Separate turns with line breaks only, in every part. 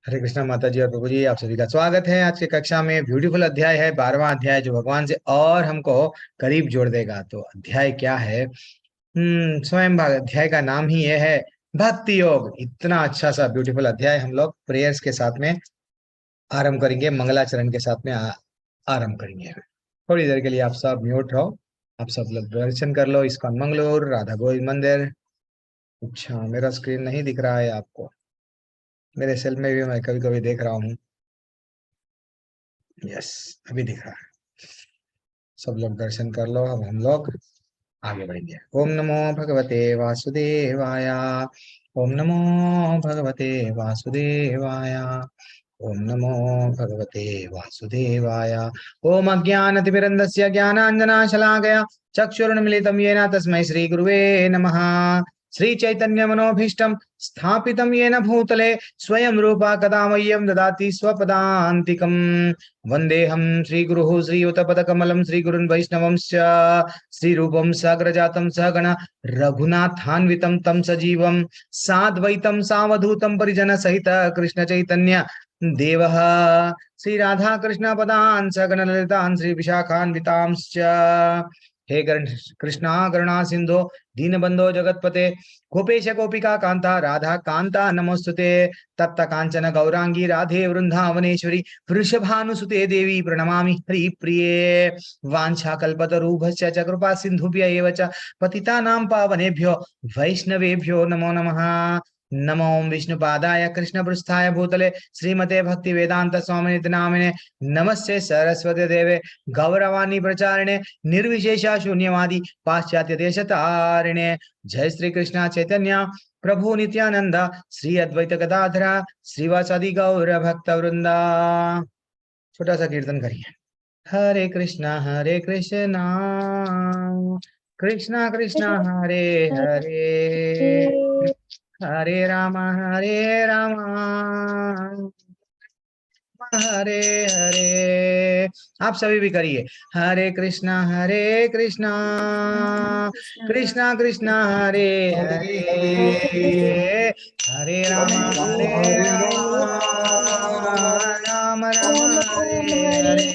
हरे कृष्णा माता जी और प्रभु जी, आप सभी का स्वागत है। आज की कक्षा में ब्यूटीफुल अध्याय है 12वां अध्याय, जो भगवान से और हमको करीब जोड़ देगा। तो अध्याय क्या है? स्वयं भाग अध्याय का नाम ही ये है, भक्ति योग। इतना अच्छा सा ब्यूटीफुल अध्याय हम लोग प्रेयर्स के साथ में आरंभ करेंगे, मंगलाचरण के साथ में आरंभ करेंगे। थोड़ी देर के लिए आप सब म्यूट रहो, आप सब लोग दर्शन कर लो इस्कॉन मंगलोर राधा गोविंद मंदिर। अच्छा, मेरा स्क्रीन नहीं दिख रहा है आपको? मेरे सेल में भी मैं कभी कभी देख रहा हूँ। यस, अभी दिख रहा है। सब लोग दर्शन कर लो। अब हम लोग आगे बढ़ेंगे। ओम नमो भगवते वासुदेवाय। ओम नमो भगवते वासुदेवाय। ओम नमो भगवते वासुदेवाय। ओम अज्ञानतिमिरन्दस्य ज्ञानाञ्जनाशलाकया चक्षुरुन्मिलितं येन तस्मै श्रीगुरुवे नमः। श्रीचैतन्यमनोभीष्टं स्थापितं येन भूतले स्वयं रूपा कदा मह्यं ददाति स्वपदान्तिकम्। वन्देऽहं श्रीगुरुः श्रीयुतपदकमलं श्रीगुरुन् वैष्णवंश्च श्रीरूपं साग्रजातं सहगण रघुनाथान्वितं तं सजीवं साद्वैतं सावधूतं परिजनसहित कृष्ण चैतन्य देवः श्रीराधा कृष्ण पदान् सगण ललितान् श्री विशाखान्वितांश्च। हे कृष्णा करुणा सिंधो दीनबंधो जगतपते गोपेश गोपिका कांता राधा कांता नमोस्तुते। तप्त कांचन गौरांगी राधे वृंदावनेश्वरी वृषभानुसुते देवी प्रणमामि हरिप्रिये। वाञ्छाकल्पतरुभ्यश्च च कृपा सिन्धुभ्य एव च पतितानां पावनेभ्यो वैष्णवेभ्यो नमो नमः। नमो विष्णुपादाय कृष्णपृष्ठाय भूतले श्रीमते भक्ति वेदांत स्वामिनिति नामिने नमस्ते सरस्वती देवे गौरवाणी प्रचारिणे निर्विशेषा शून्यवादी पाश्चात्य देशतारिणे। जय श्री कृष्ण चैतन्य प्रभु नित्यानंद श्री अद्वैत गदाधर श्रीवासादि गौर भक्त वृंदा। छोटा सा कीर्तन करिए। हरे कृष्णा कृष्णा कृष्णा हरे हरे, हरे राम हरे हरे। आप सभी भी करिए। हरे कृष्णा कृष्णा कृष्णा हरे हरे, हरे राम राम राम हरे हरे।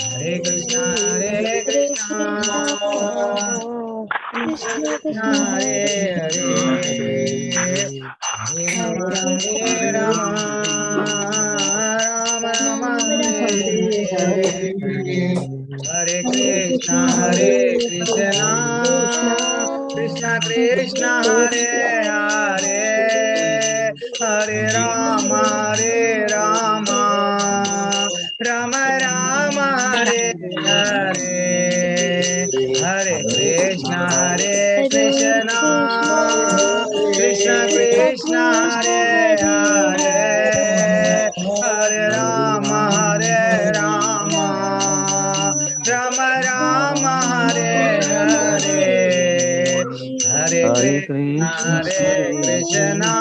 हरे कृष्णा
कृष्ण
कृष्णा
कृष्ण
हरे हरे, हरे राम राम राम हरे हरे। हरे कृष्णा कृष्णा कृष्णा हरे हरे, हरे राम राम राम हरे हरे। हरे कृष्णा कृष्णा कृष्णा हरे हरे, हरे राम राम हरे हरे। हरे
हरे
कृष्णा
कृष्ण हरे
कृष्णा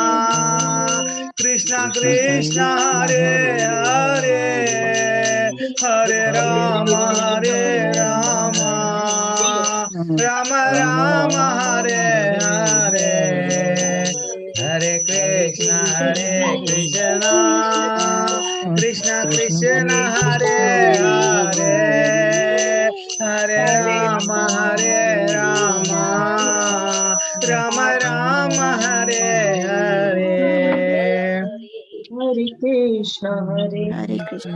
कृष्ण
कृष्णा
कृष्ण
हरे
हरे
हरे, हरे
हरे
राम राम हरे हरे। हरे कृष्णा कृष्णा कृष्णा हरे हरे, हरे राम राम हरे हरे।
हरे कृष्ण हरे
हरे कृष्ण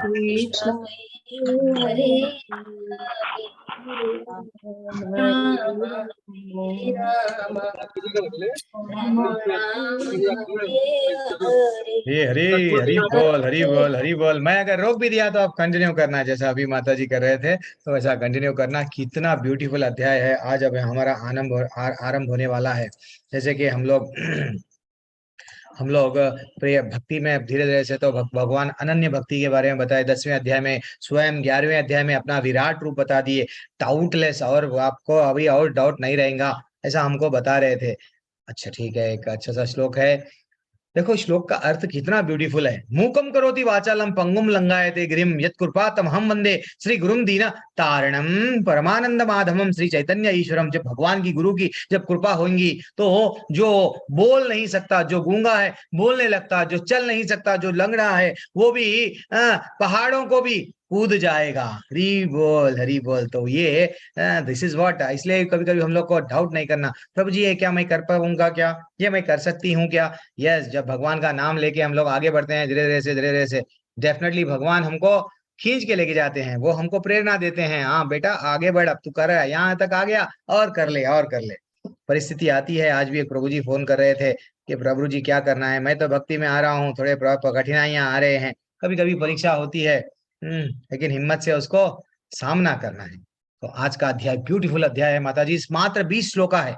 कृष्ण हरे
ये हरी हरी बोल हरी बोल। मैं अगर रोक भी दिया तो आप कंटिन्यू करना, जैसा अभी माता जी कर रहे थे तो वैसा कंटिन्यू करना। कितना ब्यूटीफुल अध्याय है। आज अब हमारा आरंभ होने वाला है। जैसे कि हम लोग प्रिय भक्ति में धीरे धीरे से तो भगवान अनन्य भक्ति के बारे में बताए 10वें अध्याय में, स्वयं 11वें अध्याय में अपना विराट रूप बता दिए, डाउटलेस, और वो आपको अभी और डाउट नहीं रहेगा, ऐसा हमको बता रहे थे। अच्छा ठीक है, एक अच्छा सा श्लोक है। देखो श्लोक का अर्थ कितना ब्यूटीफुल है। मूकम करोति वाचालम पंगुम लंगायते गिरिम यत्कृपातम हम वंदे श्री गुरुम दीना तारणम परमानंद माधवम। श्री चैतन्य ईश्वरम। जब भगवान की गुरु की जब कृपा होगी तो जो बोल नहीं सकता, जो गूंगा है बोलने लगता, जो चल नहीं सकता, जो लंगड़ा है वो भी पहाड़ों को भी कूद जाएगा। हरी बोल हरी बोल। तो ये दिस इज व्हाट। इसलिए कभी कभी हम लोग को डाउट नहीं करना, प्रभु जी ये क्या मैं कर पाऊंगा, क्या ये मैं कर सकती हूँ क्या। यस, जब भगवान का नाम लेके हम लोग आगे बढ़ते हैं धीरे धीरे से डेफिनेटली भगवान हमको खींच के लेके जाते हैं। वो हमको प्रेरणा देते हैं, हाँ बेटा आगे बढ़, अब तू कर रहा है, यहाँ तक आ गया और कर ले और कर ले। परिस्थिति आती है। आज भी एक प्रभु जी फोन कर रहे थे कि प्रभु जी क्या करना है, मैं तो भक्ति में आ रहा हूँ, थोड़े कठिनाइयां आ रहे हैं, कभी कभी परीक्षा होती है, लेकिन हिम्मत से उसको सामना करना है। तो आज का अध्याय ब्यूटीफुल अध्याय है माता जी। मात्र 20 श्लोका है,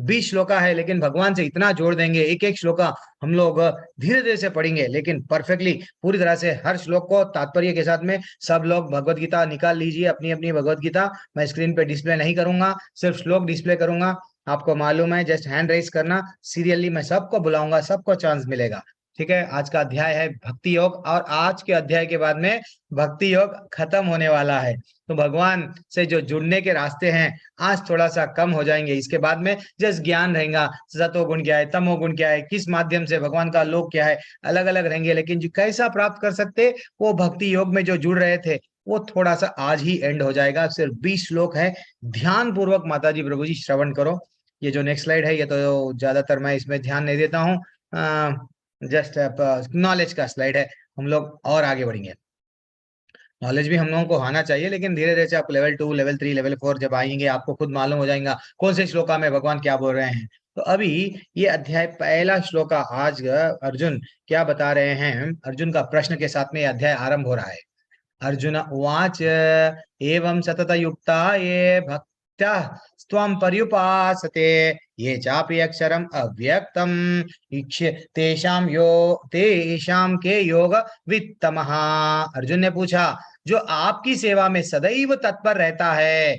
20 श्लोका है, लेकिन भगवान से इतना जोड़ देंगे। एक एक श्लोका हम लोग धीरे धीरे से पढ़ेंगे, लेकिन परफेक्टली पूरी तरह से हर श्लोक को तात्पर्य के साथ में। सब लोग भगवत गीता निकाल लीजिए, अपनी अपनी भगवत गीता। मैं स्क्रीन पे डिस्प्ले नहीं करूंगा, सिर्फ श्लोक डिस्प्ले करूंगा। आपको मालूम है, जस्ट हैंड रेस करना, सीरियसली मैं सबको बुलाऊंगा, सबको चांस मिलेगा। ठीक है, आज का अध्याय है भक्ति योग, और आज के अध्याय के बाद में भक्ति योग खत्म होने वाला है। तो भगवान से जो जुड़ने के रास्ते हैं आज थोड़ा सा कम हो जाएंगे। इसके बाद में जस्ट ज्ञान रहेगा, सतो गुण क्या है, तमो गुण क्या है, किस माध्यम से भगवान का लोक क्या है, अलग अलग रहेंगे। लेकिन जो कैसा प्राप्त कर सकते, वो भक्ति योग में जो जुड़ रहे थे वो थोड़ा सा आज ही एंड हो जाएगा। सिर्फ 20 श्लोक है, ध्यान पूर्वक माता जी प्रभु जी श्रवण करो। ये जो नेक्स्ट स्लाइड है ये तो ज्यादातर मैं इसमें ध्यान नहीं देता हूँ, जस्ट नॉलेज का स्लाइड है। हम लोग और आगे बढ़ेंगे। नॉलेज भी हम लोगों को आना चाहिए, लेकिन धीरे धीरे से आप लेवल 2 लेवल 3 लेवल 4 जब आएंगे आपको खुद मालूम हो जाएगा कौन से श्लोका में भगवान क्या बोल रहे हैं। तो अभी ये अध्याय पहला श्लोका आज अर्जुन क्या बता रहे हैं, अर्जुन का प्रश्न के साथ में यह अध्याय आरंभ हो रहा है। अर्जुन उवाच एवं सतत युक्ता ये भक्त्या त्वं पर्युपासते ये चापि अक्षरम अव्यक्तम इक्ष्य तेषां के योग वित्तमः। अर्जुन ने पूछा, जो आपकी सेवा में सदैव तत्पर रहता है,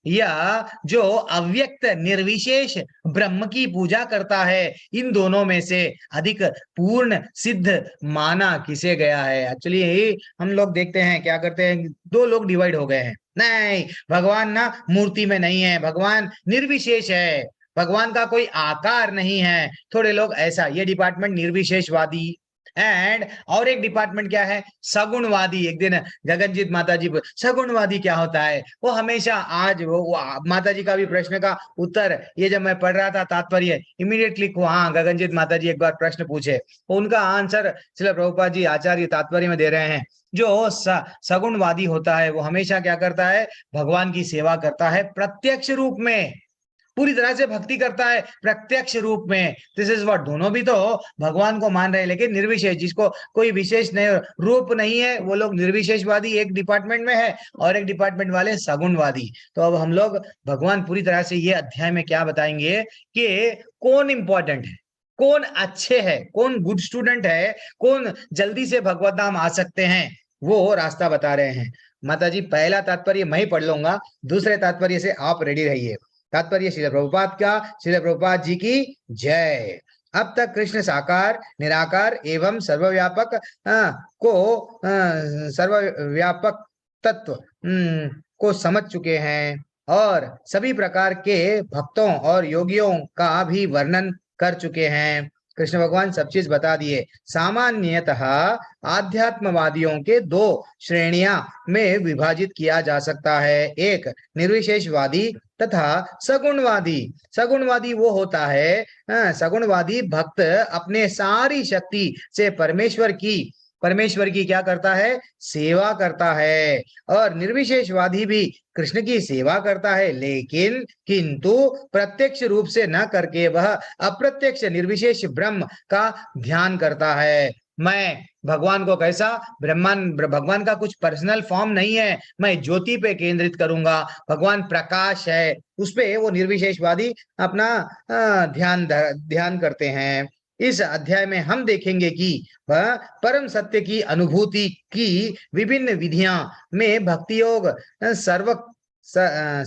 या जो अव्यक्त निर्विशेष ब्रह्म की पूजा करता है, इन दोनों में से अधिक पूर्ण सिद्ध माना किसे गया है। एक्चुअली हम लोग देखते हैं क्या करते हैं, दो लोग डिवाइड हो गए हैं। नहीं, भगवान ना मूर्ति में नहीं है, भगवान निर्विशेष है, भगवान का कोई आकार नहीं है। थोड़े लोग ऐसा, ये डिपार्टमेंट निर्विशेषवादी, एंड और एक डिपार्टमेंट क्या है, सगुणवादी। एक दिन गगनजीत माता जी, सगुणवादी क्या होता है, वो हमेशा आज वो माता जी का भी प्रश्न का उत्तर, ये जब मैं पढ़ रहा था तात्पर्य, इमीडिएटली हाँ गगनजीत माता जी एक बार प्रश्न पूछे, उनका आंसर श्रील प्रभुपाद जी आचार्य तात्पर्य में दे रहे हैं। जो सगुणवादी होता है वो हमेशा क्या करता है, भगवान की सेवा करता है प्रत्यक्ष रूप में, पूरी तरह से भक्ति करता है प्रत्यक्ष रूप में। दिस इज व्हाट, दोनों भी तो भगवान को मान रहे हैं, लेकिन निर्विशेष, जिसको कोई विशेष नहीं रूप नहीं है, वो लोग निर्विशेषवादी एक डिपार्टमेंट में है, और एक डिपार्टमेंट वाले सगुणवादी। तो अब हम लोग भगवान पूरी तरह से ये अध्याय में क्या बताएंगे कि कौन इंपॉर्टेंट है, कौन अच्छे है, कौन गुड स्टूडेंट है, कौन जल्दी से भगवत धाम आ सकते हैं, वो रास्ता बता रहे हैं। माता जी पहला तात्पर्य मैं ही पढ़ लूंगा, दूसरे तात्पर्य से आप रेडी रहिए। तात्पर्य श्रील प्रभुपाद का, श्रील प्रभुपाद जी की जय। अब तक कृष्ण साकार निराकार एवं सर्वव्यापक सर्वव्यापक तत्व को समझ चुके हैं, और सभी प्रकार के भक्तों और योगियों का भी वर्णन कर चुके हैं। कृष्ण भगवान सब चीज बता दिए। सामान्यतः आध्यात्मवादियों के दो श्रेणियां में विभाजित किया जा सकता है, एक निर्विशेषवादी तथा सगुणवादी। सगुणवादी वो होता है, सगुणवादी भक्त अपने सारी शक्ति से परमेश्वर की क्या करता है, सेवा करता है, और निर्विशेषवादी भी कृष्ण की सेवा करता है, लेकिन किंतु प्रत्यक्ष रूप से न करके वह अप्रत्यक्ष निर्विशेष ब्रह्म का ध्यान करता है। मैं भगवान को कैसा, भगवान का कुछ पर्सनल फॉर्म नहीं है, मैं ज्योति पे केंद्रित करूंगा, भगवान प्रकाश है, उस पे वो निर्विशेषवादी अपना ध्यान करते हैं। इस अध्याय में हम देखेंगे कि वह परम सत्य की अनुभूति की विभिन्न विधियां में भक्ति योग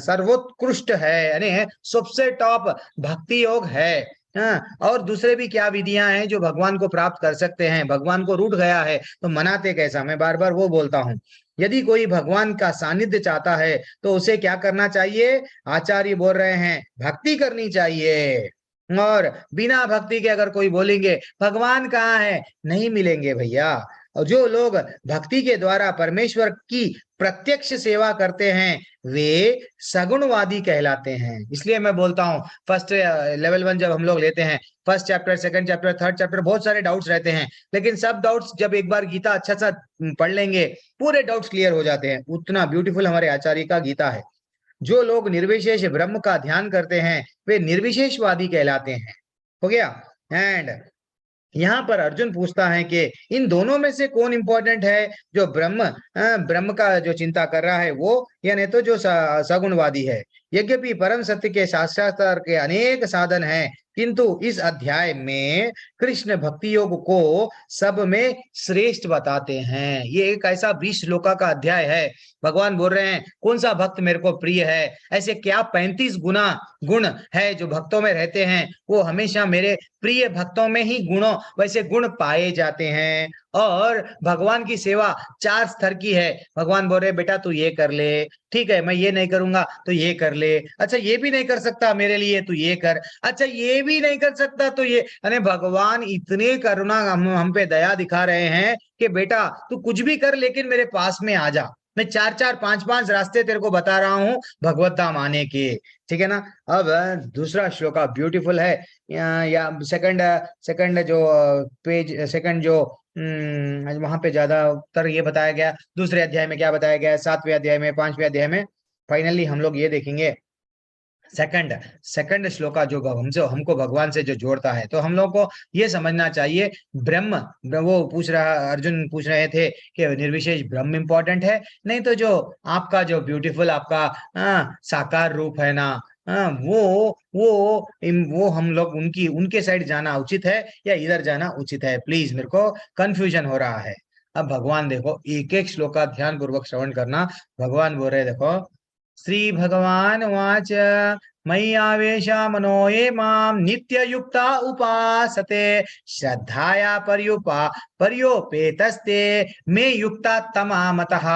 सर्वोत्कृष्ट है, यानी सबसे टॉप भक्ति योग है। हाँ, और दूसरे भी क्या विधियां हैं जो भगवान को प्राप्त कर सकते हैं। भगवान को रूठ गया है तो मनाते कैसा, मैं बार बार वो बोलता हूँ। यदि कोई भगवान का सानिध्य चाहता है तो उसे क्या करना चाहिए, आचार्य बोल रहे हैं भक्ति करनी चाहिए। और बिना भक्ति के अगर कोई बोलेंगे भगवान कहाँ है, नहीं मिलेंगे भैया। और जो लोग भक्ति के द्वारा परमेश्वर की प्रत्यक्ष सेवा करते हैं वे सगुणवादी कहलाते हैं। इसलिए मैं बोलता हूँ फर्स्ट लेवल 1 जब हम लोग लेते हैं, first chapter, second chapter, third chapter, बहुत सारे डाउट्स रहते हैं, लेकिन सब डाउट्स जब एक बार गीता अच्छा सा पढ़ लेंगे पूरे डाउट्स क्लियर हो जाते हैं। उतना ब्यूटीफुल हमारे आचार्य का गीता है। जो लोग निर्विशेष ब्रह्म का ध्यान करते हैं वे निर्विशेषवादी कहलाते हैं। हो गया। एंड यहाँ पर अर्जुन पूछता है कि इन दोनों में से कौन इंपॉर्टेंट है, जो ब्रह्म का जो चिंता कर रहा है वो, या नहीं तो जो सगुणवादी है। यद्यपि परम सत्य के साक्षात्कार के अनेक साधन हैं, किंतु इस अध्याय में कृष्ण भक्ति योग को सब में श्रेष्ठ बताते हैं। ये एक ऐसा 20 श्लोका का अध्याय है। भगवान बोल रहे हैं कौन सा भक्त मेरे को प्रिय है, ऐसे क्या 35 गुण है जो भक्तों में रहते हैं, वो हमेशा मेरे प्रिय भक्तों में ही गुणों वैसे गुण पाए जाते हैं। और भगवान की सेवा 4 स्तर की है। भगवान बोल रहे बेटा तू ये कर ले, ठीक है मैं ये नहीं करूंगा तो ये कर ले, अच्छा ये भी नहीं कर सकता मेरे लिए तो ये कर, अच्छा ये भी नहीं कर सकता तो ये। अरे भगवान इतने करुणा हम पे दया दिखा रहे हैं कि बेटा तू कुछ भी कर लेकिन मेरे पास में आ जा। मैं 4-4 5-5 रास्ते तेरे को बता रहा हूँ भगवत धाम आने के, ठीक है ना। अब दूसरा श्लोका ब्यूटीफुल है। या सेकंड सेकंड जो पेज, सेकंड जो वहां पे ज्यादा उत्तर ये बताया गया। दूसरे अध्याय में क्या बताया गया है, 7वें अध्याय में, 5वें अध्याय में। फाइनली हम लोग ये देखेंगे सेकंड सेकंड श्लोका जो हमसे हमको भगवान से जो जोड़ता है। तो हम लोग को ये समझना चाहिए ब्रह्म, वो पूछ रहा, अर्जुन पूछ रहे थे कि निर्विशेष ब्रह्म इंपॉर्टेंट है, नहीं तो जो आपका जो ब्यूटीफुल आपका साकार रूप है ना, वो हम लोग उनकी उनके साइड जाना उचित है या इधर जाना उचित है, प्लीज मेरे को कंफ्यूजन हो रहा है। अब भगवान देखो एक एक श्लोक का ध्यान पूर्वक श्रवण करना। भगवान बोल रहे देखो, श्री भगवान वाच मयि आवेशा मनो ये माम नित्य युक्ता उपासते श्रद्धाया पर्योपेतस्ते मे युक्ता तमा मतः।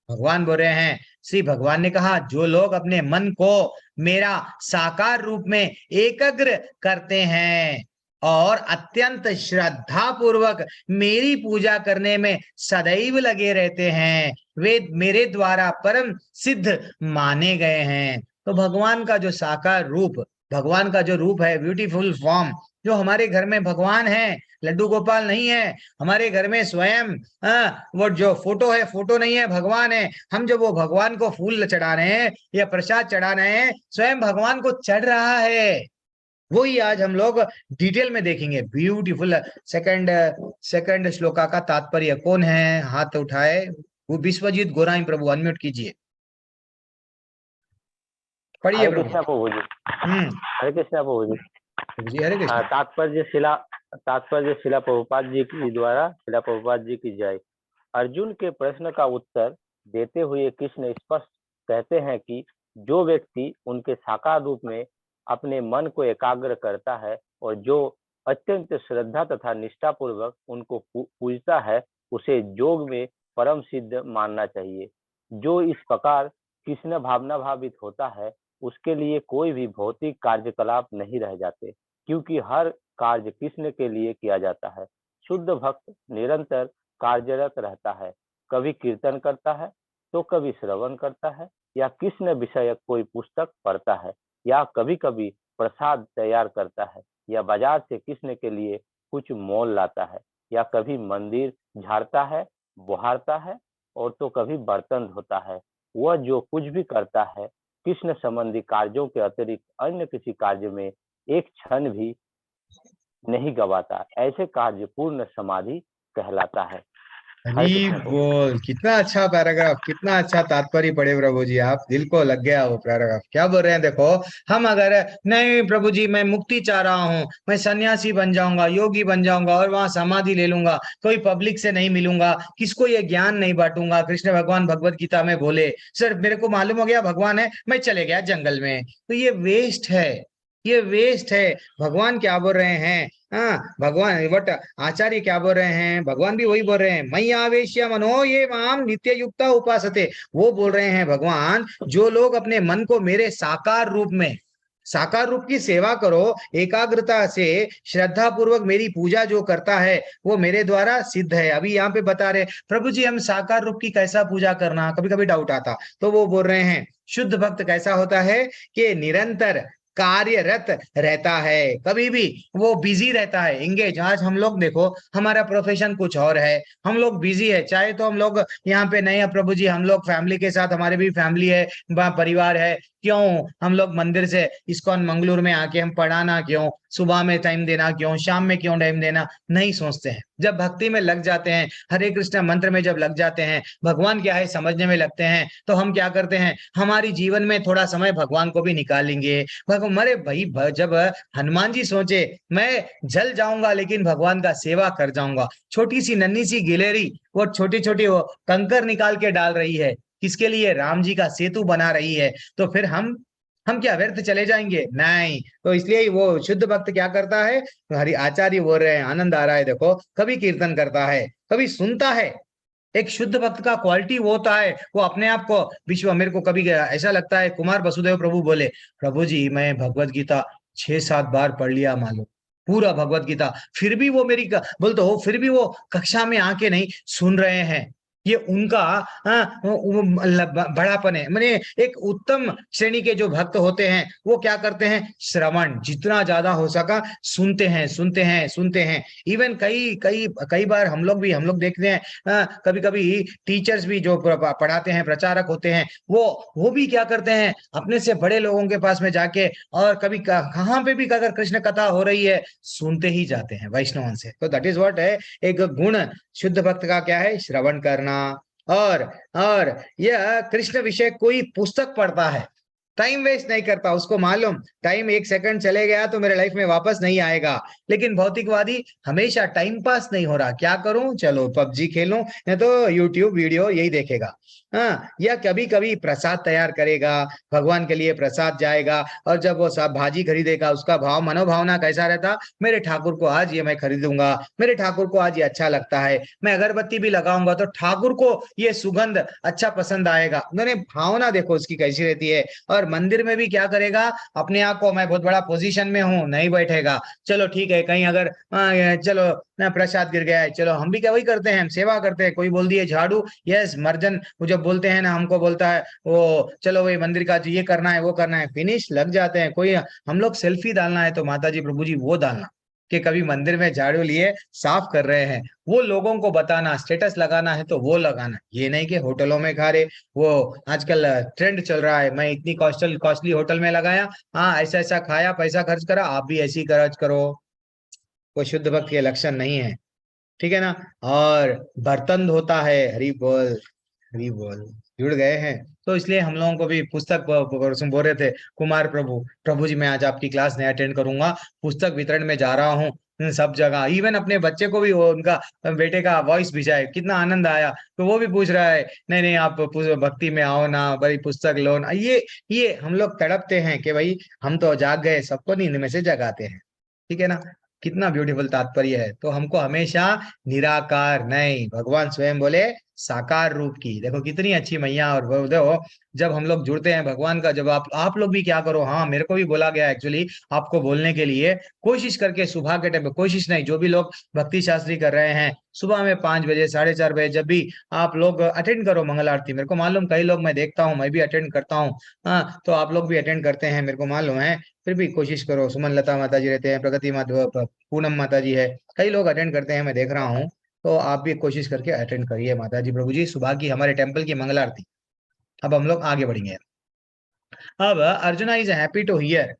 भगवान बोल रहे हैं, श्री भगवान ने कहा जो लोग अपने मन को मेरा साकार रूप में एकाग्र करते हैं और अत्यंत श्रद्धा पूर्वक मेरी पूजा करने में सदैव लगे रहते हैं वे मेरे द्वारा परम सिद्ध माने गए हैं। तो भगवान का जो साकार रूप, भगवान का जो रूप है ब्यूटीफुल फॉर्म, जो हमारे घर में भगवान है, लड्डू गोपाल नहीं है हमारे घर में स्वयं। वो जो फोटो है फोटो नहीं है, भगवान है। हम जब वो भगवान को फूल चढ़ा रहे हैं या प्रसाद चढ़ा रहे हैं, स्वयं भगवान को चढ़ रहा है। वही आज हम लोग डिटेल में देखेंगे। ब्यूटीफुल सेकंड सेकंड श्लोका का तात्पर्य कौन है, हाथ उठाए। वो विश्वजीत गोराई प्रभु, अनम्यूट कीजिए, पढ़िए
हरे
प्रभु।
कृष्णा प्रभु जी। हरे कृष्णा प्रभु जी।
जी हरे कृष्ण।
तात्पर्य शिला प्रभुपाद जी की द्वारा, शिला प्रभुपाद जी की जय। अर्जुन के प्रश्न का उत्तर देते हुए कृष्ण स्पष्ट कहते हैं कि जो व्यक्ति उनके साकार रूप में अपने मन को एकाग्र करता है और जो अत्यंत श्रद्धा तथा निष्ठा पूर्वक उनको पूजता है उसे योग में परम सिद्ध मानना चाहिए। जो इस प्रकार कृष्ण भावना भावित होता है उसके लिए कोई भी भौतिक कार्यकलाप नहीं रह जाते, क्योंकि हर कार्य कृष्ण के लिए किया जाता है। शुद्ध भक्त निरंतर कार्यरत रहता है, कभी कीर्तन करता है तो कभी श्रवण करता है या कृष्ण विषयक कोई पुस्तक पढ़ता है या कभी कभी प्रसाद तैयार करता है या बाजार से कृष्ण के लिए कुछ मोल लाता है या कभी मंदिर झाड़ता है, बुहारता है और तो कभी बर्तन धोता है। वह जो कुछ भी करता है कृष्ण संबंधी कार्यों के अतिरिक्त अन्य किसी कार्य में एक क्षण भी नहीं गवाता। ऐसे कार्य पूर्ण समाधि कहलाता है।
हरी बोल, कितना अच्छा पैराग्राफ, कितना अच्छा तात्पर्य पढ़े प्रभु जी आप, दिल को लग गया वो पैराग्राफ। क्या बोल रहे हैं देखो, हम अगर नहीं प्रभु जी मैं मुक्ति चाह रहा हूँ, मैं सन्यासी बन जाऊंगा, योगी बन जाऊंगा और वहां समाधि ले लूंगा, कोई पब्लिक से नहीं मिलूंगा, किसको ये ज्ञान नहीं बांटूंगा। कृष्ण भगवान भगवत गीता में बोले सर मेरे को मालूम हो गया भगवान है, मैं चले गया जंगल में, तो ये वेस्ट है। ये वेस्ट है। भगवान क्या बोल रहे हैं? हाँ, भगवान बट आचार्य क्या बोल रहे हैं? भगवान भी वही बोल रहे हैं, मयि आवेश्य मनो ये माम नित्य युक्ता उपासते। वो बोल रहे हैं भगवान, जो लोग अपने मन को मेरे साकार रूप की सेवा करो, एकाग्रता से श्रद्धा पूर्वक मेरी पूजा जो करता है, वो मेरे द्वारा सिद्ध है। अभी यहाँ पे बता रहे प्रभु जी हम साकार रूप की कैसा पूजा करना, कभी कभी डाउट आता, तो वो बोल रहे हैं शुद्ध भक्त कैसा होता है कि निरंतर कार्यरत रहता है, कभी भी वो बिजी रहता है, एंगेज। आज हम लोग देखो, हमारा प्रोफेशन कुछ और है, हम लोग बिजी है, चाहे तो हम लोग यहाँ पे नहीं है प्रभु जी, हम लोग फैमिली के साथ, हमारे भी फैमिली है, परिवार है, क्यों हम लोग मंदिर से इस्कॉन मंगलूर में आके हम पढ़ाना क्यों, सुबह में टाइम देना क्यों, शाम में क्यों टाइम देना, नहीं सोचते हैं। जब भक्ति में लग जाते हैं, हरे कृष्ण मंत्र में जब लग जाते हैं, भगवान क्या है समझने में लगते हैं, तो हम क्या करते हैं, हमारी जीवन में थोड़ा समय भगवान को भी निकालेंगे। भगवान मरे भाई, जब हनुमान जी सोचे मैं जल जाऊंगा लेकिन भगवान का सेवा कर जाऊंगा, छोटी सी नन्ही सी गिलेरी वो छोटी छोटी वो कंकर निकाल के डाल रही है, किसके लिए? राम जी का सेतु बना रही है। तो फिर हम क्या व्यर्थ चले जाएंगे? नहीं। तो इसलिए वो शुद्ध भक्त क्या करता है, हरि आचार्य बोल रहे हैं, आनंद आ रहा है देखो, कभी कीर्तन करता है, कभी सुनता है। एक शुद्ध भक्त का क्वालिटी वो होता है, वो अपने आप को विश्व, मेरे को कभी ऐसा लगता है, कुमार वसुदेव प्रभु बोले, प्रभु जी मैं भगवत गीता 6-7 बार पढ़ लिया मालूम, पूरा भगवत गीता, फिर भी वो मेरी बोलते हो, फिर भी वो कक्षा में आके नहीं सुन रहे हैं। ये उनका बड़ापन है। मैंने एक उत्तम श्रेणी के जो भक्त होते हैं, वो क्या करते हैं, श्रवण जितना ज्यादा हो सका सुनते हैं, सुनते हैं, सुनते हैं। इवन कई कई कई बार हम लोग देखते हैं, कभी कभी टीचर्स भी जो पढ़ाते हैं, प्रचारक होते हैं, वो भी क्या करते हैं, अपने से बड़े लोगों के पास में जाके, और कभी कहाँ पे भी अगर कृष्ण कथा हो रही है, सुनते ही जाते हैं वैष्णवन से। तो दैट इज व्हाट है, एक गुण शुद्ध भक्त का क्या है, श्रवण करना। और और यह कृष्ण विषय कोई पुस्तक पढ़ता है, टाइम वेस्ट नहीं करता, उसको मालूम टाइम 1 सेकंड चले गया तो मेरे लाइफ में वापस नहीं आएगा। लेकिन भौतिकवादी हमेशा टाइम पास नहीं हो रहा, क्या करूं, चलो पबजी खेलूं, नहीं तो यूट्यूब वीडियो यही देखेगा। हाँ, या कभी कभी प्रसाद तैयार करेगा, भगवान के लिए प्रसाद जाएगा, और जब वो सब भाजी खरीदेगा, उसका भाव मनोभावना कैसा रहता, मेरे ठाकुर को आज ये मैं खरीदूंगा, मेरे ठाकुर को आज ये अच्छा लगता है, मैं अगरबत्ती भी लगाऊंगा तो ठाकुर को ये सुगंध अच्छा पसंद आएगा। उन्होंने भावना देखो उसकी कैसी रहती है। और मंदिर में भी क्या करेगा, अपने आप को मैं बहुत बड़ा पोजीशन में हूं नहीं बैठेगा, चलो ठीक है, कहीं अगर चलो ना प्रसाद गिर गया है, चलो हम भी क्या वही करते हैं, हम सेवा करते हैं। कोई बोल दिए झाड़ू, यस मर्जन, वो जब बोलते हैं ना, हमको बोलता है वो चलो वही मंदिर का ये करना है वो करना है, फिनिश लग जाते हैं। कोई हम लोग सेल्फी डालना है तो माता जी प्रभु जी वो डालना, कि कभी मंदिर में झाड़ू लिए साफ कर रहे हैं, वो लोगों को बताना, स्टेटस लगाना है तो वो लगाना, ये नहीं कि होटलों में खा रहे। वो आजकल ट्रेंड चल रहा है, मैं इतनी कॉस्टली होटल में लगाया, हाँ ऐसा ऐसा खाया, पैसा खर्च करा, आप भी ऐसी खर्च करो। वो शुद्ध भक्त के लक्षण नहीं है, ठीक है ना। और बर्तन धोता है, हरि बोल, हरि बोल, जुड़ गए हैं। तो इसलिए हम लोगों को भी पुस्तक बोल रहे थे कुमार प्रभु, प्रभु जी मैं आज आपकी क्लास नहीं अटेंड करूंगा, पुस्तक वितरण में जा रहा हूँ सब जगह। इवन अपने बच्चे को भी वो उनका बेटे का वॉइस भेजा है, कितना आनंद आया, तो वो भी पूछ रहा है नहीं नहीं आप भक्ति में आओ ना, बड़ी पुस्तक लो ना। ये हम लोग तड़पते हैं कि भाई हम तो जाग गए, सबको नींद में से जगाते हैं, ठीक है ना। कितना ब्यूटीफुल तात्पर्य है। तो हमको हमेशा निराकार नहीं, भगवान स्वयं बोले साकार रूप की, देखो कितनी अच्छी मैया। और वो देखो जब हम लोग जुड़ते हैं भगवान का, जब आप लोग भी क्या करो, हाँ मेरे को भी बोला गया एक्चुअली आपको बोलने के लिए, कोशिश करके सुबह के टाइम पे, कोशिश नहीं, जो भी लोग भक्ति शास्त्री कर रहे हैं, सुबह में 5 बजे 4:30 बजे जब भी आप लोग अटेंड करो मंगल आरती। मेरे को मालूम कई लोग मैं देखता हूँ, मैं भी अटेंड करता हूँ, हाँ तो आप लोग भी अटेंड करते हैं मेरे को मालूम है। फिर भी कोशिश करो, सुमन लता माता जी रहते हैं, प्रगति माता, पूनम माता जी है, कई लोग अटेंड करते हैं मैं देख रहा हूँ। तो आप भी कोशिश करके अटेंड करिए माता जी प्रभु जी, सुबह की हमारे टेम्पल की मंगल आरती। अब हम लोग आगे बढ़ेंगे। अब Arjuna is happy to hear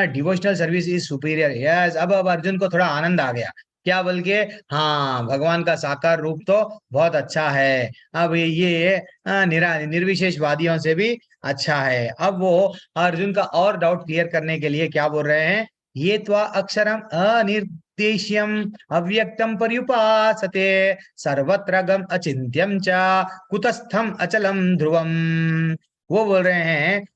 devotional service is superior. Yes, अब अर्जुन को थोड़ा आनंद आ गया, क्या बोल के, हाँ भगवान का साकार रूप तो बहुत अच्छा है, अब ये निर्विशेषवादियों से भी अच्छा है। अब वो अर्जुन का और डाउट क्लियर करने के लिए क्या बोल रहे हैं, ये त्वा अक्षरम अनिर्देश्यम अव्यक्तम पर्युपासते सर्वत्र गम अचिंत्यम च कुतस्थम अचलम ध्रुवम। वो बोल रहे हैं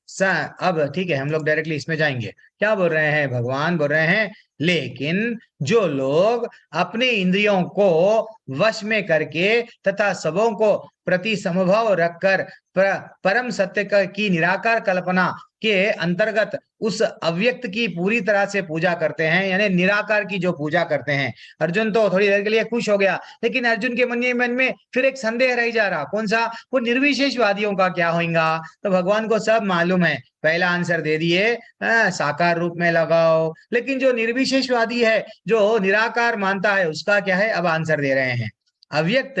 अब ठीक है, हम लोग डायरेक्टली इसमें जाएंगे। क्या बोल रहे हैं? भगवान बोल रहे हैं, लेकिन जो लोग अपने इंद्रियों को वश में करके तथा सबों को प्रति समभाव रखकर परम सत्य की निराकार कल्पना के अंतर्गत उस अव्यक्त की पूरी तरह से पूजा करते हैं, यानी निराकार की जो पूजा करते हैं। अर्जुन तो थोड़ी देर के लिए खुश हो गया, लेकिन अर्जुन के मन में फिर एक संदेह रह जा रहा। कौन सा? वो निर्विशेषवादियों का क्या होगा? तो भगवान को सब मालूम है, पहला आंसर दे दिए, साकार रूप में लगाओ। लेकिन जो निर्विशेषवादी है, जो निराकार मानता है, उसका क्या है? अब आंसर दे रहे हैं, अव्यक्त।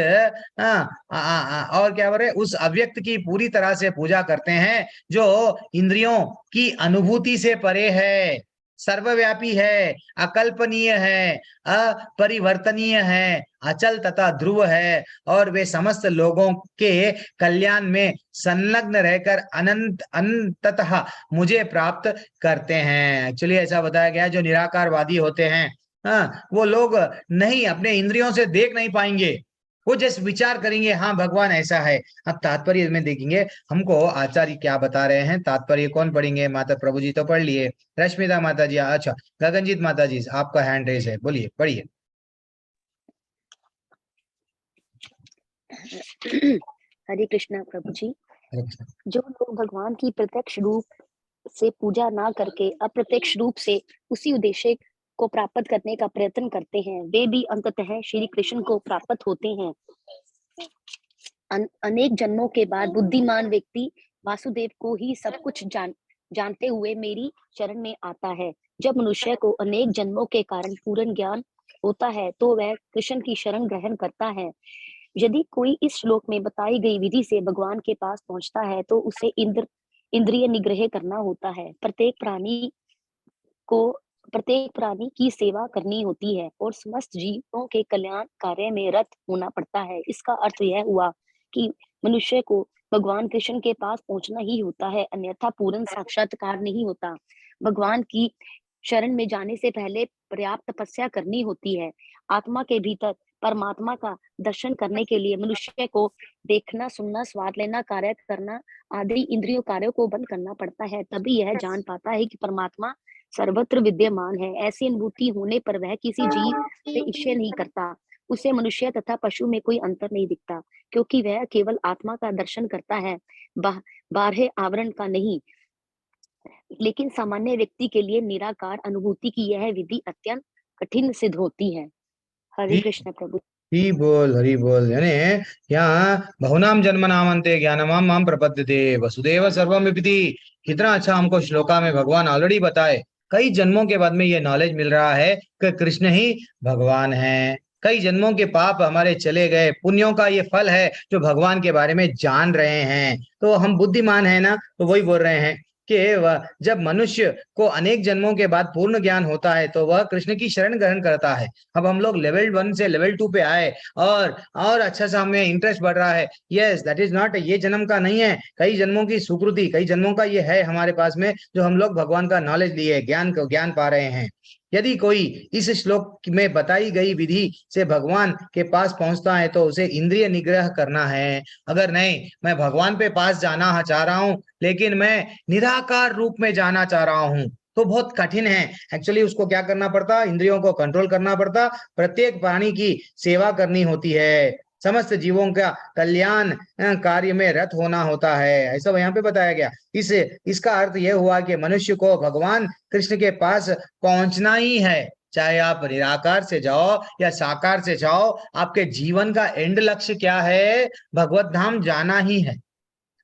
और क्या बोल रहे? उस अव्यक्त की पूरी तरह से पूजा करते हैं, जो इंद्रियों की अनुभूति से परे है, सर्वव्यापी है, अकल्पनीय है, अपरिवर्तनीय है, अचल तथा ध्रुव है, और वे समस्त लोगों के कल्याण में संलग्न रहकर अनंत अंततः मुझे प्राप्त करते हैं। एक्चुअली ऐसा बताया गया, जो निराकारवादी होते हैं, वो लोग नहीं, अपने इंद्रियों से देख नहीं पाएंगे, वो जस्ट विचार करेंगे, हाँ भगवान ऐसा है। अब तात्पर्य में देखेंगे, हमको आचार्य क्या बता रहे हैं। तात्पर्य कौन पढ़ेंगे? माता प्रभु जी तो पढ़ लिए, रश्मिता माता जी, अच्छा गगनजीत माता जी, आपका हैंड रेज है, बोलिए, पढ़िए।
हरे कृष्णा प्रभु जी। जो लोग भगवान की प्रत्यक्ष रूप से पूजा ना करके अप्रत्यक्ष रूप से उसी उद्देश्य को प्राप्त करने का प्रयत्न करते हैं, वे भी अंततः श्री कृष्ण को प्राप्त होते हैं। अनेक जन्मों के बाद बुद्धिमान व्यक्ति वासुदेव को ही सब कुछ जानते हुए मेरी शरण में आता है। जब मनुष्य को अनेक जन्मों के कारण पूर्ण ज्ञान होता है, तो वह कृष्ण की शरण ग्रहण करता है। यदि कोई इस श्लोक में बताई गई विधि से भगवान के पास पहुंचता है, तो उसे इंद्रिय निग्रह करना होता है। प्रत्येक प्राणी की सेवा करनी होती है और समस्त जीवों के कल्याण कार्य में रत होना पड़ता है। इसका अर्थ यह हुआ कि मनुष्य को भगवान कृष्ण के पास पहुंचना ही होता है, अन्यथा पूर्ण साक्षात्कार नहीं होता। भगवान की शरण में जाने से पहले पर्याप्त तपस्या करनी होती है। आत्मा के भीतर परमात्मा का दर्शन करने के लिए मनुष्य को देखना, सुनना, स्वाद लेना, कार्य करना आदि इंद्रियों कार्यों को बंद करना पड़ता है। तभी यह जान पाता है कि परमात्मा सर्वत्र विद्यमान है। ऐसी अनुभूति होने पर वह किसी जीव से ईर्ष्या नहीं करता। उसे मनुष्य तथा पशु में कोई अंतर नहीं दिखता, क्योंकि वह केवल आत्मा का दर्शन करता है, बाह्य आवरण का नहीं। लेकिन सामान्य व्यक्ति के लिए निराकार अनुभूति की यह विधि अत्यंत कठिन सिद्ध होती है। हरे कृष्ण प्रभु।
हरि बोल, हरि बोल। यानी यहाँ बहुनाम जन्म नामंते ज्ञानमाम माम प्रपद्यते वसुदेव सर्वमिति, कितना अच्छा हमको श्लोका में भगवान ऑलरेडी बताए। कई जन्मों के बाद में ये नॉलेज मिल रहा है कि कृष्ण ही भगवान है। कई जन्मों के पाप हमारे चले गए, पुण्यों का ये फल है जो भगवान के बारे में जान रहे हैं। तो हम बुद्धिमान है ना, तो वही बोल रहे हैं कि जब मनुष्य को अनेक जन्मों के बाद पूर्ण ज्ञान होता है, तो वह कृष्ण की शरण ग्रहण करता है। अब हम लोग लेवल 1 से लेवल 2 पे आए, और अच्छा सा हमें इंटरेस्ट बढ़ रहा है। यस, दैट इज नॉट, ये जन्म का नहीं है, कई जन्मों की सुकृति, कई जन्मों का ये है हमारे पास में, जो हम लोग भगवान का नॉलेज लिए, ज्ञान पा रहे हैं। यदि कोई इस श्लोक में बताई गई विधि से भगवान के पास पहुंचता है, तो उसे इंद्रिय निग्रह करना है। अगर नहीं, मैं भगवान पे पास जाना चाह रहा हूं, लेकिन मैं निराकार रूप में जाना चाह रहा हूं, तो बहुत कठिन है। एक्चुअली उसको क्या करना पड़ता? इंद्रियों को कंट्रोल करना पड़ता, प्रत्येक प्राणी की सेवा करनी होती है, समस्त जीवों का कल्याण कार्य में रत होना होता है, ऐसा यहाँ पे बताया गया। इसका अर्थ यह हुआ कि मनुष्य को भगवान कृष्ण के पास पहुंचना ही है। चाहे आप निराकार से जाओ या साकार से जाओ, आपके जीवन का एंड लक्ष्य क्या है? भगवत धाम जाना ही है।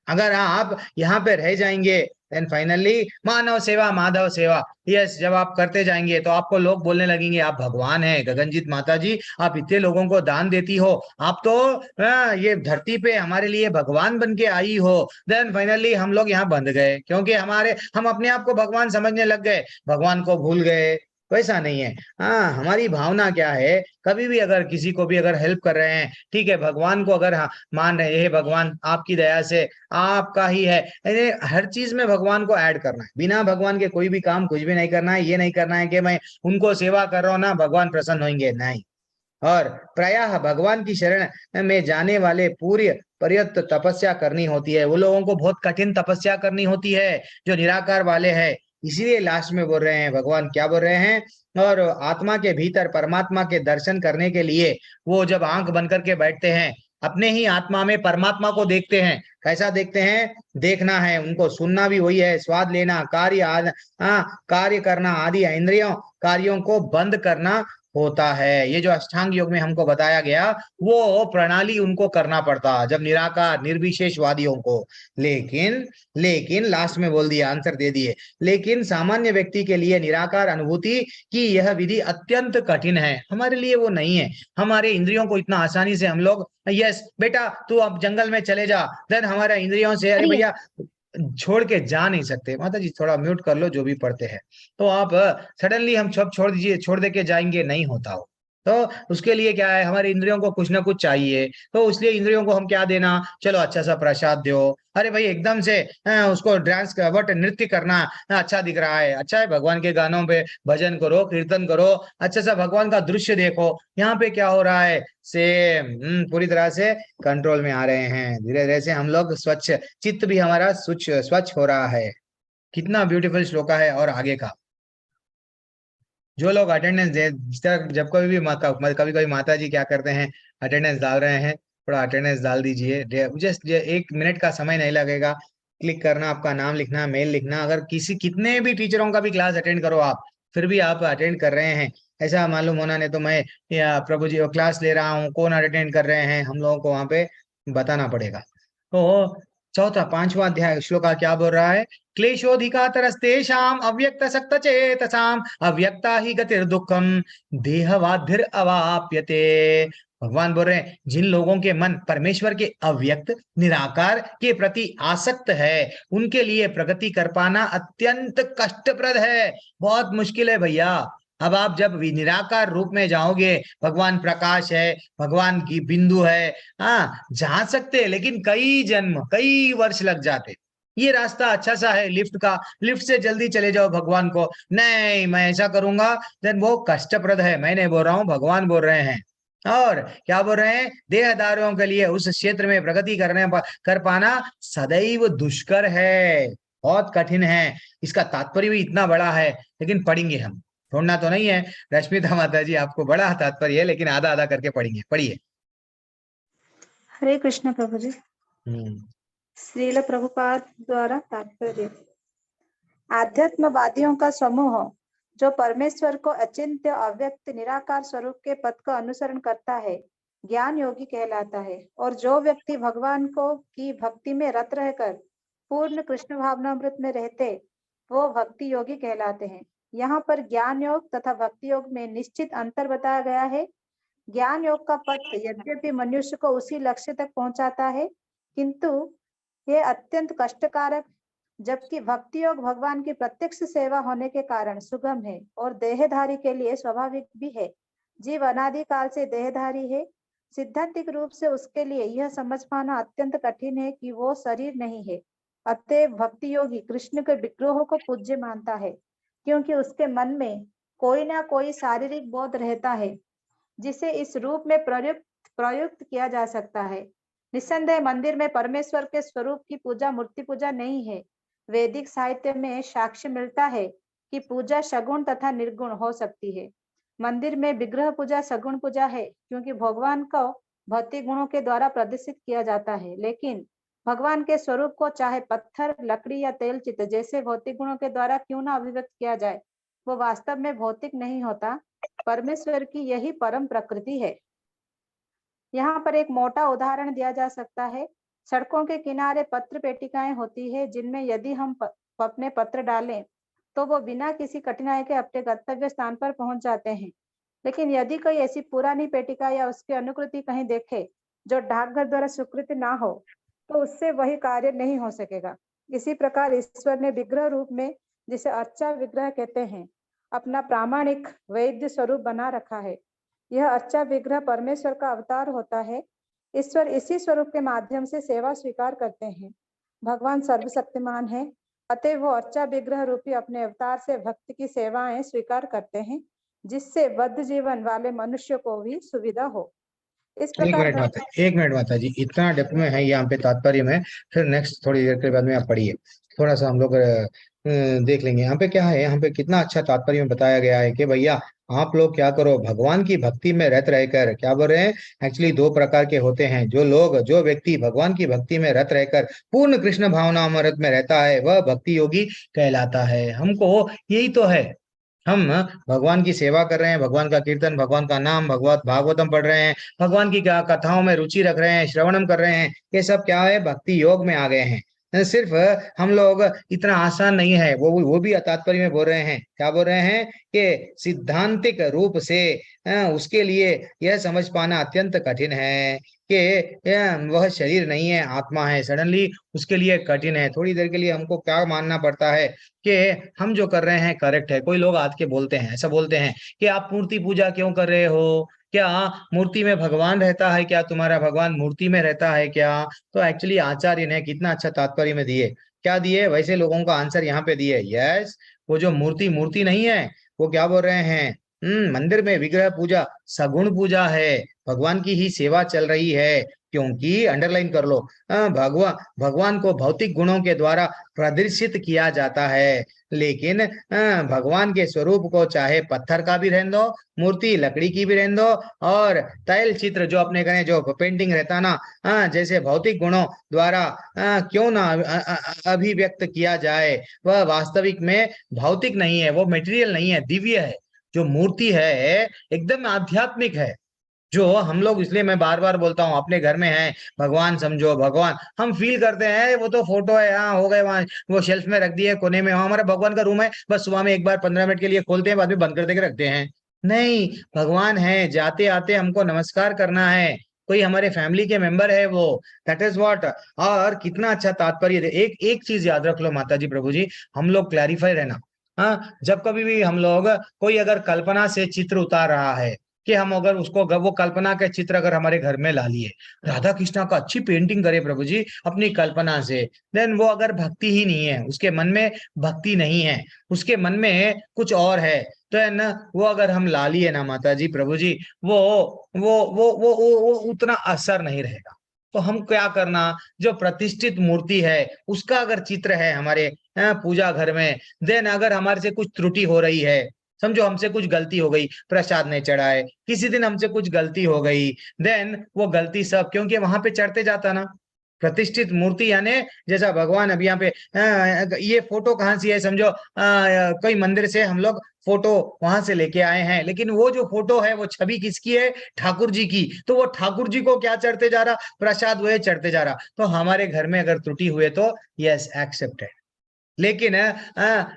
अगर आप यहाँ पे रह जाएंगे, देन फाइनली मानव सेवा माधव सेवा, यस, जब आप करते जाएंगे तो आपको लोग बोलने लगेंगे आप भगवान हैं। गगनजीत माता जी, आप इतने लोगों को दान देती हो, आप तो ये धरती पे हमारे लिए भगवान बन के आई हो। देन फाइनली हम लोग यहाँ बंध गए, क्योंकि हम अपने आप को भगवान समझने लग गए, भगवान को भूल गए। वैसा नहीं है। हाँ, हमारी भावना क्या है, कभी भी अगर किसी को भी अगर हेल्प कर रहे हैं, ठीक है, भगवान को अगर मान रहे हैं, भगवान आपकी दया से आपका ही है, हर चीज में भगवान को ऐड करना है। बिना भगवान के कोई भी काम कुछ भी नहीं करना है। ये नहीं करना है कि मैं उनको सेवा कर रहा हूँ ना, भगवान प्रसन्न होंगे, नहीं। और प्रायः भगवान की शरण में जाने वाले पूरे पर्याप्त तपस्या करनी होती है, वो लोगों को बहुत कठिन तपस्या करनी होती है जो निराकार वाले हैं। इसीलिए लास्ट में बोल रहे हैं, भगवान क्या बोल रहे हैं, और आत्मा के भीतर परमात्मा के दर्शन करने के लिए वो जब आंख बंद करके बैठते हैं, अपने ही आत्मा में परमात्मा को देखते हैं। कैसा देखते हैं? देखना है उनको, सुनना भी वही है, स्वाद लेना, कार्य करना आदि इंद्रियों कार्यों को बंद करना होता है। ये जो अष्टांग योग में हमको बताया गया, वो प्रणाली उनको करना पड़ता जब निराकार निर्विशेषवादियों को। लेकिन लेकिन लास्ट में बोल दिया, आंसर दे दिए, लेकिन सामान्य व्यक्ति के लिए निराकार अनुभूति की यह विधि अत्यंत कठिन है, हमारे लिए वो नहीं है। हमारे इंद्रियों को इतना आसानी से हम लोग, यस बेटा तू अब जंगल में चले जा, देन हमारे इंद्रियों से, अरे
अरे
भैया छोड़ के जा नहीं सकते। माता जी थोड़ा म्यूट कर लो जो भी पढ़ते हैं। तो आप सडनली हम सब छोड़ दीजिए, छोड़ दे के जाएंगे, नहीं होता हो। तो उसके लिए क्या है, हमारे इंद्रियों को कुछ ना कुछ चाहिए। तो इसलिए इंद्रियों को हम क्या देना, चलो अच्छा सा प्रसाद दो। अरे भाई एकदम से उसको डांस बट नृत्य करना अच्छा दिख रहा है, अच्छा है, भगवान के गानों पे भजन करो, कीर्तन करो, अच्छा सा भगवान का दृश्य देखो। यहाँ पे क्या हो रहा है, सेम पूरी तरह से कंट्रोल में आ रहे हैं। धीरे धीरे से हम लोग स्वच्छ, चित्त भी हमारा स्वच्छ स्वच्छ हो रहा है। कितना ब्यूटीफुल श्लोका है। और आगे का जो लोग अटेंडेंस दे, जिस तरह जब कभी कभी माता जी क्या करते हैं, अटेंडेंस डाल रहे हैं, थोड़ा अटेंडेंस डाल दीजिए। जस्ट 1 मिनट का समय नहीं लगेगा, क्लिक करना, आपका नाम लिखना, मेल लिखना। अगर किसी कितने भी टीचरों का भी क्लास अटेंड करो आप, फिर भी आप अटेंड कर रहे हैं ऐसा मालूम होना, नहीं तो मैं या प्रभु जी क्लास ले रहा हूँ, कौन अटेंड कर रहे हैं, हम लोगों को वहां पे बताना पड़ेगा। तो चौथा 5वां अध्याय श्लोक क्या बोल रहा है, क्लेशोधिकातरस्तेषाम् अव्यक्तसक्तचेतसाम् अव्यक्ता ही गतिर्दुःखम देहवाधिर अवाप्यते। भगवान बोल रहे हैं, जिन लोगों के मन परमेश्वर के अव्यक्त निराकार के प्रति आसक्त है, उनके लिए प्रगति कर पाना अत्यंत कष्टप्रद है, बहुत मुश्किल है भैया। अब आप जब निराकार रूप में जाओगे, भगवान प्रकाश है, भगवान की बिंदु है, हाँ जा सकते हैं, लेकिन कई जन्म कई वर्ष लग जाते। ये रास्ता अच्छा सा है लिफ्ट का, लिफ्ट से जल्दी चले जाओ भगवान को, नहीं मैं ऐसा करूंगा, देन वो कष्टप्रद है। मैं नहीं बोल रहा हूँ, भगवान बोल रहे हैं। और क्या बोल रहे हैं, देहधारियों के लिए उस क्षेत्र में प्रगति कर पाना सदैव दुष्कर है, बहुत कठिन है। इसका तात्पर्य भी इतना बड़ा है, लेकिन पढ़ेंगे हम, छोड़ना तो नहीं है। रश्मिता माता जी आपको बड़ा तात्पर्य है, लेकिन आधा आधा करके पढ़ेंगे, पढ़िए।
हरे कृष्ण प्रभु जी।
हम्म
श्रील प्रभुपाद द्वारा तात्पर्य, आध्यात्मवादियों का समूह जो परमेश्वर को अचिंत्य अव्यक्त निराकार स्वरूप के पथ का अनुसरण करता है, ज्ञान योगी कहलाता है। और जो व्यक्ति भगवान को की भक्ति में रत रहकर पूर्ण कृष्ण भावनामृत में रहते, वो भक्ति योगी कहलाते हैं। यहाँ पर ज्ञान योग तथा भक्ति योग में निश्चित अंतर बताया गया है। ज्ञान योग का पथ यद्यपि मनुष्य को उसी लक्ष्य तक पहुंचाता है, किंतु यह अत्यंत कष्टकारक, जबकि भक्ति योग भगवान की प्रत्यक्ष सेवा होने के कारण सुगम है और देहधारी के लिए स्वाभाविक भी है। जीव अनादिकाल से देहधारी है, सिद्धांतिक रूप से उसके लिए यह समझ पाना अत्यंत कठिन है कि वो शरीर नहीं है। अतएव भक्ति योगी कृष्ण के विग्रहों को पूज्य मानता है, क्योंकि उसके मन में कोई ना कोई शारीरिक बोध रहता है जिसे इस रूप में प्रयुक्त किया जा सकता है। निस्संदेह मंदिर में परमेश्वर के स्वरूप की पूजा मूर्ति पूजा नहीं है। वैदिक साहित्य में साक्ष्य मिलता है कि पूजा सगुण तथा निर्गुण हो सकती है। मंदिर में विग्रह पूजा सगुण पूजा है, क्योंकि भगवान को भौतिक गुणों के द्वारा प्रदर्शित किया जाता है। लेकिन भगवान के स्वरूप को चाहे पत्थर, लकड़ी या तेल चित्र जैसे भौतिक गुणों के द्वारा क्यों ना अभिव्यक्त किया जाए, वो वास्तव में भौतिक नहीं होता। परमेश्वर की यही परम प्रकृति है। यहाँ पर एक मोटा उदाहरण दिया जा सकता है। सड़कों के किनारे पत्र पेटिकाएं होती है, जिनमें यदि हम अपने पत्र डालें तो वो बिना किसी कठिनाई के अपने गंतव्य स्थान पर पहुंच जाते हैं। लेकिन यदि कोई ऐसी पुरानी पेटिका या उसकी अनुकृति कहीं देखे जो डाकघर द्वारा स्वीकृत ना हो, तो उससे वही कार्य नहीं हो सकेगा। इसी प्रकार ईश्वर ने विग्रह रूप में, जिसे अर्चा विग्रह कहते हैं, अपना प्रामाणिक वैद्य स्वरूप बना रखा है। यह अर्चा विग्रह परमेश्वर का अवतार होता है। ईश्वर इसी स्वरूप के माध्यम से सेवा स्वीकार करते हैं। भगवान सर्वशक्तिमान है, अतः वो अर्चा विग्रह रूपी अपने अवतार से भक्त की सेवाएं स्वीकार करते हैं, जिससे बद्ध जीवन वाले मनुष्य को भी सुविधा हो। इस
एक
प्रकार
मिनट माता, एक मिनट माता जी, इतना डेप्थ में है यहाँ पे तात्पर्य में, फिर नेक्स्ट थोड़ी देर के बाद में आप पढ़िए। थोड़ा सा हम लोग देख लेंगे यहाँ पे क्या है। यहाँ पे कितना अच्छा तात्पर्य में बताया गया है कि भैया आप लोग क्या करो, भगवान की भक्ति में रत रहकर, क्या बोल रहे हैं, एक्चुअली दो प्रकार के होते हैं। जो व्यक्ति भगवान की भक्ति में रत रहकर पूर्ण कृष्ण भावना अमृत में रहता है, वह भक्ति योगी कहलाता है। हमको यही तो है, हम भगवान की सेवा कर रहे हैं, भगवान का कीर्तन, भगवान का नाम, भगवत भागवतम पढ़ रहे हैं, भगवान की कथाओं में रुचि रख रहे हैं, श्रवणम कर रहे हैं, ये सब क्या है, भक्ति योग में आ गए हैं। सिर्फ हम लोग, इतना आसान नहीं है। वो भी तात्पर्य में बोल रहे हैं, क्या बोल रहे हैं कि सिद्धांतिक रूप से उसके लिए यह समझ पाना अत्यंत कठिन है कि वह शरीर नहीं है, आत्मा है। सडनली उसके लिए कठिन है। थोड़ी देर के लिए हमको क्या मानना पड़ता है कि हम जो कर रहे हैं करेक्ट है। कोई लोग आज के बोलते हैं, ऐसा बोलते हैं कि आप मूर्ति पूजा क्यों कर रहे हो, क्या मूर्ति में भगवान रहता है क्या, तुम्हारा भगवान मूर्ति में रहता है क्या। तो एक्चुअली आचार्य ने कितना अच्छा तात्पर्य में दिए, क्या दिए, वैसे लोगों का आंसर यहाँ पे दिए। यस, वो जो मूर्ति मूर्ति नहीं है, वो क्या बोल रहे हैं, मंदिर में विग्रह पूजा सगुण पूजा है, भगवान की ही सेवा चल रही है। क्योंकि अंडरलाइन कर लो, भगवान को भौतिक गुणों के द्वारा प्रदर्शित किया जाता है, लेकिन भगवान के स्वरूप को चाहे पत्थर का भी रहने दो, मूर्ति लकड़ी की भी रहने दो, और तैल चित्र जो अपने करें, जो पेंटिंग रहता ना, जैसे भौतिक गुणों द्वारा क्यों ना अभिव्यक्त किया जाए, वह वास्तविक में भौतिक नहीं है, वो मटेरियल नहीं है, दिव्य है। जो मूर्ति है एकदम आध्यात्मिक है। जो हम लोग, इसलिए मैं बार बार बोलता हूँ, अपने घर में है भगवान समझो, भगवान हम फील करते हैं, वो तो फोटो है, हाँ हो गए वहां, वो शेल्फ में रख दिए कोने में, वहां हमारा भगवान का रूम है, बस सुबह में एक बार 15 मिनट के लिए खोलते हैं, बाद में बंद कर दे के रखते हैं। नहीं, भगवान है, जाते आते हमको नमस्कार करना है, कोई हमारे फैमिली के मेंबर है वो, दैट इज व्हाट। और कितना अच्छा तात्पर्य एक एक चीज याद रख लो माता जी, प्रभु जी, हम लोग क्लैरिफाई रहना। हाँ, जब कभी भी हम लोग, कोई अगर कल्पना से चित्र उतार रहा है, कि हम अगर उसको, वो कल्पना के चित्र अगर हमारे घर में ला लिए, राधा कृष्णा का अच्छी पेंटिंग करे प्रभु जी अपनी कल्पना से, देन वो अगर भक्ति ही नहीं है, उसके मन में भक्ति नहीं है, उसके मन में कुछ और है, तो है ना, वो अगर हम ला लिए ना माता जी, प्रभु जी, वो उतना असर नहीं रहेगा। तो हम क्या करना, जो प्रतिष्ठित मूर्ति है उसका अगर चित्र है हमारे पूजा घर में, देन अगर हमारे से कुछ त्रुटि हो रही है, समझो हमसे कुछ गलती हो गई, प्रसाद नहीं चढ़ाए, किसी दिन हमसे कुछ गलती हो गई, देन वो गलती सब क्योंकि वहां पे चढ़ते जाता ना, प्रतिष्ठित मूर्ति यानी जैसा भगवान अभी यहाँ पे ये फोटो कहाँ से है, समझो कोई मंदिर से हम लोग फोटो वहां से लेके आए हैं, लेकिन वो जो फोटो है वो छवि किसकी है, ठाकुर जी की। तो वो ठाकुर जी को क्या चढ़ते जा रहा, प्रसाद वो चढ़ते जा रहा। तो हमारे घर में अगर त्रुटि हुए तो यस एक्सेप्टेड, लेकिन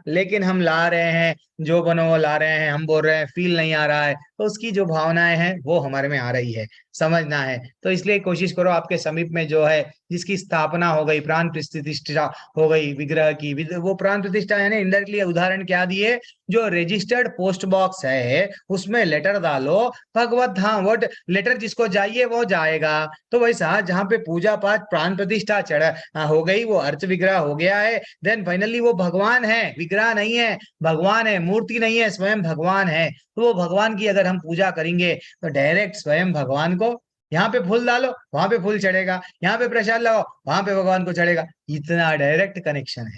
लेकिन हम ला रहे हैं, जो बनो वो ला रहे हैं, हम बोल रहे हैं फील नहीं आ रहा है, तो उसकी जो भावनाएं हैं वो हमारे में आ रही है, समझना है। तो इसलिए कोशिश करो, आपके समीप में जो है, जिसकी स्थापना हो गई, प्राण प्रतिष्ठा हो गई विग्रह की, वो प्राण प्रतिष्ठा यानी इनडायरेक्टली उदाहरण क्या दिए, जो रजिस्टर्ड पोस्ट बॉक्स है उसमें लेटर डालो, भगवत धाम, वोट लेटर जिसको जाइए वो जाएगा। तो वैसा जहाँ पे पूजा पाठ प्राण प्रतिष्ठा हो गई, वो अर्थ विग्रह हो गया है, देन फाइनली वो भगवान है, विग्रह नहीं है, भगवान है, मूर्ति नहीं है, स्वयं भगवान है। तो वो भगवान की अगर हम पूजा करेंगे तो डायरेक्ट स्वयं भगवान को, यहाँ पे फूल डालो वहां पे फूल चढ़ेगा, यहाँ पे प्रसाद लगाओ वहां पे भगवान को चढ़ेगा, इतना डायरेक्ट कनेक्शन है।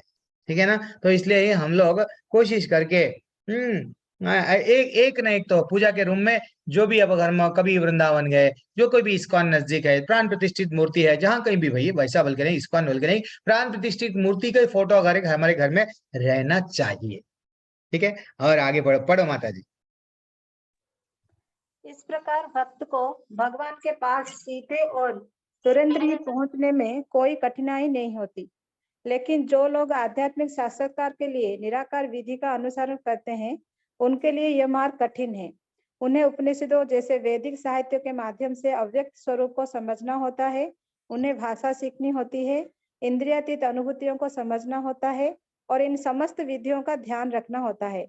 ठीक है ना। तो इसलिए हम लोग कोशिश करके एक एक ना एक तो पूजा के रूम में, जो भी अब अगर हम कभी वृंदावन गए, जो कोई भी इस्कॉन नजदीक है, प्राण प्रतिष्ठित मूर्ति है, जहां कहीं भी भाई, वैसा बल्कि नहीं, इस्कॉन बल्कि नहीं, प्राण प्रतिष्ठित मूर्ति का फोटो अगर हमारे घर में रहना चाहिए। ठीक है, और आगे बढ़ो, पढ़ो माता जी।
इस प्रकार भक्त को भगवान के पास सीधे और तुरंत ही पहुंचने में कोई कठिनाई नहीं होती, लेकिन जो लोग आध्यात्मिक साक्षात्कार के लिए निराकार विधि का अनुसरण करते हैं, उनके लिए यह मार्ग कठिन है। उन्हें उपनिषदों जैसे वैदिक साहित्य के माध्यम से अव्यक्त स्वरूप को समझना होता है, उन्हें भाषा सीखनी होती है, इंद्रियातीत अनुभूतियों को समझना होता है, और इन समस्त विधियों का ध्यान रखना होता है।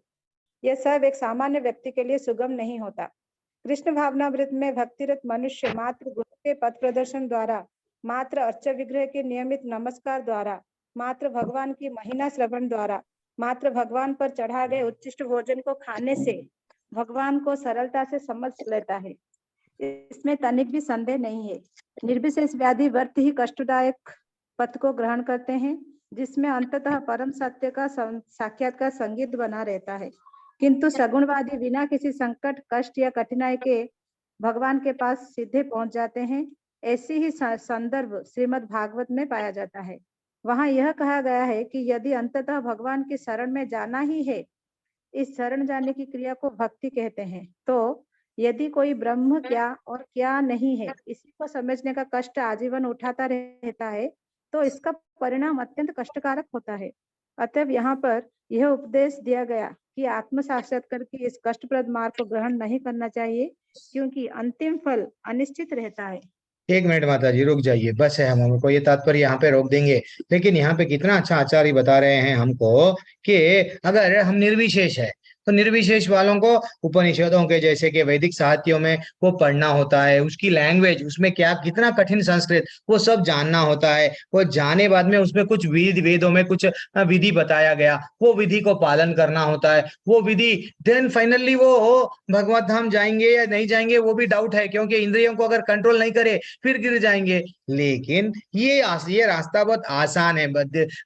यह सब एक सामान्य व्यक्ति के लिए सुगम नहीं होता। कृष्ण भावनामृत में भक्तिरत मनुष्य मात्र गुरु के पथ प्रदर्शन द्वारा, मात्र अर्च विग्रह के नियमित नमस्कार द्वारा, मात्र भगवान की महिमा श्रवण द्वारा, मात्र भगवान पर चढ़ा गए उच्चिष्ट भोजन को खाने से भगवान को सरलता से समझ लेता है। इसमें तनिक भी संदेह नहीं है। निर्विशेष व्याधि व्रत ही कष्टदायक पथ को ग्रहण करते हैं, जिसमें अंततः परम सत्य का साक्षात्कार संगीत बना रहता है। किंतु सगुणवादी बिना किसी संकट, कष्ट या कठिनाई के भगवान के पास सीधे पहुंच जाते हैं। ऐसी ही संदर्भ श्रीमद् भागवत में पाया जाता है। वहां यह कहा गया है कि यदि अंततः भगवान की शरण में जाना ही है, इस शरण जाने की क्रिया को भक्ति कहते हैं। तो यदि कोई ब्रह्म क्या और क्या नहीं है, इसी को समझने का कष्ट आजीवन उठाता रहता है, तो इसका परिणाम अत्यंत कष्टकारक होता है। अतएव यहाँ पर यह उपदेश दिया गया कि आत्म साक्षात्कार की इस कष्टप्रद मार्ग को ग्रहण नहीं करना चाहिए, क्योंकि अंतिम फल अनिश्चित रहता है।
एक मिनट माता जी रुक जाइए, बस है, हम हमको ये तात्पर्य यहाँ पे रोक देंगे। लेकिन यहाँ पे कितना अच्छा आचार्य बता रहे हैं हमको कि अगर हम निर्विशेष है तो निर्विशेष वालों को उपनिषदों के जैसे कि वैदिक साहित्यों में वो पढ़ना होता है, उसकी लैंग्वेज, उसमें क्या कितना कठिन संस्कृत, वो सब जानना होता है। वो जाने बाद में उसमें कुछ वेदों में कुछ विधि बताया गया, वो विधि को पालन करना होता है। वो विधि देन फाइनली वो भगवत धाम जाएंगे या नहीं जाएंगे वो भी डाउट है, क्योंकि इंद्रियों को अगर कंट्रोल नहीं करे फिर गिर जाएंगे। लेकिन ये रास्ता बहुत आसान है।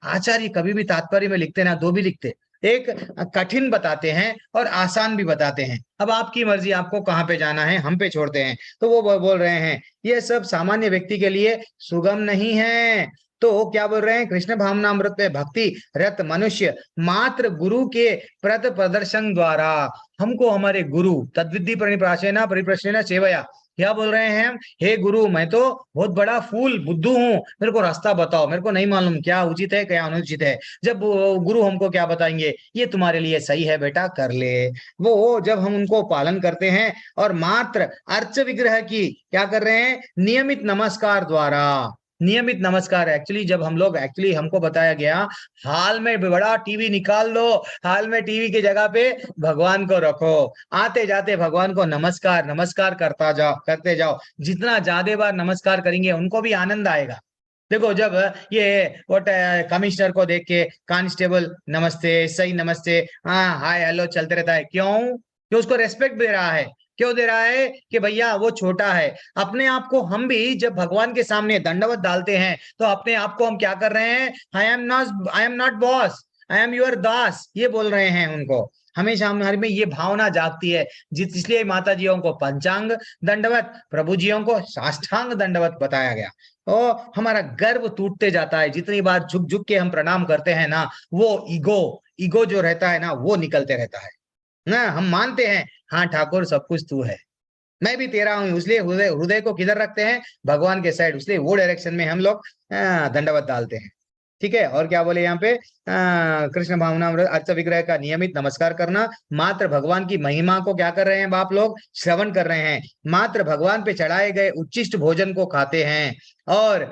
आचार्य कभी भी तात्पर्य में लिखते ना, दो भी लिखते, एक कठिन बताते हैं और आसान भी बताते हैं। अब आपकी मर्जी, आपको कहाँ पे जाना है, हम पे छोड़ते हैं। तो वो बोल रहे हैं ये सब सामान्य व्यक्ति के लिए सुगम नहीं है। तो क्या बोल रहे हैं, कृष्ण भावनामृत में भक्ति रत मनुष्य मात्र गुरु के प्रत प्रदर्शन द्वारा हमको हमारे गुरु तद्विधि परिप्राशेना परिप्रश्नेना सेवया, क्या बोल रहे हैं, हे गुरु मैं तो बहुत बड़ा फूल बुद्धू हूँ, मेरे को रास्ता बताओ, मेरे को नहीं मालूम क्या उचित है क्या अनुचित है। जब गुरु हमको क्या बताएंगे, ये तुम्हारे लिए सही है बेटा कर ले, वो जब हम उनको पालन करते हैं और मात्र अर्च विग्रह की क्या कर रहे हैं, नियमित नमस्कार द्वारा, नियमित नमस्कार। एक्चुअली जब हम लोग एक्चुअली हमको बताया गया हाल में बड़ा टीवी निकाल लो, हाल में टीवी की जगह पे भगवान को रखो, आते जाते भगवान को नमस्कार नमस्कार करते जाओ। जितना ज्यादा बार नमस्कार करेंगे उनको भी आनंद आएगा। देखो जब ये कमिश्नर को देख के कांस्टेबल नमस्ते सही नमस्ते हाँ हाय हेलो चलते रहता है, क्यों उसको रेस्पेक्ट दे रहा है। क्यों दे रहा है कि भैया वो छोटा है। अपने आप को हम भी जब भगवान के सामने दंडवत डालते हैं तो अपने आप को हम क्या कर रहे हैं, I am not boss, I am your दास, ये बोल रहे हैं उनको। हमेशा हमारे में ये भावना जागती है, इसलिए माता जियों को पंचांग दंडवत, प्रभु जियों को साष्टांग दंडवत बताया गया। तो हमारा गर्व टूटते जाता है, जितनी बार झुक झुक के हम प्रणाम करते हैं ना, वो ईगो जो रहता है ना वो निकलते रहता है ना। हम मानते हैं हाँ ठाकुर सब कुछ तू है, मैं भी तेरा हूं, इसलिए हृदय को किधर रखते हैं, भगवान के साइड, इसलिए वो डायरेक्शन में हम लोग दंडवत डालते हैं। ठीक है, और क्या बोले यहाँ पे, कृष्ण भावना अर्थ विग्रह का नियमित नमस्कार करना, मात्र भगवान की महिमा को क्या कर रहे हैं बाप लोग, श्रवण कर रहे हैं, मात्र भगवान पे चढ़ाए गए उच्चिष्ट भोजन को खाते हैं और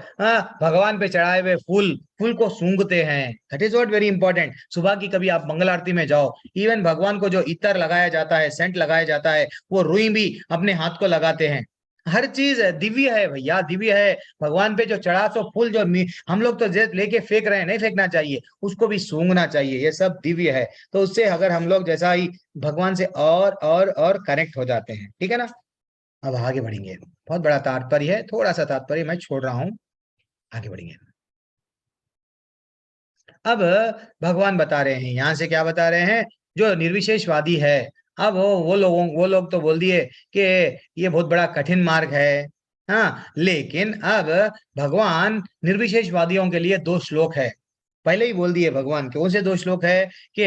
भगवान पे चढ़ाए हुए फूल को सूंघते हैं। That is what very important. सुबह की कभी आप मंगल आरती में जाओ, इवन भगवान को जो इत्र लगाया जाता है, सेंट लगाया जाता है, वो रुई भी अपने हाथ को लगाते हैं। हर चीज दिव्य है भैया, दिव्य है। भगवान पे जो चढ़ा सो फूल जो हम लोग तो लेके फेंक रहे हैं, नहीं फेंकना चाहिए, उसको भी सूंघना चाहिए, ये सब दिव्य है। तो उससे अगर हम लोग जैसा ही भगवान से और कनेक्ट हो जाते हैं। ठीक है ना, अब आगे बढ़ेंगे। बहुत बड़ा तात्पर्य है, थोड़ा सा तात्पर्य मैं छोड़ रहा हूं, आगे बढ़ेंगे। अब भगवान बता रहे हैं, यहां से क्या बता रहे हैं, जो निर्विशेषवादी है, अब वो लोग तो बोल दिए कि ये बहुत बड़ा कठिन मार्ग है। हाँ, लेकिन अब भगवान निर्विशेषवादियों के लिए 2 श्लोक है, पहले ही बोल दिए भगवान के। कौन से 2 श्लोक है कि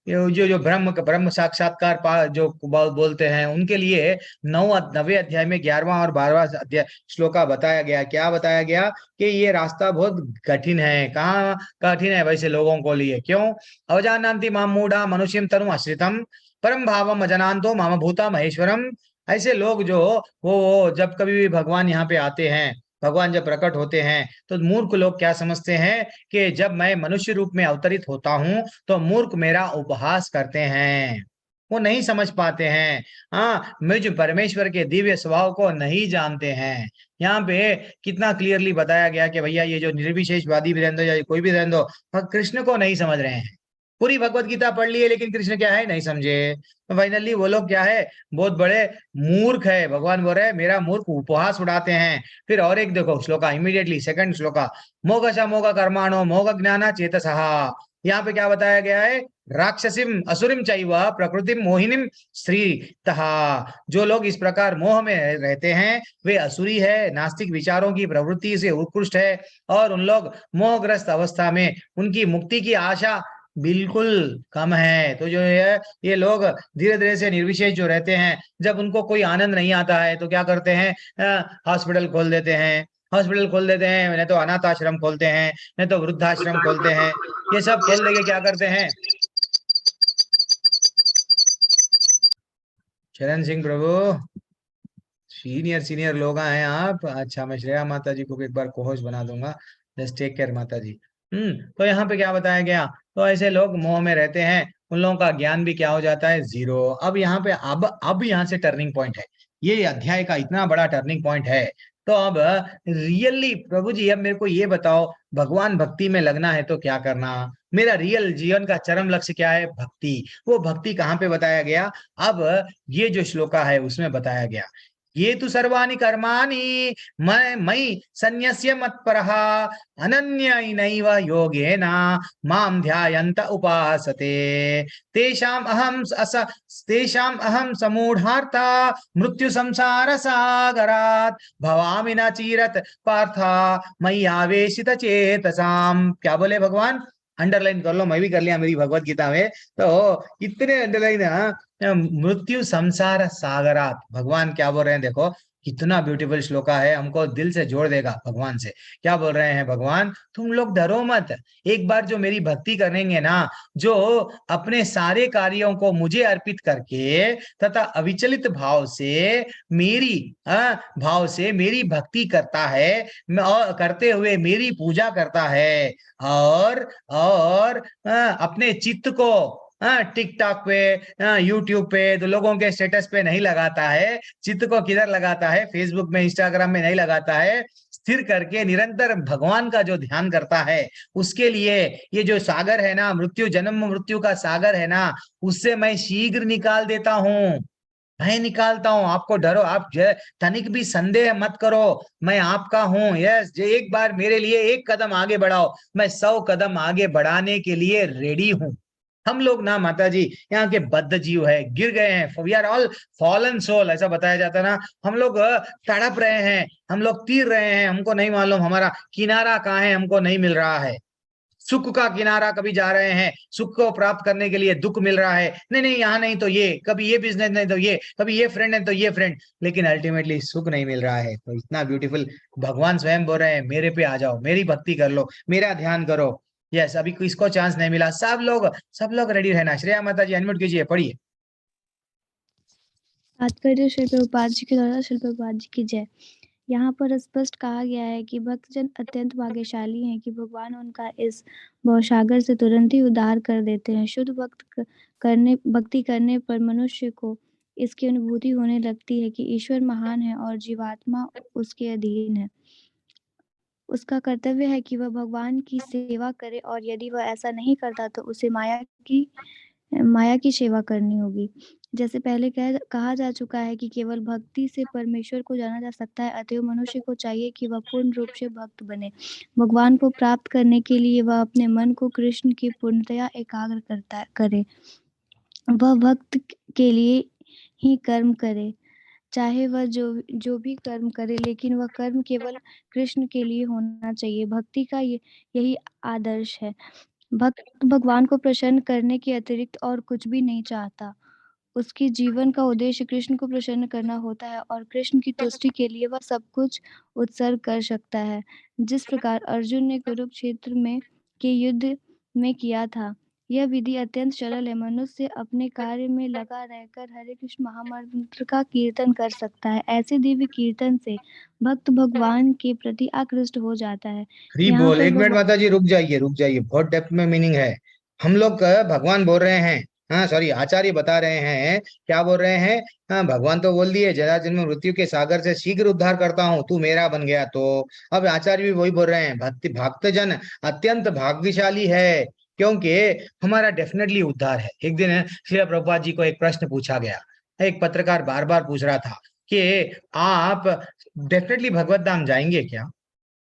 जो ब्रह्म साक्षात्कार जो बोलते हैं उनके लिए 9वें अध्याय में 11वां और 12वां अध्याय श्लोका बताया गया। क्या बताया गया कि ये रास्ता बहुत कठिन है। कहाँ कठिन है वैसे लोगों को लिए, क्यों, अवजानन्ति माम मूढ़ा मनुष्यम तनु आश्रितम परम भावम अजनान्तो माम भूता महेश्वरम। ऐसे लोग जो वो जब कभी भी भगवान यहाँ पे आते हैं, भगवान जब प्रकट होते हैं, तो मूर्ख लोग क्या समझते हैं कि जब मैं मनुष्य रूप में अवतरित होता हूं तो मूर्ख मेरा उपहास करते हैं, वो नहीं समझ पाते हैं। हाँ, मुझ परमेश्वर के दिव्य स्वभाव को नहीं जानते हैं। यहाँ पे कितना क्लियरली बताया गया कि भैया ये जो निर्विशेषवादी भी रहने दो या कोई भी रहने दो, कृष्ण को नहीं समझ रहे हैं। पूरी भगवत गीता पढ़ ली है लेकिन कृष्ण क्या है नहीं समझे। तो फाइनली वो लोग क्या है, बहुत बड़े मूर्ख है। भगवान बोल रहे हैं मेरा मूर्ख उपहास उड़ाते हैं। फिर और एक देखो श्लोका, इमीडिएटली सेकंड श्लोका, मोगशा मोग कर्माणो मोग ज्ञाना चेतसः। यहाँ पे क्या बताया गया है, राक्षसीम असुरिम चैव प्रकृतिम मोहिनीम श्रीतः। जो लोग इस प्रकार मोह में रहते हैं वे असुरी है, नास्तिक विचारों की प्रवृत्ति से उत्कृष्ट है, और उन लोग मोहग्रस्त अवस्था में उनकी मुक्ति की आशा बिल्कुल कम है। तो जो है ये लोग धीरे धीरे से निर्विशेष जो रहते हैं, जब उनको कोई आनंद नहीं आता है तो क्या करते हैं, हॉस्पिटल खोल देते हैं, हॉस्पिटल खोल देते हैं, नहीं तो अनाथ आश्रम खोलते हैं, नहीं तो वृद्धाश्रम खोलते हैं। ये सब खोल देके क्या करते हैं, चरण सिंह प्रभु सीनियर सीनियर लोग हैं आप। अच्छा, मैं श्रेया माता जी को एक बार कोहोस्ट बना दूंगा। जस्ट टेक केयर माता जी। तो यहाँ पे क्या बताया गया, तो ऐसे लोग मोह में रहते हैं, उन लोगों का ज्ञान भी क्या हो जाता है, जीरो। अब यहाँ पे अब यहाँ से टर्निंग पॉइंट है, ये अध्याय का इतना बड़ा टर्निंग पॉइंट है। तो अब रियली प्रभु जी अब मेरे को ये बताओ, भगवान भक्ति में लगना है तो क्या करना, मेरा रियल जीवन का चरम लक्ष्य क्या है, भक्ति। वो भक्ति कहाँ पे बताया गया, अब ये जो श्लोका है उसमें बताया गया। ये तो सर्वाणि कर्माणि मयि सन्न्यस्य मत्परः अनन्यैनैव योगेन मां ध्यायन्त उपासते तेषाम् अहं समूढार्थ मृत्यु संसार सागरात् भवामि न चीरत पार्थ मयि आवेशित चेतसाम। क्या बोले भगवान, अंडरलाइन कर लो, मैं भी कर लिया मेरी भगवत गीता में। तो इतने अंडरलाइन, मृत्यु संसार सागरात, भगवान क्या बोल रहे हैं देखो, कितना ब्यूटीफुल श्लोका है, हमको दिल से जोड़ देगा भगवान से। क्या बोल रहे हैं भगवान, तुम लोग डरो मत, एक बार जो मेरी भक्ति करेंगे ना, जो अपने सारे कार्यों को मुझे अर्पित करके तथा अविचलित भाव से मेरी भक्ति करता है, और करते हुए मेरी पूजा करता है, और अपने चित्त को टिकटॉक पे, यूट्यूब पे, तो लोगों के स्टेटस पे नहीं लगाता है, चित्त को किधर लगाता है, फेसबुक में इंस्टाग्राम में नहीं लगाता है, स्थिर करके निरंतर भगवान का जो ध्यान करता है, उसके लिए ये जो सागर है ना, मृत्यु जन्म मृत्यु का सागर है ना, उससे मैं शीघ्र निकाल देता हूँ, मैं निकालता हूं। आपको डरो, आप तनिक भी संदेह मत करो, मैं आपका हूं। यस, एक बार मेरे लिए एक कदम आगे बढ़ाओ, मैं 100 कदम आगे बढ़ाने के लिए रेडी हूं। हम लोग ना माता जी यहाँ के बद्ध जीव है, गिर गए हैं, we are all fallen soul, ऐसा बताया जाता है ना। हम लोग तड़प रहे हैं, हम लोग तीर रहे हैं, हमको नहीं मालूम हमारा किनारा कहाँ है, हमको नहीं मिल रहा है। सुख का किनारा कभी जा रहे हैं, सुख को प्राप्त करने के लिए दुख मिल रहा है, नहीं नहीं यहाँ नहीं तो ये, कभी ये बिजनेस नहीं तो ये, कभी ये फ्रेंड नहीं तो ये फ्रेंड, लेकिन अल्टीमेटली सुख नहीं मिल रहा है। तो इतना ब्यूटीफुल भगवान स्वयं बोल रहे हैं, मेरे पे आ जाओ, मेरी भक्ति कर लो, मेरा ध्यान करो। यस, अभी किसको चांस नहीं मिला, सब लोग रेडी रहना। श्रेया माता जी अनम्यूट कीजिए, पढ़िए।
तात्पर्य श्री प्रभुपाद जी के द्वारा श्री प्रभुपाद जी की जय। यहाँ पर स्पष्ट कहा गया है कि भक्तजन अत्यंत भाग्यशाली हैं कि भगवान उनका इस भवसागर से तुरंत ही उद्धार कर देते हैं। शुद्ध भक्ति करने पर मनुष्य को इसकी अनुभूति होने लगती है कि ईश्वर महान है और जीवात्मा उसके अधीन है। उसका कर्तव्य है कि वह भगवान की सेवा करे, और यदि वह ऐसा नहीं करता तो उसे माया की सेवा करनी होगी। जैसे पहले कहा जा चुका है कि केवल भक्ति से परमेश्वर को जाना जा सकता है, अतएव मनुष्य को चाहिए कि वह पूर्ण रूप से भक्त बने। भगवान को प्राप्त करने के लिए वह अपने मन को कृष्ण की पूर्णतया एकाग्र करे। वह भक्त के लिए ही कर्म करे, चाहे वह जो भी कर्म करे, लेकिन वह कर्म केवल कृष्ण के लिए होना चाहिए। भक्ति का यही आदर्श है। भक्त भगवान को प्रसन्न करने के अतिरिक्त और कुछ भी नहीं चाहता। उसके जीवन का उद्देश्य कृष्ण को प्रसन्न करना होता है, और कृष्ण की तुष्टि के लिए वह सब कुछ उत्सर्ग कर सकता है। जिस प्रकार अर्जुन ने कुरुक्षेत्र के युद्ध में किया था, यह विधि अत्यंत सरल है। मनुष्य अपने कार्य में लगा रहकर हरे कृष्ण महामंत्र का कीर्तन कर सकता है। ऐसे दिव्य कीर्तन से भक्त भगवान के प्रति आकृष्ट हो जाता है। यहाँ
बोल,
पर
एक मिनट माता जी रुक जाइए, बहुत डेप्थ में मीनिंग है। हम लोग भगवान बोल रहे हैं, हाँ सॉरी आचार्य बता रहे हैं, क्या बोल रहे हैं, हाँ भगवान तो बोल दिए जरा जन्म मृत्यु के सागर से शीघ्र उद्धार करता हूँ, तू मेरा बन गया। तो अब आचार्य भी वही बोल रहे हैं, भक्तजन अत्यंत भाग्यशाली है क्योंकि हमारा डेफिनेटली उद्धार है। एक दिन श्रील प्रभुपाद जी को एक प्रश्न पूछा गया, एक पत्रकार बार बार पूछ रहा था कि आप डेफिनेटली भगवत धाम जाएंगे क्या,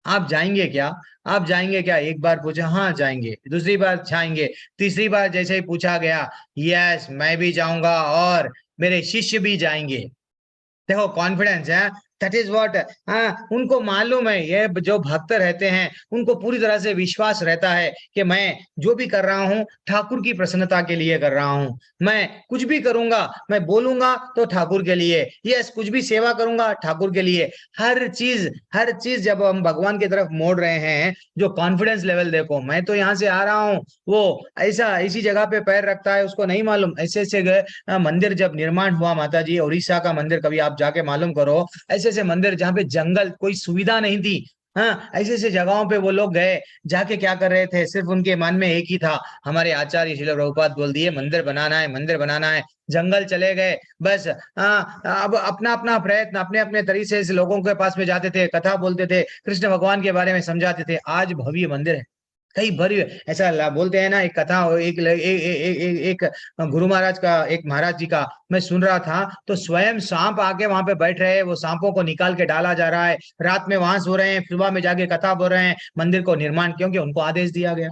आप जाएंगे क्या, आप जाएंगे क्या? एक बार पूछा, हाँ जाएंगे। दूसरी बार जाएंगे। तीसरी बार जैसे ही पूछा गया, यस मैं भी जाऊंगा और मेरे शिष्य भी जाएंगे। देखो कॉन्फिडेंस है, दैट इज व्हाट। हाँ, उनको मालूम है, ये जो भक्त रहते हैं उनको पूरी तरह से विश्वास रहता है कि मैं जो भी कर रहा हूँ ठाकुर की प्रसन्नता के लिए कर रहा हूँ। मैं कुछ भी करूंगा, मैं बोलूंगा तो ठाकुर के लिए, यस कुछ भी सेवा करूंगा ठाकुर के लिए। हर चीज जब हम भगवान की तरफ मोड़ रहे हैं, जो कॉन्फिडेंस लेवल देखो, मैं तो यहाँ से आ रहा हूँ, वो ऐसा इसी जगह पे पैर रखता है उसको नहीं मालूम। ऐसे ऐसे मंदिर जब निर्माण हुआ, माता जी उड़ीसा का मंदिर कभी आप जाके मालूम करो, ऐसे ऐसे मंदिर जहाँ पे जंगल, कोई सुविधा नहीं थी, हाँ ऐसे ऐसे जगहों पे वो लोग गए, जाके क्या कर रहे थे, सिर्फ उनके मन में एक ही था, हमारे आचार्य श्रील प्रभुपाद बोल दिए मंदिर बनाना है, मंदिर बनाना है। जंगल चले गए बस। अब अपना अपना प्रयत्न अपने अपने तरीके से लोगों के पास में जाते थे, कथा बोलते थे, कृष्ण भगवान के बारे में समझाते थे। आज भव्य मंदिर है, कई भरी, ऐसा बोलते हैं ना, एक कथा, एक गुरु महाराज का, एक महाराज जी का मैं सुन रहा था, तो स्वयं सांप आके वहां पे बैठ रहे हैं, वो सांपों को निकाल के डाला जा रहा है, रात में वहां सो रहे हैं, सुबह में जाके कथा बोल रहे हैं, मंदिर को निर्माण, क्योंकि उनको आदेश दिया गया।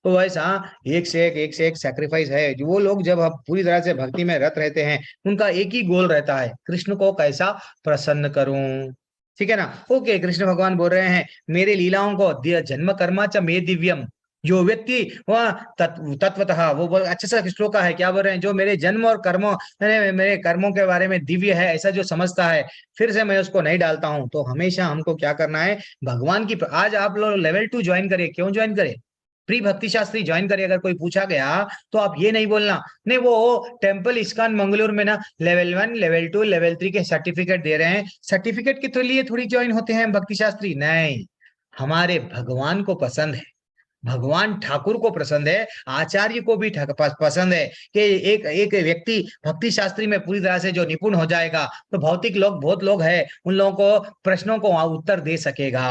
तो वैसा एक से एक सेक्रीफाइस है, जो वो लोग जब अब पूरी तरह से भक्ति में रत रहते हैं, उनका एक ही गोल रहता है, कृष्ण को कैसा प्रसन्न करूं। ठीक है ना? ओके, कृष्ण भगवान बोल रहे हैं, मेरे लीलाओं को जन्म कर्मा च मे दिव्यम, जो व्यक्ति वह तत्वतः वो बोल, अच्छा सा श्लोक है, क्या बोल रहे हैं, जो मेरे जन्म और कर्मों, मेरे कर्मों के बारे में दिव्य है ऐसा जो समझता है, फिर से मैं उसको नहीं डालता हूं। तो हमेशा हमको क्या करना है, भगवान की, आज आप लोग लेवल 2 ज्वाइन करिए। क्यों ज्वाइन करें? प्री भक्ति शास्त्री ज्वाइन करिए। अगर कोई पूछा गया तो आप ये नहीं बोलना, नहीं वो टेम्पल इस्कॉन मंगलूर में ना लेवल 1 लेवल 2 लेवल 3 के सर्टिफिकेट दे रहे हैं, सर्टिफिकेट के तो लिए थोड़ी ज्वाइन होते हैं भक्ति शास्त्री। नहीं, हमारे भगवान को पसंद है, भगवान ठाकुर को पसंद है, आचार्य को भी पसंद है कि एक एक व्यक्ति भक्ति शास्त्री में पूरी तरह से जो निपुण हो जाएगा, तो भौतिक लोग बहुत लोग हैं, उन लोगों को प्रश्नों को उत्तर दे सकेगा।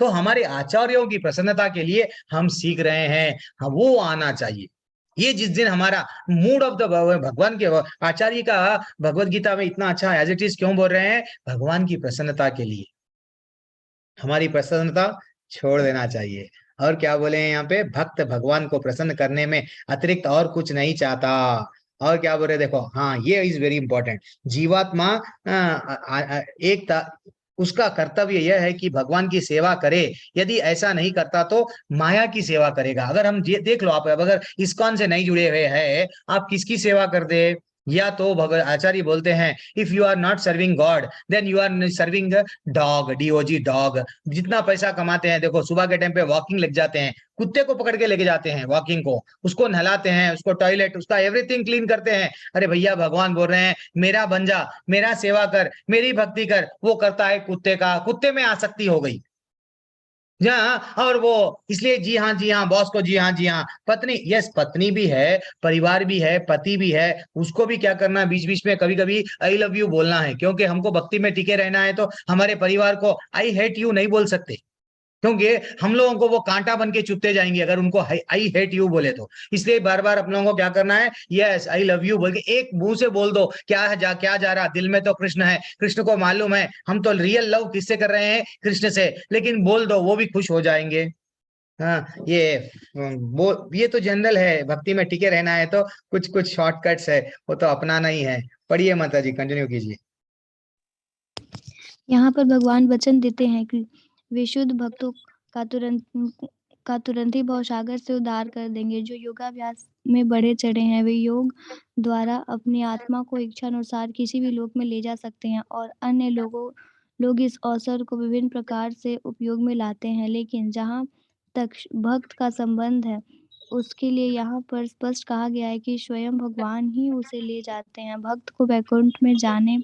तो हमारे आचार्यों की प्रसन्नता के लिए हम सीख रहे हैं, वो आना चाहिए। ये जिस दिन हमारा मूड ऑफ द भगवान के आचार्य का भगवत गीता में इतना अच्छा एज इट इज क्यों बोल रहे हैं, भगवान की प्रसन्नता के लिए। हमारी प्रसन्नता छोड़ देना चाहिए। और क्या बोले हैं यहाँ पे, भक्त भगवान को प्रसन्न करने में अतिरिक्त और कुछ नहीं चाहता। और क्या बोल रहे, देखो, हाँ ये इज वेरी इंपॉर्टेंट। जीवात्मा एक उसका कर्तव्य यह है कि भगवान की सेवा करे। यदि ऐसा नहीं करता तो माया की सेवा करेगा। अगर हम देख लो, आप अगर इस्कॉन से नहीं जुड़े हुए हैं, आप किसकी सेवा कर दे? या तो भगवत आचार्य बोलते हैं, if you are not serving God then you are serving dog, D O G dog. जितना पैसा कमाते हैं, देखो सुबह के टाइम पे वॉकिंग लग जाते हैं, कुत्ते को पकड़ के लेके जाते हैं वॉकिंग को, उसको नहलाते हैं, उसको टॉयलेट, उसका एवरीथिंग क्लीन करते हैं। अरे भैया, भगवान बोल रहे हैं मेरा बन जा, मेरा सेवा कर, मेरी भक्ति कर। वो करता है कुत्ते का, कुत्ते में आसक्ति हो गई। हाँ, और वो इसलिए जी हाँ बॉस को, जी हाँ पत्नी, यस पत्नी भी है, परिवार भी है, पति भी है, उसको भी क्या करना है, बीच बीच में कभी कभी आई लव यू बोलना है, क्योंकि हमको भक्ति में टिके रहना है। तो हमारे परिवार को आई हेट यू नहीं बोल सकते, क्योंकि हम लोगों को वो कांटा बन के चुपते जाएंगे अगर उनको आई हेट यू बोले तो। इसलिए बार बार अपने लोगों को क्या करना है, यस आई लव यू बोल के एक मुंह से बोल दो। क्या जा रहा दिल में, तो कृष्ण है, कृष्ण को मालूम है हम तो रियल लव किससे कर रहे हैं, कृष्ण से, लेकिन बोल दो, वो भी खुश हो जाएंगे। हाँ, ये तो जनरल है, भक्ति में टिके रहना है तो कुछ कुछ शॉर्टकट्स है, वो तो अपनाना ही है। पढ़िए माता जी, कंटिन्यू कीजिए।
यहाँ पर भगवान वचन देते हैं कि वे शुद्ध भक्तों का तुरंत ही भवसागर से उद्धार कर देंगे। जो योगाभ्यास में बढ़े चढ़े हैं, वे योग द्वारा अपनी आत्मा को इच्छा अनुसार किसी भी लोक में ले जा सकते हैं और अन्य लोग इस अवसर को विभिन्न प्रकार से उपयोग में लाते हैं। लेकिन जहाँ तक भक्त का संबंध है, उसके लिए यहाँ पर स्पष्ट कहा गया है कि स्वयं भगवान ही उसे ले जाते हैं। भक्त को वैकुंठ में जाने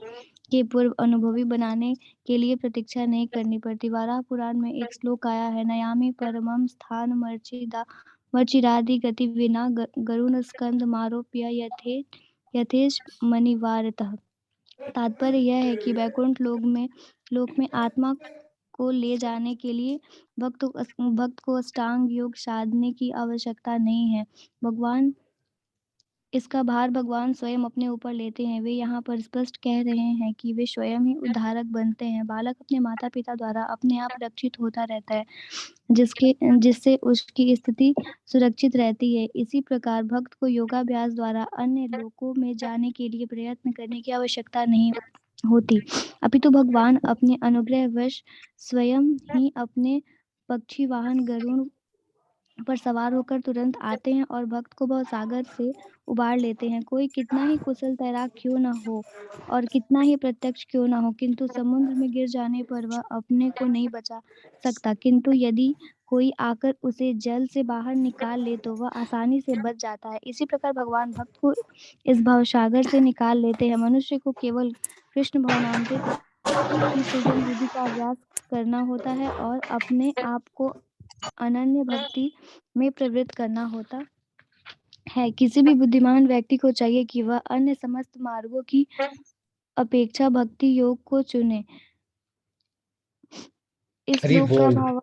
के पूर्व अनुभवी बनाने के लिए प्रतीक्षा नहीं करनी पड़ती। वाराह पुराण में एक श्लोक आया है, नयामि परमं स्थान मर्चिरादि गति विना गरुण स्कंद मारोप्य यथेश मणिवारतः। तात्पर्य यह है कि वैकुंठ लोक में आत्मा को ले जाने के लिए भक्त को अष्टांग योग साधने की आवश्यकता नहीं है। इसका भार भगवान स्वयं अपने ऊपर लेते हैं। वे यहाँ पर स्पष्ट कह रहे हैं कि वे स्वयं ही उद्धारक बनते हैं। बालक अपने माता-पिता द्वारा अपने आप रक्षित होता रहता है, जिससे उसकी स्थिति सुरक्षित रहती है। इसी प्रकार भक्त को योगाभ्यास द्वारा अन्य लोकों में जाने के लिए प्रयत्न करने की आवश्यकता नहीं होती, अपितु भगवान अपने अनुग्रहवश स्वयं ही अपने पक्षी वाहन गरुड़ पर सवार होकर तुरंत आते हैं और भक्त को भवसागर से उबार लेते हैं। कोई कितना ही कुशल तैराक क्यों न हो और कितना ही प्रत्यक्ष क्यों न हो, किंतु समुद्र में गिर जाने पर वह अपने को नहीं बचा सकता, किंतु यदि कोई आकर उसे जल से बाहर निकाल ले तो वह आसानी से बच जाता है। इसी प्रकार भगवान भक्त को इस भवसागर से निकाल लेते हैं। मनुष्य को केवल कृष्ण भावनामृत की सृजन विधि का अभ्यास करना होता है और अपने आप को अनन्य भक्ति में प्रवृत्त करना होता है। किसी भी बुद्धिमान व्यक्ति को चाहिए कि वह अन्य समस्त मार्गों की अपेक्षा भक्ति योग को चुने। इस
हरि
श्लोक का
बोल।
भाव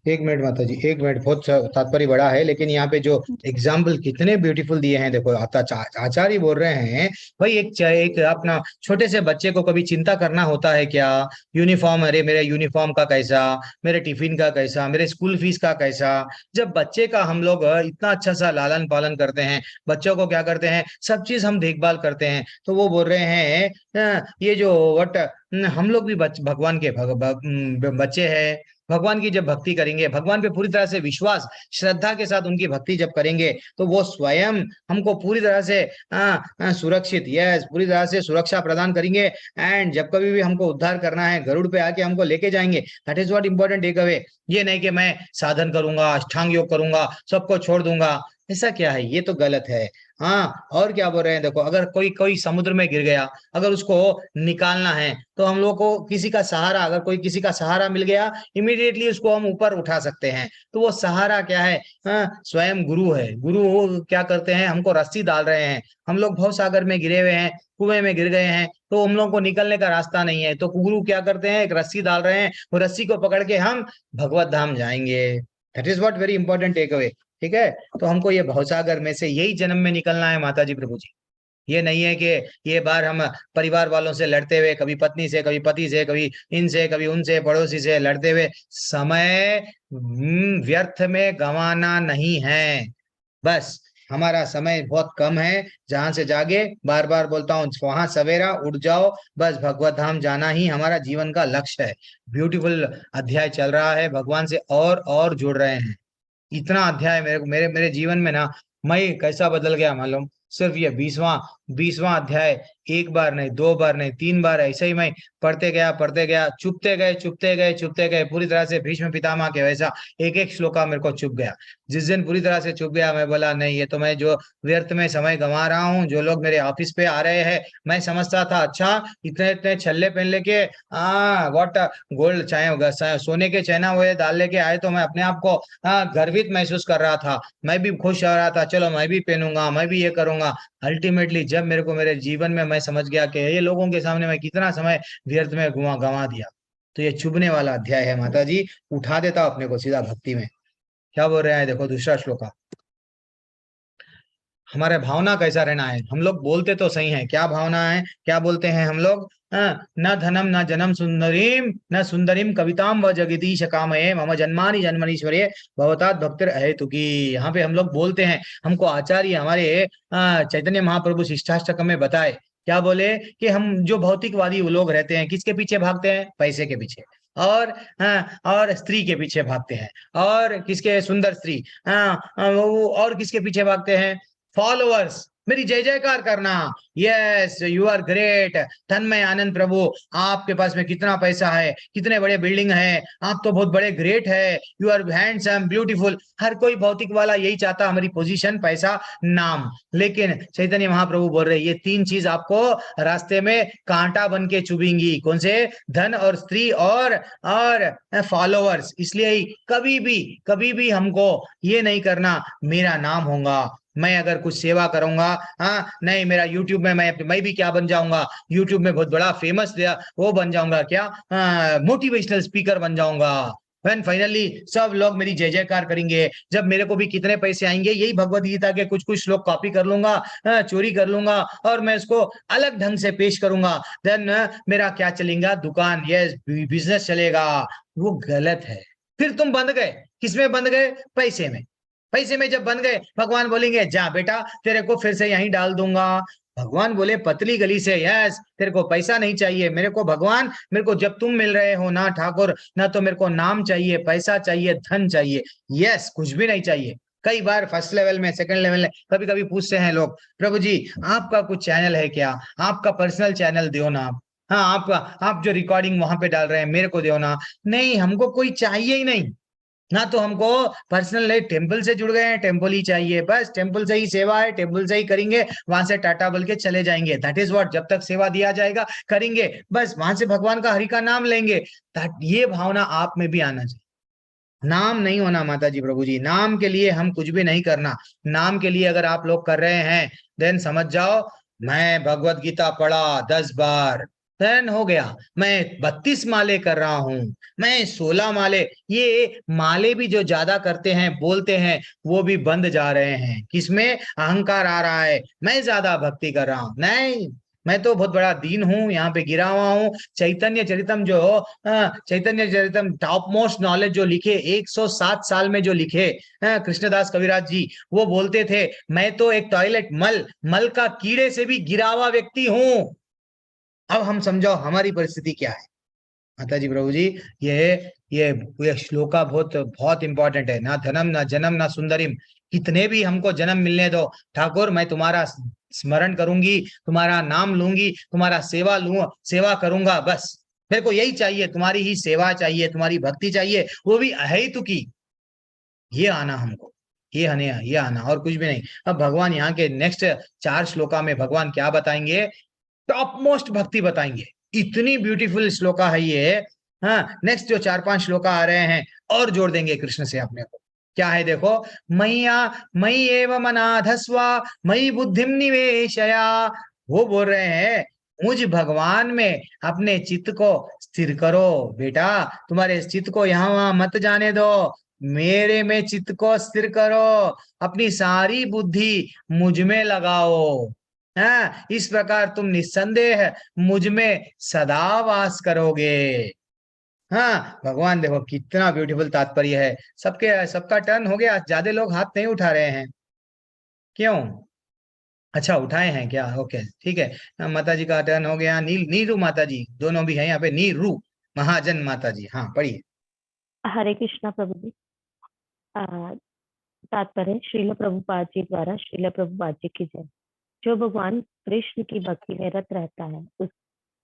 एक मिनट माता जी, एक मिनट, बहुत तात्पर्य बड़ा है, लेकिन यहाँ पे जो एग्जाम्पल कितने ब्यूटीफुल दिए हैं। देखो आचार्य बोल रहे हैं भाई, एक अपना छोटे से बच्चे को कभी चिंता करना होता है क्या? यूनिफॉर्म, अरे मेरे यूनिफॉर्म का कैसा, मेरे टिफिन का कैसा, मेरे स्कूल फीस का कैसा। जब बच्चे का हम लोग इतना अच्छा सा लालन पालन करते हैं, बच्चों को क्या करते हैं, सब चीज हम देखभाल करते हैं, तो वो बोल रहे हैं ये जो हम लोग भी भगवान के बच्चे हैं। भगवान की जब भक्ति करेंगे, भगवान पे पूरी तरह से विश्वास श्रद्धा के साथ उनकी भक्ति जब करेंगे, तो वो स्वयं हमको पूरी तरह से सुरक्षित, यस, पूरी तरह से सुरक्षा प्रदान करेंगे। एंड जब कभी भी हमको उद्धार करना है, गरुड़ पे आके हमको लेके जाएंगे। That is what important take away. ये नहीं कि मैं साधन करूंगा, अष्टांग योग करूंगा, सबको छोड़ दूंगा, ऐसा क्या है? ये तो गलत है। हाँ, और क्या बोल रहे हैं, देखो, अगर कोई कोई समुद्र में गिर गया, अगर उसको निकालना है तो हम लोग को किसी का सहारा, अगर कोई किसी का सहारा मिल गया, इमीडिएटली उसको हम ऊपर उठा सकते हैं। तो वो सहारा क्या है? स्वयं गुरु है। गुरु क्या करते हैं, हमको रस्सी डाल रहे हैं। हम लोग भव सागर में गिरे हुए हैं, कुएं में गिर गए हैं, तो हम लोग को निकलने का रास्ता नहीं है, तो गुरु क्या करते हैं, एक रस्सी डाल रहे हैं, वो रस्सी को पकड़ के हम भगवत धाम जाएंगे। That is what very important take away. ठीक है, तो हमको ये भवसागर में से यही जन्म में निकलना है माता जी, प्रभु जी। ये नहीं है कि ये बार हम परिवार वालों से लड़ते हुए, कभी पत्नी से, कभी पति से, कभी इनसे, कभी उनसे, पड़ोसी से लड़ते हुए समय व्यर्थ में गंवाना नहीं है। बस हमारा समय बहुत कम है, जहां से जागे, बार बार बोलता हूँ, वहां सवेरा उठ जाओ, बस भगवत धाम जाना ही हमारा जीवन का लक्ष्य है। ब्यूटीफुल अध्याय चल रहा है, भगवान से और जुड़ रहे हैं। इतना अध्याय मेरे मेरे जीवन में ना, मैं कैसा बदल गया मालूम। सिर्फ ये 20वां अध्याय, एक बार नहीं, 2 बार नहीं, 3 बार ऐसे ही मैं पढ़ते गया, चुपते गए, पूरी तरह से भीष्म पितामह के वैसा एक एक श्लोका मेरे को चुप गया। जिस दिन पूरी तरह से चुप गया, मैं बोला नहीं, ये तो मैं जो व्यर्थ में समय गंवा रहा हूँ। जो लोग मेरे ऑफिस पे आ रहे हैं, मैं समझता था अच्छा इतने इतने छल्ले पहन लेके, व्हाट गोल्ड चाहे सोने के चैना वो डाल लेके आए, तो मैं अपने आप को गर्वित महसूस कर रहा था। मैं भी खुश हो रहा था, चलो मैं भी पहनूंगा, मैं भी ये करूंगा। अल्टीमेटली जब मेरे को मेरे जीवन में मैं समझ गया कि ये लोगों के सामने मैं कितना समय व्यर्थ में गंवा दिया, तो ये चुभने वाला अध्याय है माता जी। उठा देता अपने को सीधा भक्ति में। क्या बोल रहे हैं, देखो दूसरा श्लोका। हमारे भावना कैसा रहना है? हम लोग बोलते तो सही है, क्या भावना है, क्या बोलते हैं हम लोग? न धनम न जनम सुंदरीम न सुंदरीम कविताम व जगदीश कामये मम जन्मानि जन्मनीश्वरे भवतात भक्तिर अहेतुकी। यहाँ पे हम लोग बोलते हैं, हमको आचार्य हमारे चैतन्य महाप्रभु शिष्टाष्टकम में बताए, क्या बोले कि हम जो भौतिकवादी लोग रहते हैं, किसके पीछे भागते हैं? पैसे के पीछे, और स्त्री के पीछे भागते हैं, और किसके? सुंदर स्त्री। और किसके पीछे भागते हैं? फॉलोअर्स, मेरी जय जयकार करना। यस, यू आर ग्रेट तन्मय आनंद प्रभु, आपके पास में कितना पैसा है, कितने बड़े बिल्डिंग है, आप तो बहुत बड़े ग्रेट है, यू आर हैंडसम ब्यूटीफुल। हर कोई भौतिक वाला यही चाहता, हमारी पोजीशन, पैसा, नाम। लेकिन चैतन्य महाप्रभु बोल रहे ये 3 चीज आपको रास्ते में कांटा बन के चुभेंगी। कौन से? धन और स्त्री और फॉलोअर्स। इसलिए कभी भी हमको ये नहीं करना मेरा नाम होगा, मैं अगर कुछ सेवा करूंगा, हाँ नहीं, मेरा यूट्यूब में मैं भी क्या बन जाऊंगा, यूट्यूब में बहुत बड़ा फेमस वो बन जाऊंगा, क्या मोटिवेशनल स्पीकर बन जाऊंगा। When फाइनली सब लोग मेरी जय जयकार करेंगे, जब मेरे को भी कितने पैसे आएंगे, यही भगवत गीता के कुछ कुछ श्लोक कॉपी कर लूंगा, चोरी कर लूंगा और मैं इसको अलग ढंग से पेश करूंगा, देन मेरा क्या चलेगा, दुकान, यस, बिजनेस चलेगा। वो गलत है। फिर तुम बंद गए, किसमें बंद गए? पैसे में। पैसे में जब बन गए, भगवान बोलेंगे जा बेटा तेरे को फिर से यहीं डाल दूंगा। भगवान बोले पतली गली से, यस, तेरे को पैसा नहीं चाहिए, मेरे को भगवान, मेरे को जब तुम मिल रहे हो ना ठाकुर, ना तो मेरे को नाम चाहिए, पैसा चाहिए, धन चाहिए, यस, कुछ भी नहीं चाहिए। कई बार फर्स्ट लेवल में, सेकंड लेवल में कभी कभी पूछते हैं लोग, प्रभु जी आपका कुछ चैनल है क्या, आपका पर्सनल चैनल दो ना, हाँ आपका, आप जो रिकॉर्डिंग वहां पे डाल रहे हैं मेरे को दो ना। नहीं, हमको कोई चाहिए ही नहीं ना, तो हमको पर्सनल टेम्पल से जुड़ गए हैं, टेम्पल ही चाहिए, बस टेम्पल से ही सेवा है, टेम्पल से ही करेंगे, वहां से टाटा बोल के चले जाएंगे, दैट इज व्हाट। जब तक सेवा दिया जाएगा करेंगे, बस वहां से भगवान का हरि का नाम लेंगे। ये भावना आप में भी आना चाहिए। नाम नहीं होना माता जी, प्रभु जी, नाम के लिए हम कुछ भी नहीं करना। नाम के लिए अगर आप लोग कर रहे हैं, देन समझ जाओ मैं भगवत गीता पढ़ा 10 बार, देन हो गया। मैं 32 माले कर रहा हूं, मैं 16 माले, ये माले भी जो ज्यादा करते हैं, बोलते हैं, वो भी बंद जा रहे हैं। किसमें अहंकार आ रहा है, मैं ज्यादा भक्ति कर रहा हूं। नहीं, मैं तो बहुत बड़ा दीन हूं, यहाँ पे गिरा हुआ हूँ। चैतन्य चरितम जो, चैतन्य चरितम टॉप मोस्ट नॉलेज जो लिखे 107 साल में जो लिखे कृष्णदास कविराज जी, वो बोलते थे मैं तो एक टॉयलेट मल का कीड़े से भी गिरा हुआ व्यक्ति हूं। अब हम समझो हमारी परिस्थिति क्या है। माता जी, प्रभु जी, ये श्लोका बहुत बहुत इंपॉर्टेंट है। ना धनम ना जन्म ना सुंदरिम, कितने भी हमको जन्म मिलने दो ठाकुर, मैं तुम्हारा स्मरण करूंगी, तुम्हारा नाम लूंगी, तुम्हारा सेवा करूंगा, बस मेरे को यही चाहिए, तुम्हारी ही सेवा चाहिए, तुम्हारी भक्ति चाहिए, वो भी अहेतु की। ये आना हमको, ये आना और कुछ भी नहीं। अब भगवान यहाँ के नेक्स्ट 4 श्लोका में भगवान क्या बताएंगे, टॉप मोस्ट भक्ति बताएंगे। इतनी ब्यूटीफुल श्लोका है ये। हाँ, नेक्स्ट जो 4-5 श्लोका आ रहे हैं और जोड़ देंगे कृष्ण से अपने को। क्या है देखो, मयि एव मनाधस्वा मयि बुद्धिम निवेशया। वो बोल रहे हैं मुझ भगवान में अपने चित्त को स्थिर करो बेटा, तुम्हारे चित्त को यहाँ वहां मत जाने दो, मेरे में चित्त को स्थिर करो, अपनी सारी बुद्धि मुझ में लगाओ। हाँ, इस प्रकार तुम निस्संदेह मुझ में सदा वास करोगे। हाँ, भगवान देखो कितना ब्यूटीफुल तात्पर्य है। सबका टर्न हो गया, ज्यादा लोग हाथ नहीं उठा रहे हैं, क्यों? अच्छा, उठाए हैं क्या? ओके, ठीक है। माता जी का टर्न हो गया। नीरू माता जी दोनों भी हैं यहाँ पे, नीरू महाजन माता जी, हाँ पढ़िए।
हरे कृष्णा प्रभु जी। तात्पर्य श्रील प्रभुपाद जी द्वारा, श्रील प्रभुपाद जी की जय। जो भगवान कृष्ण की भक्ति में रत रहता है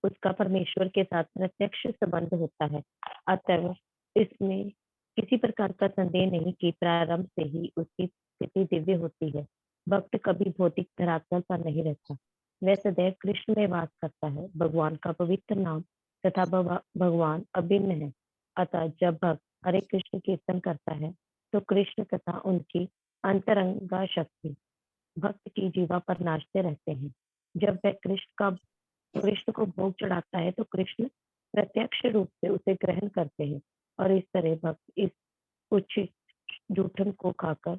उसका परमेश्वर के साथ प्रत्यक्ष संबंध होता है। अतः इसमें किसी प्रकार का संदेह नहीं कि प्रारंभ से ही उसकी स्थिति दिव्य होती है। भक्त कभी भौतिक धरातल पर नहीं रहता, वह सदैव कृष्ण में वास करता है। भगवान का पवित्र नाम तथा भगवान अभिन्न है। अतः जब भक्त हरे कृष्ण कीर्तन करता है तो कृष्ण तथा उनकी अंतरंगा शक्ति भक्त की जीवा पर नाचते रहते हैं। जब वह कृष्ण को भोग चढ़ाता है तो कृष्ण प्रत्यक्ष रूप से उसे ग्रहण करते हैं और इस तरह भक्त इस कुछ जूठन को खाकर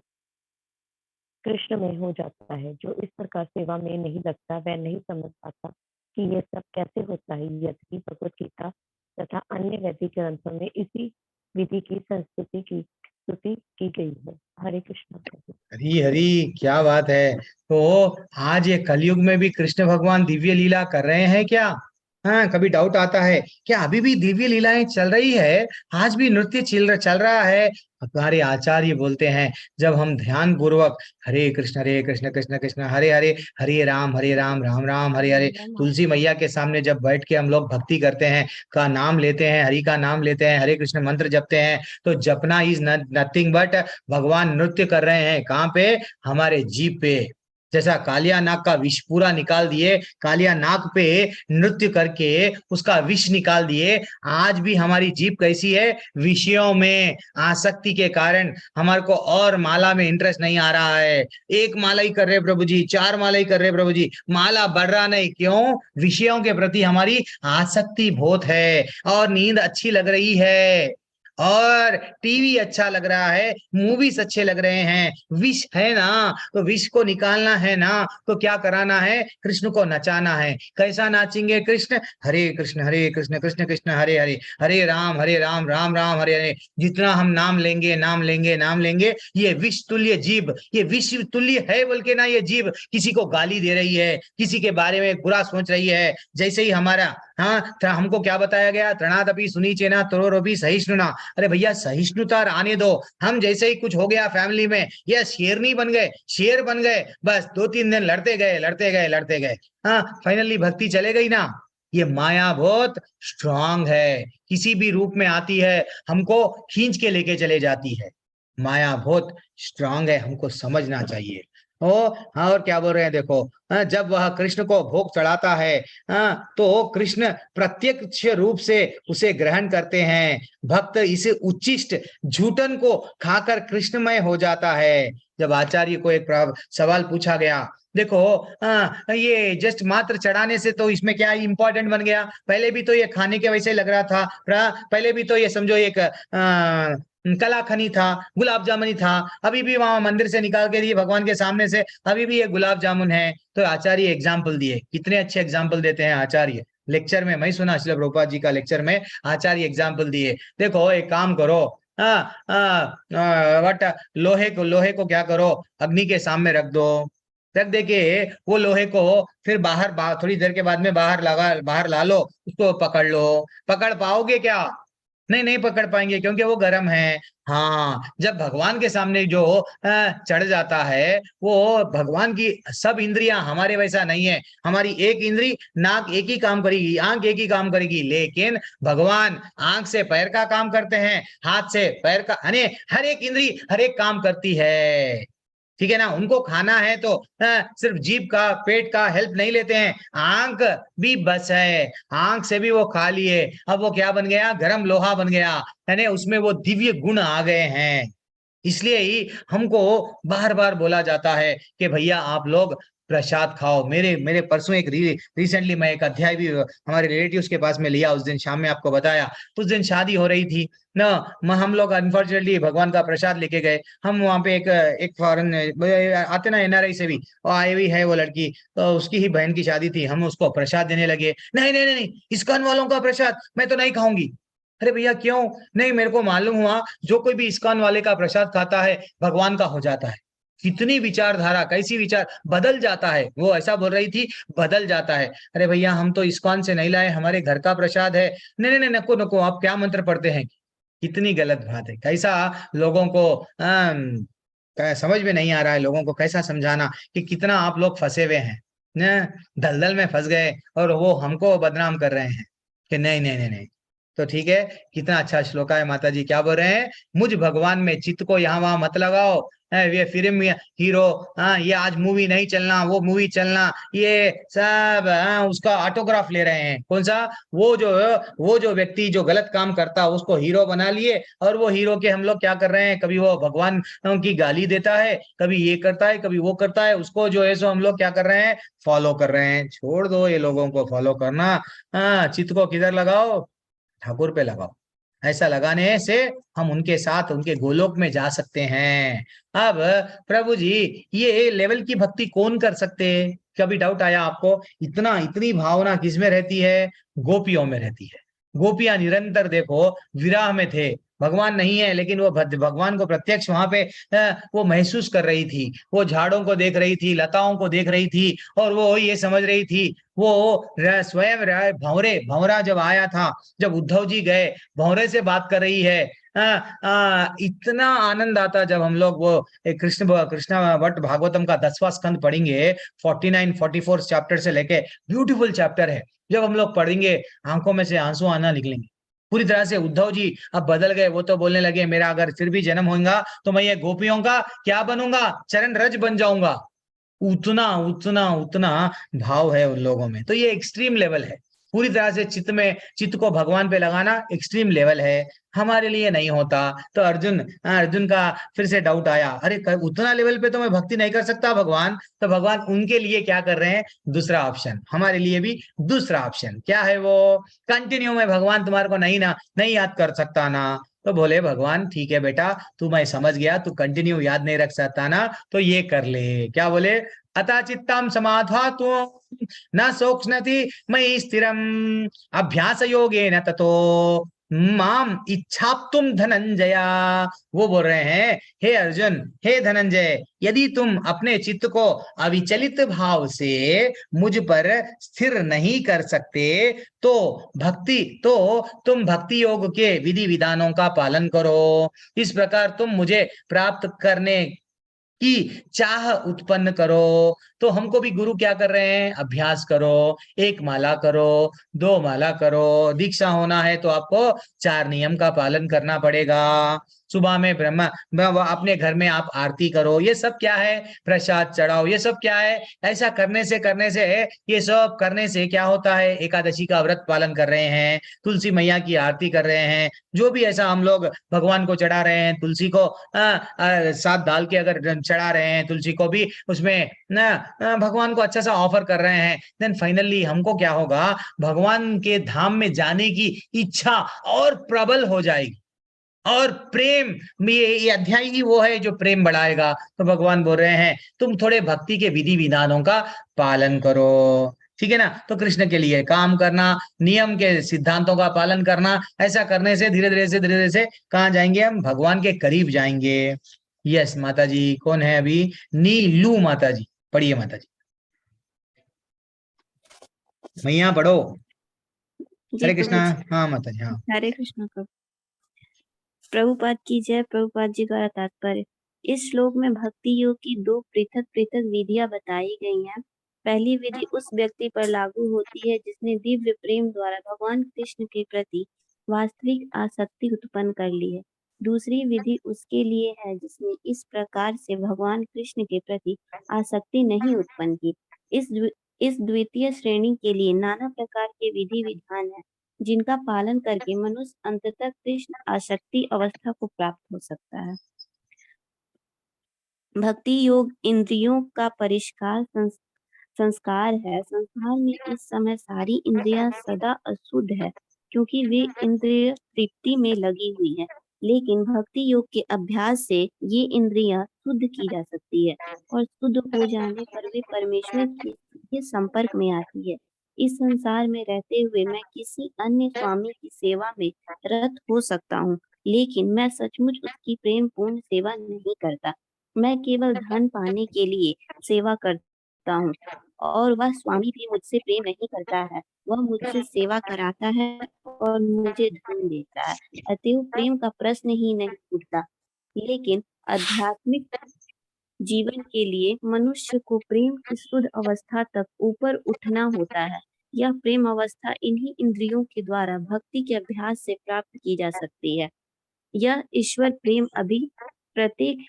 कृष्ण में हो जाता है। जो इस प्रकार सेवा में नहीं लगता वह नहीं समझ पाता कि यह सब कैसे होता है। यद्यपि भगवत गीता तथा अन्य वैदिक ग्रंथों में इसी विधि की स्तुति की गई है। हरे कृष्ण।
हरी हरी, क्या बात है। तो आज ये कलयुग में भी कृष्ण भगवान दिव्य लीला कर रहे हैं क्या? हाँ, कभी डाउट आता है क्या अभी भी दिव्य लीलाएं चल रही है, आज भी नृत्य चल रहा है? हमारे आचार्य बोलते हैं जब हम ध्यान पूर्वक हरे कृष्ण कृष्ण कृष्ण हरे हरे, हरे राम राम राम हरे हरे, तुलसी मैया के सामने जब बैठ के हम लोग भक्ति करते हैं, का नाम लेते हैं, हरि का नाम लेते हैं, हरे कृष्ण मंत्र जपते हैं, तो जपना इज नथिंग बट भगवान नृत्य कर रहे हैं। कहाँ पे? हमारे जीभ पे। जैसा कालिया नाग का विष पूरा निकाल दिए, कालिया नाग पे नृत्य करके उसका विष निकाल दिए, आज भी हमारी जीभ कैसी है, विषयों में आसक्ति के कारण हमारे को और माला में इंटरेस्ट नहीं आ रहा है। एक माला ही कर रहे प्रभु जी, 4 माला ही कर रहे प्रभु जी, माला बढ़ रहा नहीं, क्यों? विषयों के प्रति हमारी आसक्ति बहुत है, और नींद अच्छी लग रही है, और टीवी अच्छा लग रहा है, मूवीज अच्छे लग रहे हैं, विष है ना, तो विष को निकालना है ना, तो क्या कराना है? कृष्ण को नचाना है। कैसा नाचेंगे कृष्ण? हरे कृष्ण कृष्ण कृष्ण हरे हरे, हरे राम राम राम हरे हरे। जितना हम नाम लेंगे नाम लेंगे नाम लेंगे, ये विष तुल्य जीभ, ये विष तुल्य है बोल के ना, ये जीभ किसी को गाली दे रही है, किसी के बारे में बुरा सोच रही है। जैसे ही हमारा हमको क्या बताया गया? तृणादपि सुनीचेना तरोरपि सहिष्णुना। अरे भैया सहिष्णुता आने दो। हम जैसे ही कुछ हो गया फैमिली में, ये शेरनी बन गए, शेर बन गए, बस 2-3 दिन लड़ते गए, फाइनली भक्ति चले गई ना। ये माया बहुत स्ट्रांग है, किसी भी रूप में आती है, हमको खींच के लेके चले जाती है। माया बहुत स्ट्रांग है, हमको समझना चाहिए। और क्या बोल रहे हैं देखो, जब वह कृष्ण को भोग चढ़ाता है, तो कृष्ण प्रत्यक्ष रूप से उसे ग्रहण करते हैं। भक्त इसे उच्चिष्ट झूठन को खाकर कृष्णमय हो जाता है। जब आचार्य को एक सवाल पूछा गया, देखो ये जस्ट मात्र चढ़ाने से तो इसमें क्या इंपॉर्टेंट बन गया? पहले भी तो ये खाने के वैसे लग रहा था, पहले भी तो ये समझो एक कलाखनी था, गुलाब जामुन था, अभी भी वहां मंदिर से निकाल के दिए भगवान के सामने से, अभी भी ये गुलाब जामुन है। तो आचार्य एग्जाम्पल दिए, कितने अच्छे एग्जाम्पल देते हैं आचार्य। लेक्चर में मैं सुना, श्रील प्रभुपाद जी का लेक्चर में आचार्य एग्जाम्पल दिए। देखो एक काम करो, बट लोहे को क्या करो, अग्नि के सामने रख दो, रख दे के वो लोहे को फिर बाहर थोड़ी देर के बाद में बाहर ला लो, उसको पकड़ लो। पकड़ पाओगे क्या? नहीं पकड़ पाएंगे, क्योंकि वो गर्म है। हाँ, जब भगवान के सामने जो चढ़ जाता है, वो भगवान की सब इंद्रियां हमारे वैसा नहीं है। हमारी एक इंद्री नाक एक ही काम करेगी, आंख एक ही काम करेगी, लेकिन भगवान आंख से पैर का काम करते हैं, हाथ से पैर का, हर एक इंद्री हर एक काम करती है। ठीक है ना? उनको खाना है तो सिर्फ जीभ का पेट का हेल्प नहीं लेते हैं, आंख भी बस है, आंख से भी वो खा लिए। अब वो क्या बन गया? गरम लोहा बन गया, यानी उसमें वो दिव्य गुण आ गए हैं। इसलिए ही हमको बार बार बोला जाता है कि भैया आप लोग प्रसाद खाओ। मेरे परसों एक रिसेंटली मैं एक अध्याय भी हमारे रिलेटिव्स के पास में लिया, उस दिन शाम में आपको बताया। उस दिन शादी हो रही थी ना, हम लोग अनफॉर्चुनेटली भगवान का प्रसाद लेके गए। हम वहां पे एक फॉरेन आते ना, एनआरआई से भी आई हुई है वो लड़की, तो उसकी ही बहन की शादी थी। हम उसको प्रसाद देने लगे, नहीं, इस्कॉन वालों का प्रसाद मैं तो नहीं खाऊंगी। अरे भैया क्यों? नहीं, मेरे को मालूम हुआ जो कोई भी इस्कॉन वाले का प्रसाद खाता है भगवान का हो जाता है। कितनी विचारधारा, कैसी विचार बदल जाता है। वो ऐसा बोल रही थी, बदल जाता है। अरे भैया हम तो इस्कॉन से नहीं लाए, हमारे घर का प्रसाद है। नहीं, नको, आप क्या मंत्र पढ़ते हैं? कितनी गलत बात है। कैसा लोगों को समझ में नहीं आ रहा है, लोगों को कैसा समझाना कि कितना आप लोग फंसे हुए हैं, दलदल में फंस गए, और वो हमको बदनाम कर रहे हैं कि नहीं। तो ठीक है, कितना अच्छा श्लोका है। माता जी क्या बोल रहे हैं? मुझ भगवान में चित्त को यहाँ वहां मत लगाओ। ये फिल्म हीरो, ये आज मूवी नहीं चलना, वो मूवी चलना, ये सब उसका ऑटोग्राफ ले रहे हैं। कौन सा? वो जो व्यक्ति जो गलत काम करता है उसको हीरो बना लिए, और वो हीरो के हम लोग क्या कर रहे हैं? कभी वो भगवान की गाली देता है, कभी ये करता है, कभी वो करता है, उसको जो है सो हम लोग क्या कर रहे हैं? फॉलो कर रहे हैं। छोड़ दो ये लोगों को फॉलो करना। चित्त को किधर लगाओ? ठाकुर पे लगाओ। ऐसा लगाने से हम उनके साथ उनके गोलोक में जा सकते हैं। अब प्रभु जी, ये लेवल की भक्ति कौन कर सकते हैं? कभी डाउट आया आपको? इतनी भावना किसमें रहती है? गोपियों में रहती है। गोपियां निरंतर देखो विराह में थे, भगवान नहीं है, लेकिन वो भगवान को प्रत्यक्ष वहां पे वो महसूस कर रही थी। वो झाड़ों को देख रही थी, लताओं को देख रही थी, और वो ये समझ रही थी। वो स्वयं भंवरा जब आया था, जब उद्धव जी गए, भंवरे से बात कर रही है। इतना आनंद आता जब हम लोग वो कृष्ण भट्ट भागवतम का 10वां स्कंद पढ़ेंगे, 49-44 चैप्टर से लेके, ब्यूटीफुल चैप्टर है। जब हम लोग पढ़ेंगे, आंखों में से आंसू आना निकलेंगे पूरी तरह से। उद्धव जी अब बदल गए, वो तो बोलने लगे मेरा अगर फिर भी जन्म होगा तो मैं ये गोपियों का क्या बनूंगा? चरण रज बन जाऊंगा। उतना उतना उतना भाव है उन लोगों में। तो ये एक्सट्रीम लेवल है, पूरी तरह से चित्त को भगवान पे लगाना एक्सट्रीम लेवल है, हमारे लिए नहीं होता। तो अर्जुन का फिर से डाउट आया, अरे उतना लेवल पे तो मैं भक्ति नहीं कर सकता भगवान। तो भगवान उनके लिए क्या कर रहे हैं, दूसरा ऑप्शन, हमारे लिए भी दूसरा ऑप्शन क्या है वो, कंटिन्यू में भगवान तुम्हारे को नहीं याद कर सकता ना। तो बोले भगवान ठीक है बेटा, तू मैं समझ गया, तू कंटिन्यू याद नहीं रख सकता ना, तो ये कर ले, क्या बोले, अतः चित्तम समाधातु न सोक्ष्णति मयि स्थिरम अभ्यास योगेन ततो माम इच्छाप्तुम धनंजया। वो बोल रहे हैं, हे अर्जुन, हे धनंजय, यदि तुम अपने चित्त को अविचलित भाव से मुझ पर स्थिर नहीं कर सकते तो तुम भक्ति योग के विधि विधानों का पालन करो। इस प्रकार तुम मुझे प्राप्त करने की चाह उत्पन्न करो। तो हमको भी गुरु क्या कर रहे हैं, अभ्यास करो, 1 माला करो, 2 माला करो, दीक्षा होना है तो आपको 4 नियम का पालन करना पड़ेगा। सुबह में अपने घर में आप आरती करो, ये सब क्या है, प्रसाद चढ़ाओ, ये सब क्या है, ऐसा करने से ये सब करने से क्या होता है, एकादशी का व्रत पालन कर रहे हैं, तुलसी मैया की आरती कर रहे हैं, जो भी ऐसा हम लोग भगवान को चढ़ा रहे हैं, तुलसी को साथ डाल के अगर चढ़ा रहे हैं, तुलसी को भी उसमें भगवान को अच्छा सा ऑफर कर रहे हैं, देन फाइनली हमको क्या होगा, भगवान के धाम में जाने की इच्छा और प्रबल हो जाएगी। और प्रेम में ये अध्याय ही वो है जो प्रेम बढ़ाएगा। तो भगवान बोल रहे हैं तुम थोड़े भक्ति के विधि विधानों का पालन करो, ठीक है ना। तो कृष्ण के लिए काम करना, नियम के सिद्धांतों का पालन करना, ऐसा करने से धीरे धीरे से कहाँ जाएंगे, हम भगवान के करीब जाएंगे। यस माता जी, कौन है अभी, नीलू माता जी, पढ़िए माता जी, मैया पढ़ो।
जी
हरे कृष्णा।
प्रभु जी।
हाँ माता जी, हाँ।
हरे कृष्ण प्रभु। प्रभुपाद की जय। प्रभुपाद जी द्वारा तात्पर्य। इस श्लोक में भक्ति योग की 2 पृथक पृथक विधियां बताई गई हैं। पहली विधि उस व्यक्ति पर लागू होती है जिसने दिव्य प्रेम द्वारा भगवान कृष्ण के प्रति वास्तविक आसक्ति उत्पन्न कर ली है। दूसरी विधि उसके लिए है जिसने इस प्रकार से भगवान कृष्ण के प्रति आसक्ति नहीं उत्पन्न की। इस द्वितीय श्रेणी के लिए नाना प्रकार के विधि विधान है जिनका पालन करके मनुष्य अंततः कृष्ण आसक्ति अवस्था को प्राप्त हो सकता है। भक्ति योग इंद्रियों का परिष्कार संस्कार है। संसार में इस समय सारी इंद्रियां सदा अशुद्ध है क्योंकि वे इंद्रिय तृप्ति में लगी हुई है, लेकिन भक्ति योग के अभ्यास से ये इंद्रियां शुद्ध की जा सकती है और शुद्ध हो जाने पर वे परमेश्वर के संपर्क में आती है। इस संसार में रहते हुए मैं किसी अन्य स्वामी की सेवा में रत हो सकता हूँ, लेकिन मैं सचमुच उसकी प्रेम पूर्ण सेवा नहीं करता। मैं केवल धन पाने के लिए सेवा करता हूँ और वह स्वामी भी मुझसे प्रेम नहीं करता है। वह मुझसे सेवा कराता है और मुझे धन देता है, अतएव प्रेम का प्रश्न ही नहीं उठता। लेकिन आध्यात्मिक जीवन के लिए मनुष्य को प्रेम की शुद्ध अवस्था तक ऊपर उठना होता है। यह प्रेम अवस्था इन्हीं इंद्रियों के द्वारा भक्ति के अभ्यास से प्राप्त की जा सकती है। यह ईश्वर प्रेम अभी प्रत्येक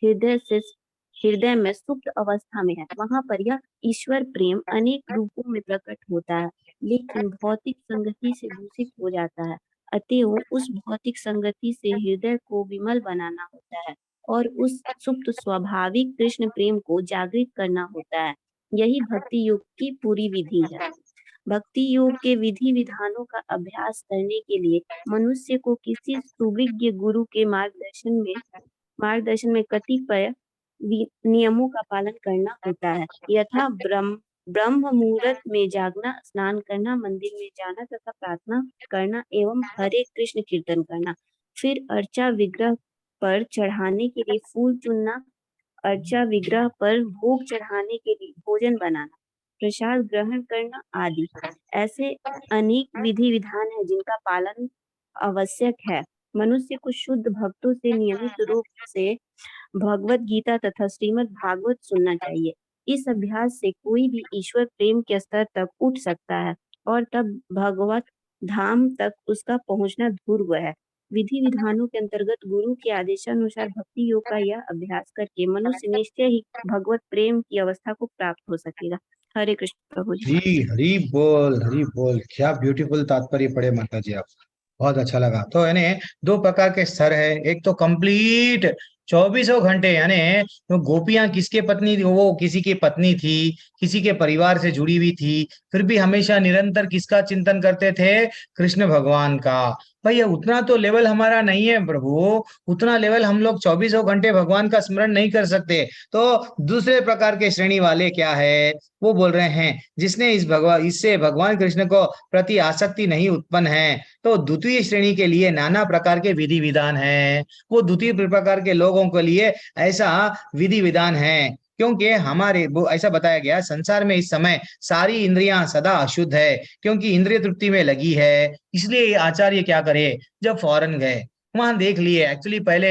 हृदय में सुप्त अवस्था में है। वहां पर यह ईश्वर प्रेम अनेक रूपों में प्रकट होता है, लेकिन भौतिक संगति से दूषित हो जाता है। अतएव उस भौतिक संगति से हृदय को विमल बनाना होता है और उस सुप्त स्वाभाविक कृष्ण प्रेम को जागृत करना होता है। यही भक्ति योग की पूरी विधि है। भक्ति योग के विधि विधानों का अभ्यास करने के लिए मनुष्य को किसी सुविज्ञ गुरु के मार्गदर्शन में कतिपय नियमों का पालन करना होता है। यथा ब्रह्म मुहूर्त में जागना, स्नान करना, मंदिर में जाना तथा प्रार्थना करना एवं हरे कृष्ण कीर्तन करना। फिर अर्चा विग्रह पर चढ़ाने के लिए फूल चुनना, अर्चा विग्रह पर भोग चढ़ाने के लिए भोजन बनाना, प्रसाद ग्रहण करना आदि। ऐसे अनेक विधि विधान है जिनका पालन आवश्यक है। मनुष्य को शुद्ध भक्तों से नियमित रूप से भगवत गीता तथा श्रीमद् भागवत सुनना चाहिए। इस अभ्यास से कोई भी ईश्वर प्रेम के स्तर तक उठ सकता है और तब भगवत धाम तक उसका पहुंचना ध्रुव है। विधि विधानों के अंतर्गत गुरु के आदेशानुसार भक्ति योग का यह अभ्यास करके मनुष्य निश्चय ही भगवत प्रेम की अवस्था को प्राप्त हो सकेगा। हरे कृष्ण प्रभु जी।
जी हरी बोल, क्या ब्यूटीफुल तात्पर्य पढ़े माता जी आप, बहुत अच्छा लगा। तो यानी दो प्रकार के स्तर है, एक तो कंप्लीट 24 घंटे, यानी तो गोपियां किसके पत्नी थी, वो किसी की पत्नी थी, किसी के परिवार से जुड़ी हुई थी, फिर भी हमेशा निरंतर किसका चिंतन करते थे, कृष्ण भगवान का। भैया उतना तो लेवल हमारा नहीं है प्रभु, उतना लेवल हम लोग 24 घंटे भगवान का स्मरण नहीं कर सकते। तो दूसरे प्रकार के श्रेणी वाले क्या है, वो बोल रहे हैं जिसने इससे भगवान कृष्ण को प्रति आसक्ति नहीं उत्पन्न है, तो द्वितीय श्रेणी के लिए नाना प्रकार के विधि विधान हैं। वो द्वितीय प्रकार के लोगों के लिए ऐसा विधि विधान है, क्योंकि हमारे वो ऐसा बताया गया संसार में इस समय सारी इंद्रियां सदा अशुद्ध है, क्योंकि इंद्रिय तृप्ति में लगी है। इसलिए आचार्य क्या करे, जब फॉरेन गए वहां देख लिए, एक्चुअली पहले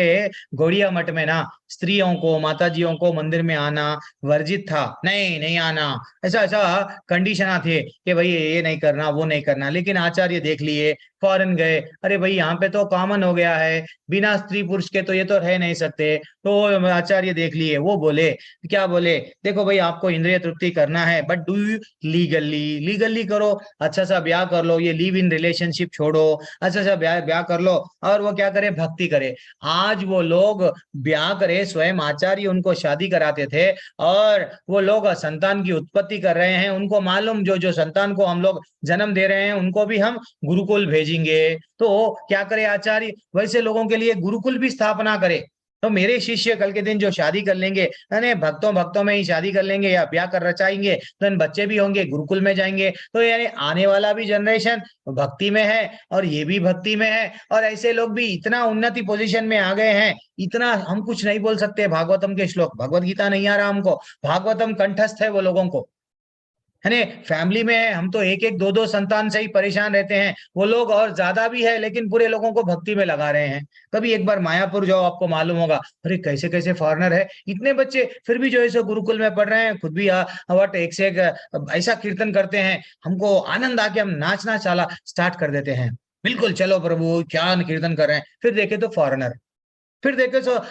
गौड़िया मठ में ना स्त्रियों को, माताजियों को मंदिर में आना वर्जित था, नहीं नहीं आना, ऐसा ऐसा कंडीशन थे कि भाई ये नहीं करना वो नहीं करना। लेकिन आचार्य देख लिए, फॉरेन गए, अरे भाई यहाँ पे तो कॉमन हो गया है, बिना स्त्री पुरुष के तो ये तो रह नहीं सकते। तो आचार्य देख लिए, वो बोले, क्या बोले, देखो भाई आपको इंद्रिय तृप्ति करना है, but do you legally, legally करो, अच्छा सा ब्याह कर लो, ये लिव इन रिलेशनशिप छोड़ो, अच्छा सा ब्याह ब्याह कर लो, और वो क्या करे, भक्ति करे। आज वो लोग ब्याह करे, स्वयं आचार्य उनको शादी कराते थे, और वो लोग संतान की उत्पत्ति कर रहे हैं, उनको मालूम जो जो संतान को हम लोग जन्म दे रहे हैं उनको भी हम गुरुकुल भेजेंगे। तो क्या करे आचार्य, वैसे लोगों के लिए गुरुकुल भी स्थापना करे। तो मेरे शिष्य कल के दिन जो शादी कर लेंगे, यानी भक्तों भक्तों में ही शादी कर लेंगे या ब्याह कर रचाएंगे, तो इन बच्चे भी होंगे, गुरुकुल में जाएंगे। तो यानी आने वाला भी जनरेशन भक्ति में है और ये भी भक्ति में है, और ऐसे लोग भी इतना उन्नति पोजीशन में आ गए हैं, इतना हम कुछ नहीं बोल सकते। भागवतम के श्लोक, भगवत गीता नहीं आ रहा हमको, भागवतम कंठस्थ है वो लोगों को, है ना। फैमिली में है, हम तो एक एक दो दो संतान से ही परेशान रहते हैं, वो लोग और ज्यादा भी है, लेकिन पूरे लोगों को भक्ति में लगा रहे हैं। कभी एक बार मायापुर जाओ, आपको मालूम होगा, अरे कैसे कैसे फॉरेनर है, इतने बच्चे फिर भी जो है सो गुरुकुल में पढ़ रहे हैं, खुद भी वट एक से एक ऐसा कीर्तन करते हैं, हमको आनंद आके हम नाचना चाला स्टार्ट कर देते हैं। बिल्कुल चलो प्रभु क्या कीर्तन कर रहे हैं, फिर देखे तो फॉरेनर, फिर देखे तो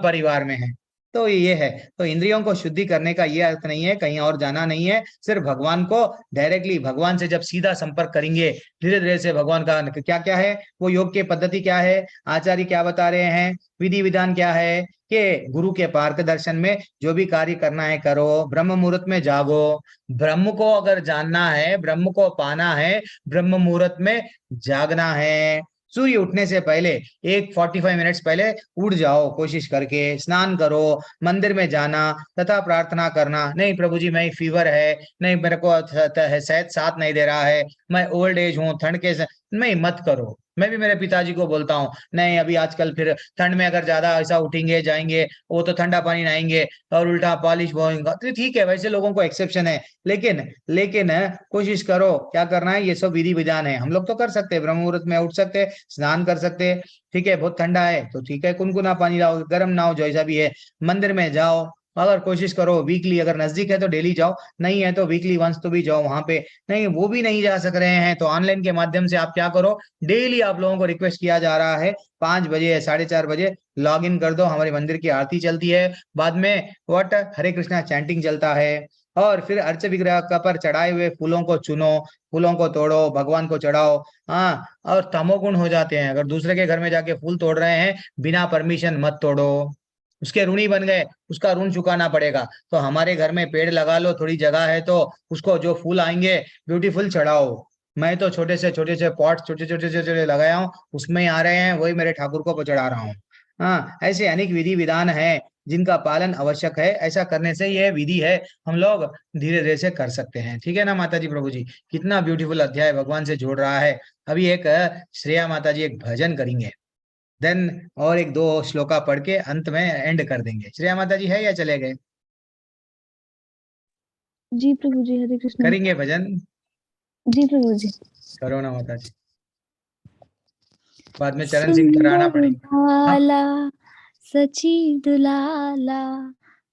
परिवार में है। तो ये है, तो इंद्रियों को शुद्धि करने का ये अर्थ नहीं है, कहीं और जाना नहीं है, सिर्फ भगवान को डायरेक्टली, भगवान से जब सीधा संपर्क करेंगे, धीरे धीरे से भगवान का क्या क्या है, वो योग की पद्धति क्या है, आचार्य क्या बता रहे हैं, विधि विधान क्या है, कि गुरु के मार्गदर्शन में जो भी कार्य करना है करो, ब्रह्म मुहूर्त में जागो, ब्रह्म को अगर जानना है, ब्रह्म को पाना है, ब्रह्म मुहूर्त में जागना है। सूर्य उठने से पहले 45 मिनट्स पहले उठ जाओ, कोशिश करके स्नान करो, मंदिर में जाना तथा प्रार्थना करना, नहीं प्रभु जी मैं फीवर है, नहीं मेरे को शायद साथ नहीं दे रहा है, मैं ओल्ड एज हूँ, ठंड के नहीं मत करो। मैं भी मेरे पिताजी को बोलता हूँ, नहीं अभी आजकल फिर ठंड में अगर ज्यादा ऐसा उठेंगे जाएंगे, वो तो ठंडा पानी नहाएंगे और उल्टा पॉलिश होगा, तो ठीक है, वैसे लोगों को एक्सेप्शन है, लेकिन लेकिन कोशिश करो, क्या करना है, ये सब विधि विधान है, हम लोग तो कर सकते हैं, ब्रह्म मुहूर्त में उठ सकते हैं, स्नान कर सकते हैं, ठीक है, बहुत ठंडा है तो ठीक है, कुनकुना पानी लाओ, गर्म ना हो, जैसा भी है, मंदिर में जाओ, अगर कोशिश करो वीकली, अगर नजदीक है तो डेली जाओ, नहीं है तो वीकली वंस तो भी जाओ वहां पे, नहीं वो भी नहीं जा सक रहे हैं तो ऑनलाइन के माध्यम से आप क्या करो, डेली आप लोगों को रिक्वेस्ट किया जा रहा है, 5 बजे या 4:30 बजे लॉग इन कर दो, हमारे मंदिर की आरती चलती है, बाद में व्हाट हरे कृष्णा चैंटिंग चलता है, और फिर अर्च विग्रह का पर चढ़ाए हुए फूलों को चुनो, फूलों को तोड़ो, भगवान को चढ़ाओ। हाँ, और तमोगुण हो जाते हैं, अगर दूसरे के घर में जाके फूल तोड़ रहे हैं बिना परमिशन मत तोड़ो, उसके ऋणी बन गए, उसका ऋण चुकाना पड़ेगा। तो हमारे घर में पेड़ लगा लो, थोड़ी जगह है तो उसको जो फूल आएंगे ब्यूटीफुल चढ़ाओ। मैं तो छोटे से पॉट छोटे छोटे छोटे लगाया हूँ, उसमें ही आ रहे हैं, वही मेरे ठाकुर को चढ़ा रहा हूँ। हाँ, ऐसे अनेक विधि विधान है जिनका पालन आवश्यक है, ऐसा करने से यह विधि है, हम लोग धीरे धीरे से कर सकते हैं, ठीक है ना माता जी प्रभु जी। कितना ब्यूटीफुल अध्याय भगवान से जोड़ रहा है। अभी एक श्रेया माता जी एक भजन करेंगे, देन और एक दो श्लोका पढ़ के अंत में एंड कर देंगे। श्रेया माता जी है या चले गए?
जी प्रभु जी, हरे कृष्ण।
करेंगे भजन?
जी प्रभु जी।
करो ना माता जी, बाद में चरण सिंह कराना पड़ेगा।
बाला सची दुलाला,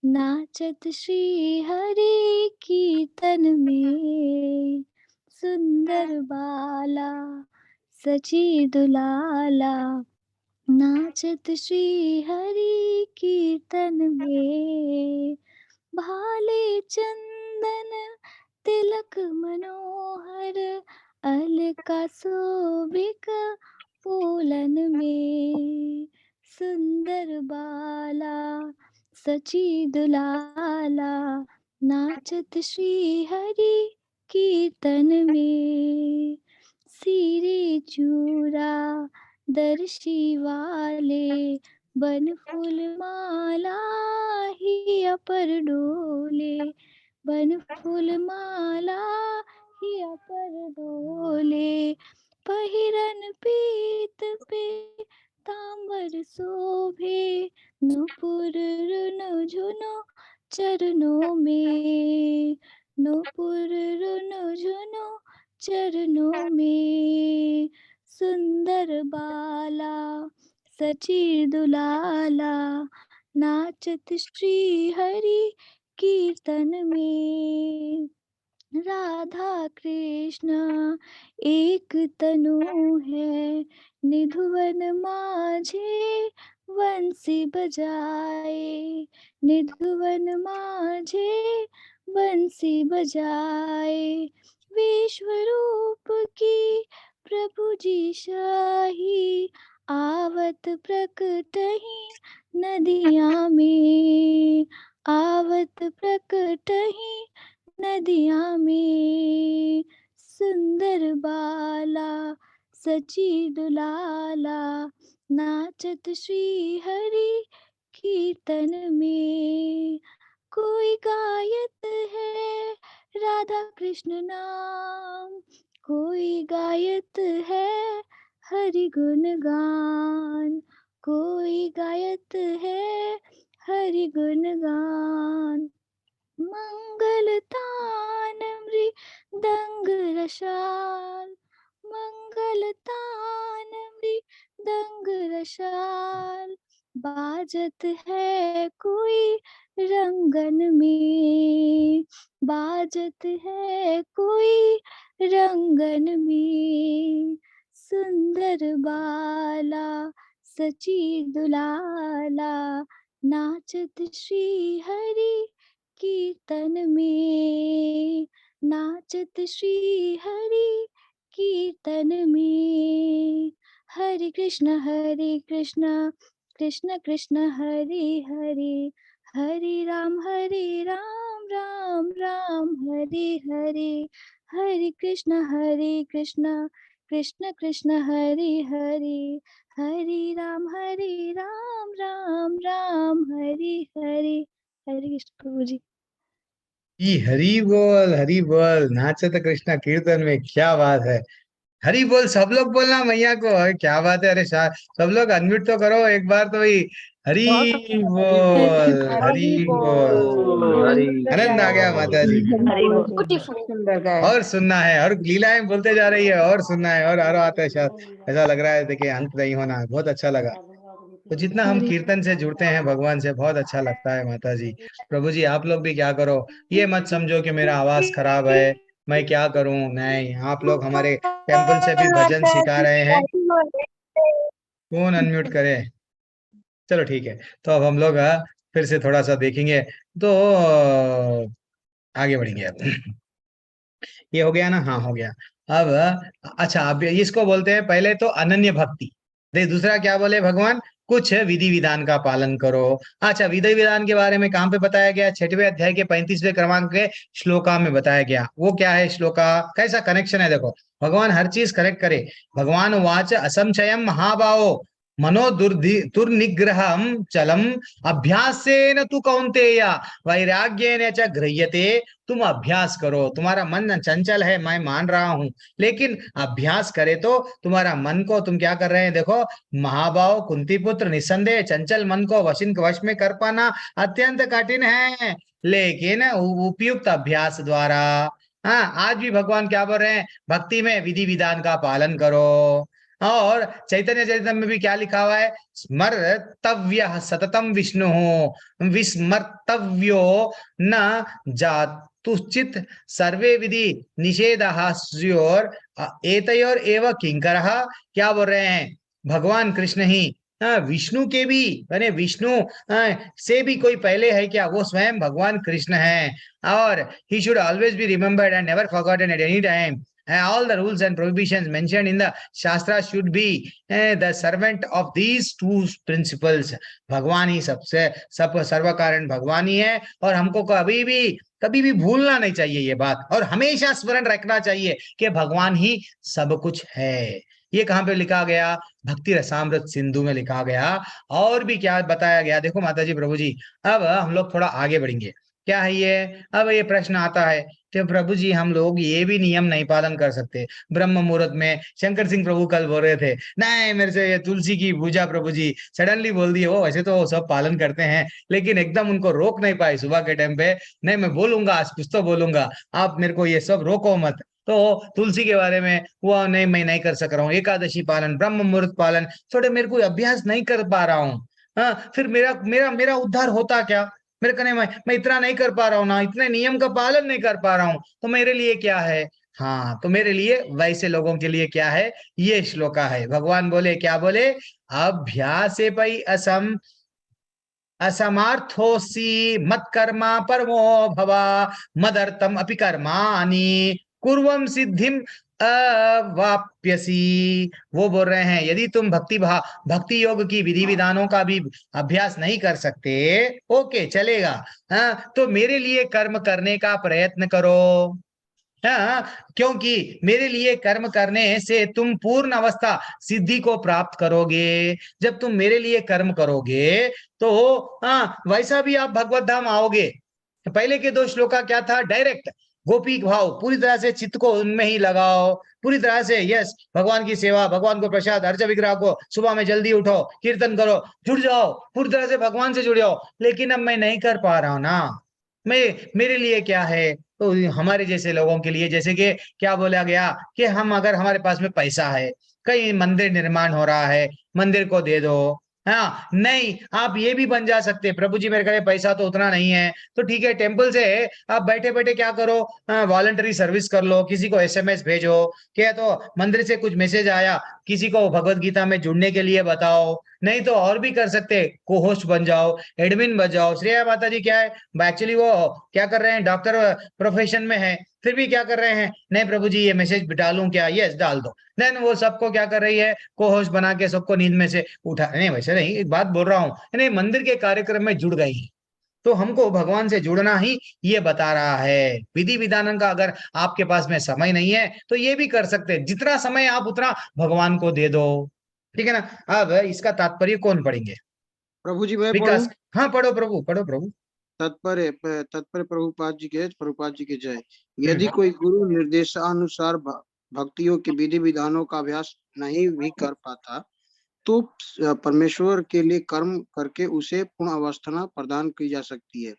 नाचत श्री हरि कीर्तन में, सुंदर बाला सची दुलाला, नाचत श्री हरि कीर्तन में, भाले चंदन तिलक मनोहर, अलका शोभिक फूलन में। सुंदर बाला सची दुलाला, नाचत श्री हरि कीर्तन में। सिरे चूड़ा दर्शी वाले, बन फूल माला हिया पर डोले, बन फूल माला हिया पर डोले। पहिरन पीत पे तांबर शोभे, नुपुर रुनु झुनु चरणों में, नुपुर रुनु झुनु चरणों में। सुंदर बाला सची दुलाला, नाचत श्री हरि कीर्तन में। राधा कृष्ण एक तनु है, निधुवन माझे बंसी बजाए, निधुवन माझे बंसी बजाए। विश्वरूप की प्रभु जी शाही, आवत प्रकटहि नदिया में, आवत प्रकटहि नदिया में। सुंदर बाला सची दुलाला, नाचत श्री हरि कीर्तन में। कोई गायत है राधा कृष्ण नाम, कोई गायत है हरि गुण गान, कोई गायत है हरि गुण गान। मंगलतान मृदंग रसाल, मंगलतान मृदंग रसाल, बाजत है कोई रंगन में, बाजत है कोई रंगन में। सुंदर बाला सची दुलाला, नाचत श्री हरि कीर्तन में, नाचत श्री हरि कीर्तन में। हरे कृष्ण कृष्ण कृष्ण हरे हरे, हरे राम राम राम हरे हरे। हरे कृष्ण कृष्ण कृष्ण हरे हरे, हरे राम राम राम हरे हरे। हरे कृष्ण प्रभु जी।
हरी बोल, नाचत कृष्णा कीर्तन में, क्या बात है। हरी बोल सब लोग बोलना मैया को, अरे क्या बात है। अरे सब लोग अनम्यूट तो करो एक बार तो भाई। हरी बोल, हरी
हरि
बोल।
बोल।
हरि
आनंद आ गया माता जी।
हरि बोल।
सुंदर गाया।
और सुनना है, और लीलाएं बोलते जा रही है, और सुनना है, और आता है शायद। ऐसा लग रहा है देखिए अंत नहीं होना है, बहुत अच्छा लगा। तो जितना हम कीर्तन से जुड़ते हैं भगवान से, बहुत अच्छा लगता है माता जी। प्रभु जी आप लोग भी क्या करो, ये मत समझो कि मेरा आवाज खराब है, मैं क्या करूं। नहीं, आप लोग हमारे टेम्पल से भी भजन सिखा रहे हैं। कौन अनम्यूट करे। चलो ठीक है, तो अब हम लोग फिर से थोड़ा सा देखेंगे, तो आगे बढ़ेंगे अब। ये हो गया ना, हाँ हो गया। अब अच्छा, अब इसको बोलते हैं पहले तो अनन्य भक्ति। दूसरा क्या बोले भगवान, कुछ विधि विधान का पालन करो। अच्छा, विधि विधान के बारे में कहाँ पे बताया गया, 6वें अध्याय के 35वें क्रमांक के श्लोका में बताया गया। वो क्या है श्लोका, कैसा कनेक्शन है देखो। भगवान हर चीज करेक्ट करे। भगवान वाच असंशयम महाबाहो, मनो दुर्निग्रहम चलम, अभ्यासेन तु कौन्तेय वैराग्येन च गृह्यते। तुम अभ्यास करो, तुम्हारा मन चंचल है मैं मान रहा हूं, लेकिन अभ्यास करे तो तुम्हारा मन को तुम क्या कर रहे हैं देखो। महाभाव कुंती पुत्र, निस्संदेह चंचल मन को वश में कर पाना अत्यंत कठिन है, लेकिन उपयुक्त अभ्यास द्वारा। हाँ, आज भी भगवान क्या बोल रहे हैं, भक्ति में विधि विधान का पालन करो। और चैतन्य चरितम में भी क्या लिखा हुआ है, स्मर्तव्य सततम विष्णु, विस्मर्तव्यो न जातुश्चित सर्वे विधि निषेधः स्योर एतयोर एव किंकरः। क्या बोल रहे हैं, भगवान कृष्ण ही विष्णु के भी यानी विष्णु से भी कोई पहले है क्या? वो स्वयं भगवान कृष्ण है। और he should always be remembered and never forgotten at any time. All the rules and prohibitions mentioned in the Shastra should be the servant of these two principles. भगवान ही सबसे सब सर्व कारण भगवान ही है, और हमको कभी भी भूलना नहीं चाहिए ये बात, और हमेशा स्मरण रखना चाहिए कि भगवान ही सब कुछ है। ये कहाँ पे लिखा गया? भक्ति रसामृत सिंधु में लिखा गया। और भी क्या बताया गया, देखो माता जी, प्रभु जी, अब हम लोग थोड़ा आगे बढ़ेंगे। क्या है ये? अब ये प्रश्न आता है कि प्रभु जी हम लोग ये भी नियम नहीं पालन कर सकते? ब्रह्म मुहूर्त में शंकर सिंह प्रभु कल बोल रहे थे, नहीं मेरे से ये तुलसी की पूजा प्रभु जी सडनली बोल दिए। वो वैसे तो वो सब पालन करते हैं, लेकिन एकदम उनको रोक नहीं पाए सुबह के टाइम पे। नहीं मैं बोलूंगा, आज कुछ तो बोलूंगा, आप मेरे को ये सब रोको मत। तो तुलसी के बारे में वो नहीं, मैं नहीं कर सक रहा हूँ, एकादशी पालन, ब्रह्म मुहूर्त पालन, थोड़े मेरे को अभ्यास नहीं कर पा रहा हूँ। हाँ, फिर मेरा मेरा मेरा उद्धार होता क्या? मेरे कहने मैं इतना नहीं कर पा रहा हूँ ना, इतने नियम का पालन नहीं कर पा रहा हूँ, तो मेरे लिए क्या है? हाँ, तो मेरे लिए, वैसे लोगों के लिए क्या है? ये श्लोका है। भगवान बोले, क्या बोले? अभ्यासे पै असमर्थोसी मत कर्मा परमो भवा मदर्थम अपि कर्माणि कुर्वम सिद्धिम अवाप्यसी। वो बोल रहे हैं, यदि तुम भक्ति योग की विधि विधानों का भी अभ्यास नहीं कर सकते, ओके चलेगा, हाँ, तो मेरे लिए कर्म करने का प्रयत्न करो। हाँ, क्योंकि मेरे लिए कर्म करने से तुम पूर्ण अवस्था सिद्धि को प्राप्त करोगे। जब तुम मेरे लिए कर्म करोगे तो हाँ, वैसा भी आप भगवत धाम आओगे। पहले के 2 श्लोका क्या था? डायरेक्ट गोपी भाव, पूरी तरह से चित्त को उनमें ही लगाओ, पूरी तरह से यस, भगवान की सेवा, भगवान को प्रसाद, अर्च विग्रह को सुबह में जल्दी उठो, कीर्तन करो, जुड़ जाओ, पूरी तरह से भगवान से जुड़ जाओ। लेकिन अब मैं नहीं कर पा रहा हूं ना, मेरे लिए क्या है? तो हमारे जैसे लोगों के लिए, जैसे कि क्या बोला गया कि हम, अगर हमारे पास में पैसा है, कहीं मंदिर निर्माण हो रहा है, मंदिर को दे दो। हाँ, नहीं, आप ये भी बन जा सकते, प्रभु जी मेरे घर पैसा तो उतना नहीं है, तो ठीक है, टेम्पल से आप बैठे बैठे क्या करो, वॉलंटरी सर्विस कर लो, किसी को एसएमएस भेजो, क्या तो मंदिर से कुछ मैसेज आया, किसी को भगवत गीता में जुड़ने के लिए बताओ। नहीं तो और भी कर सकते, को होस्ट बन जाओ, एडमिन बन जाओ। श्रेया माता जी क्या है, एक्चुअली वो क्या कर रहे हैं, डॉक्टर प्रोफेशन में है, फिर भी क्या कर रहे हैं, नहीं प्रभु जी ये मैसेज डालूं क्या? यस डाल दो। देन वो सबको क्या कर रही है, को होस्ट बना के सबको नींद में से उठा, नहीं वैसे नहीं, एक बात बोल रहा हूँ, नहीं मंदिर के कार्यक्रम में जुड़ गई, तो हमको भगवान से जुड़ना ही ये बता रहा है। विधि विधान का अगर आपके पास में समय नहीं है तो ये भी कर सकते हैं, जितना समय आप उतना भगवान को दे दो, ठीक है ना। अब इसका तात्पर्य कौन पढ़ेंगे?
प्रभु जी मैं
विकास,
पढ़ूं?
हाँ पढ़ो प्रभु, पढ़ो प्रभु।
तत्पर प्रभुपाद जी के जय। यदि कोई गुरु निर्देशानुसार भक्तियों के विधि विधानों का अभ्यास नहीं भी कर पाता, तो परमेश्वर के लिए कर्म करके उसे पूर्ण अवस्था प्रदान की जा सकती है।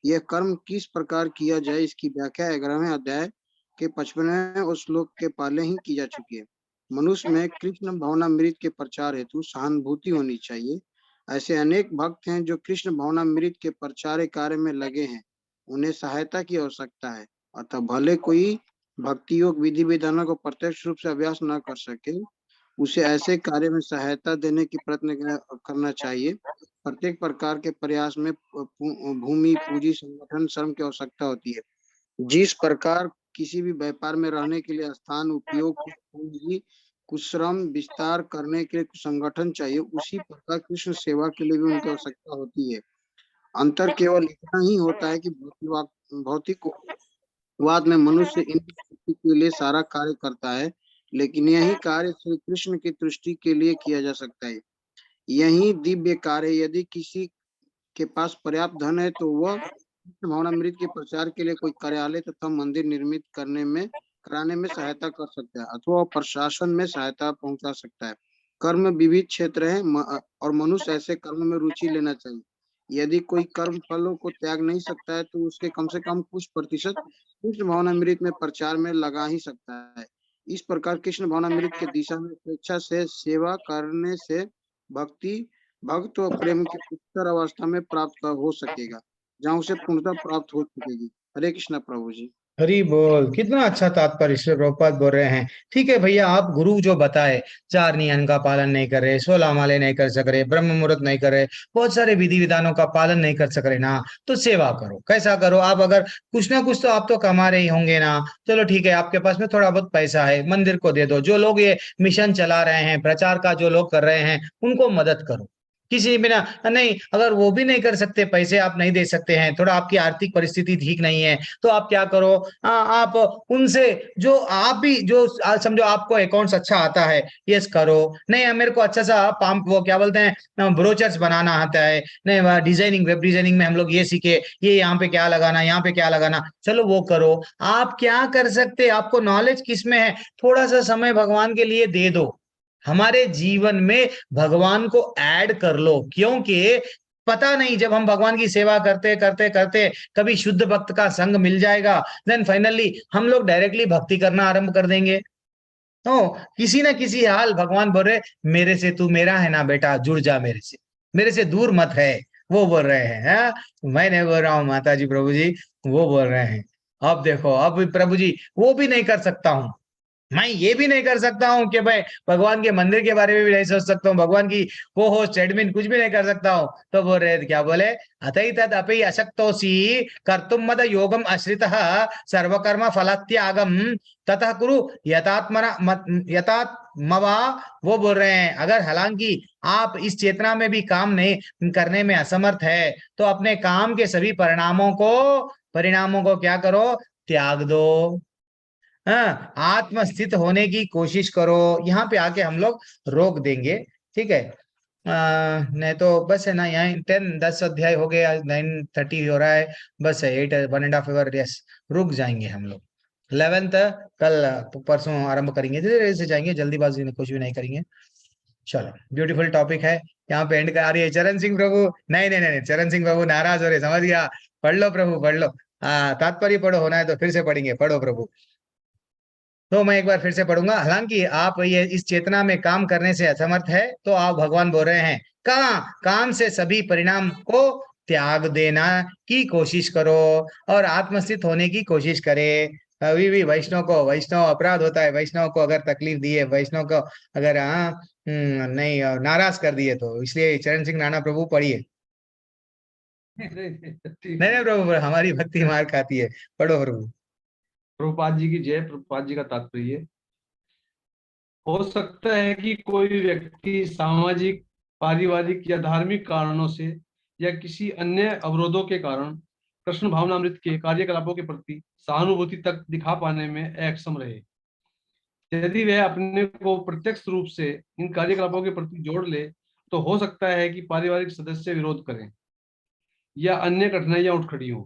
यह कर्म किस प्रकार किया जाए, इसकी व्याख्या 11वें अध्याय के 55वें श्लोक के पहले ही की जा चुकी है। मनुष्य में कृष्ण भावनामृत के प्रचार हेतु सहानुभूति होनी चाहिए। ऐसे अनेक भक्त हैं जो कृष्ण भावनामृत के प्रचार कार्य में लगे हैं, उन्हें सहायता की आवश्यकता है। अतः भले कोई भक्ति योग विधि विधानों को प्रत्यक्ष रूप से अभ्यास न कर सके, उसे ऐसे कार्य में सहायता देने की प्रयत्न करना चाहिए। प्रत्येक प्रकार के प्रयास में भूमि पूंजी संगठन श्रम की आवश्यकता होती है। जिस प्रकार किसी भी व्यापार में रहने के लिए स्थान, उपयोग, पूंजी, कुछ श्रम, विस्तार करने के लिए कुछ संगठन चाहिए, उसी प्रकार कृष्ण सेवा के लिए भी उनकी आवश्यकता होती है। अंतर केवल इतना ही होता है कि भौतिकवाद में मनुष्य इंद्रिय के लिए सारा कार्य करता है, लेकिन यही कार्य श्री कृष्ण की दृष्टि के लिए किया जा सकता है। यही दिव्य कार्य, यदि किसी के पास पर्याप्त धन है तो वह भावनामृत के प्रचार के लिए कोई कार्यालय तथा मंदिर निर्मित कराने में सहायता कर सकता है, अथवा प्रशासन में सहायता पहुंचा सकता है। कर्म विविध क्षेत्र है और मनुष्य ऐसे कर्म में रुचि लेना चाहिए। यदि कोई कर्म फलों को त्याग नहीं सकता है तो उसके कम से कम कुछ प्रतिशत कृष्ण भावनामृत में प्रचार में लगा ही सकता है। इस प्रकार कृष्ण भावनामृत के दिशा में स्वेच्छा से सेवा करने से भक्त व प्रेम की उत्तर अवस्था में प्राप्त हो सकेगा, जहाँ उसे पूर्णता प्राप्त हो सकेगी। हरे कृष्ण प्रभु जी।
हरी बोल। कितना अच्छा तात्पर्य श्री प्रभुपाद बोल रहे हैं। ठीक है भैया, आप गुरु जो बताए, 4 नियम का पालन नहीं कर रहे, 16 माले नहीं कर सक रहे, ब्रह्म मुहूर्त नहीं कर रहे, बहुत सारे विधि विधानों का पालन नहीं कर सक रहे ना, तो सेवा करो। कैसा करो आप? अगर कुछ ना कुछ तो आप तो कमा रहे ही होंगे ना। चलो ठीक है, आपके पास में थोड़ा बहुत पैसा है, मंदिर को दे दो। जो लोग ये मिशन चला रहे हैं, प्रचार का जो लोग कर रहे हैं, उनको मदद करो। किसी बिना नहीं, अगर वो भी नहीं कर सकते, पैसे आप नहीं दे सकते हैं, थोड़ा आपकी आर्थिक परिस्थिति ठीक नहीं है, तो आप क्या करो, आप उनसे जो आप भी जो समझो आपको अकाउंट्स अच्छा आता है, यस करो। नहीं मेरे को अच्छा सा पाम वो क्या बोलते हैं ब्रोचर्स बनाना आता है, नहीं डिजाइनिंग, वेब डिजाइनिंग में हम लोग ये सीखे, ये यहाँ पे क्या लगाना, यहाँ पे क्या लगाना, चलो वो करो। आप क्या कर सकते, आपको नॉलेज किस में है, थोड़ा सा समय भगवान के लिए दे दो। हमारे जीवन में भगवान को ऐड कर लो, क्योंकि पता नहीं जब हम भगवान की सेवा करते करते करते कभी शुद्ध भक्त का संग मिल जाएगा, देन फाइनली हम लोग डायरेक्टली भक्ति करना आरंभ कर देंगे। तो किसी ना किसी हाल भगवान बोल रहे, मेरे से तू मेरा है ना बेटा, जुड़ जा मेरे से दूर मत है। वो बोल रहे हैं, हाँ? मैं नहीं बोल रहा हूँ माता जी, प्रभु जी वो बोल रहे हैं। अब देखो, अब प्रभु जी वो भी नहीं कर सकता हूँ, मैं ये भी नहीं कर सकता हूँ कि भाई भगवान के मंदिर के बारे में भी नहीं सोच सकता हूँ, भगवान की को होस्ट एडमिन कुछ भी नहीं कर सकता हूँ। तो बोल रहे क्या बोले, अतई तद अपि अशक्तोसी कर्तुम मद योगम आश्रितः सर्वकर्म फलत्यागम ततः कुरु यतात्मवा। वो बोल रहे हैं, अगर हालांकि आप इस चेतना में भी काम नहीं करने में असमर्थ है, तो अपने काम के सभी परिणामों को क्या करो, त्याग दो। हाँ, आत्मस्थित होने की कोशिश करो। यहाँ पे आके हम लोग रोक देंगे, ठीक है। नहीं तो बस है ना, यहाँ 10 अध्याय हो गया, 9:30 हो रहा है, बस है 1.5 आवर, यस रुक जाएंगे हम लोग। 11th कल परसों आरंभ करेंगे, धीरे धीरे से जाएंगे, जल्दीबाजी में कुछ भी नहीं करेंगे। चलो, ब्यूटीफुल टॉपिक है, यहाँ पे एंड कर रही है चरण सिंह प्रभु। नहीं नहीं नहीं, चरण सिंह प्रभु नाराज हो रहे, समझ गया। पढ़ लो प्रभु, पढ़ लो। तात्पर्य पढ़ो, होना है तो फिर से पढ़ेंगे, पढ़ो प्रभु। तो मैं एक बार फिर से पढ़ूंगा, हालांकि आप ये इस चेतना में काम करने से असमर्थ है, तो आप भगवान बोल रहे हैं, काम से सभी परिणाम को त्याग देना की कोशिश करो और आत्मस्थित होने की कोशिश करे। अभी भी वैष्णव अपराध होता है, वैष्णव को अगर तकलीफ दी है, वैष्णव को अगर नहीं नाराज कर दिए, तो इसलिए चरण सिंह नाना प्रभु पढ़िए। नहीं नहीं प्रभु, हमारी भक्ति मार खाती है, पढ़ो प्रभु।
प्रभुपाद जी की जय। प्रभुपाद जी का तात्पर्य, हो सकता है कि कोई व्यक्ति सामाजिक, पारिवारिक या धार्मिक कारणों से या किसी अन्य अवरोधों के कारण कृष्ण भावनामृत के कार्यकलापों के प्रति सहानुभूति तक दिखा पाने में अक्षम रहे। यदि वह अपने को प्रत्यक्ष रूप से इन कार्यकलापों के प्रति जोड़ ले, तो हो सकता है कि पारिवारिक सदस्य विरोध करें या अन्य कठिनाइयां उठ खड़ी हों।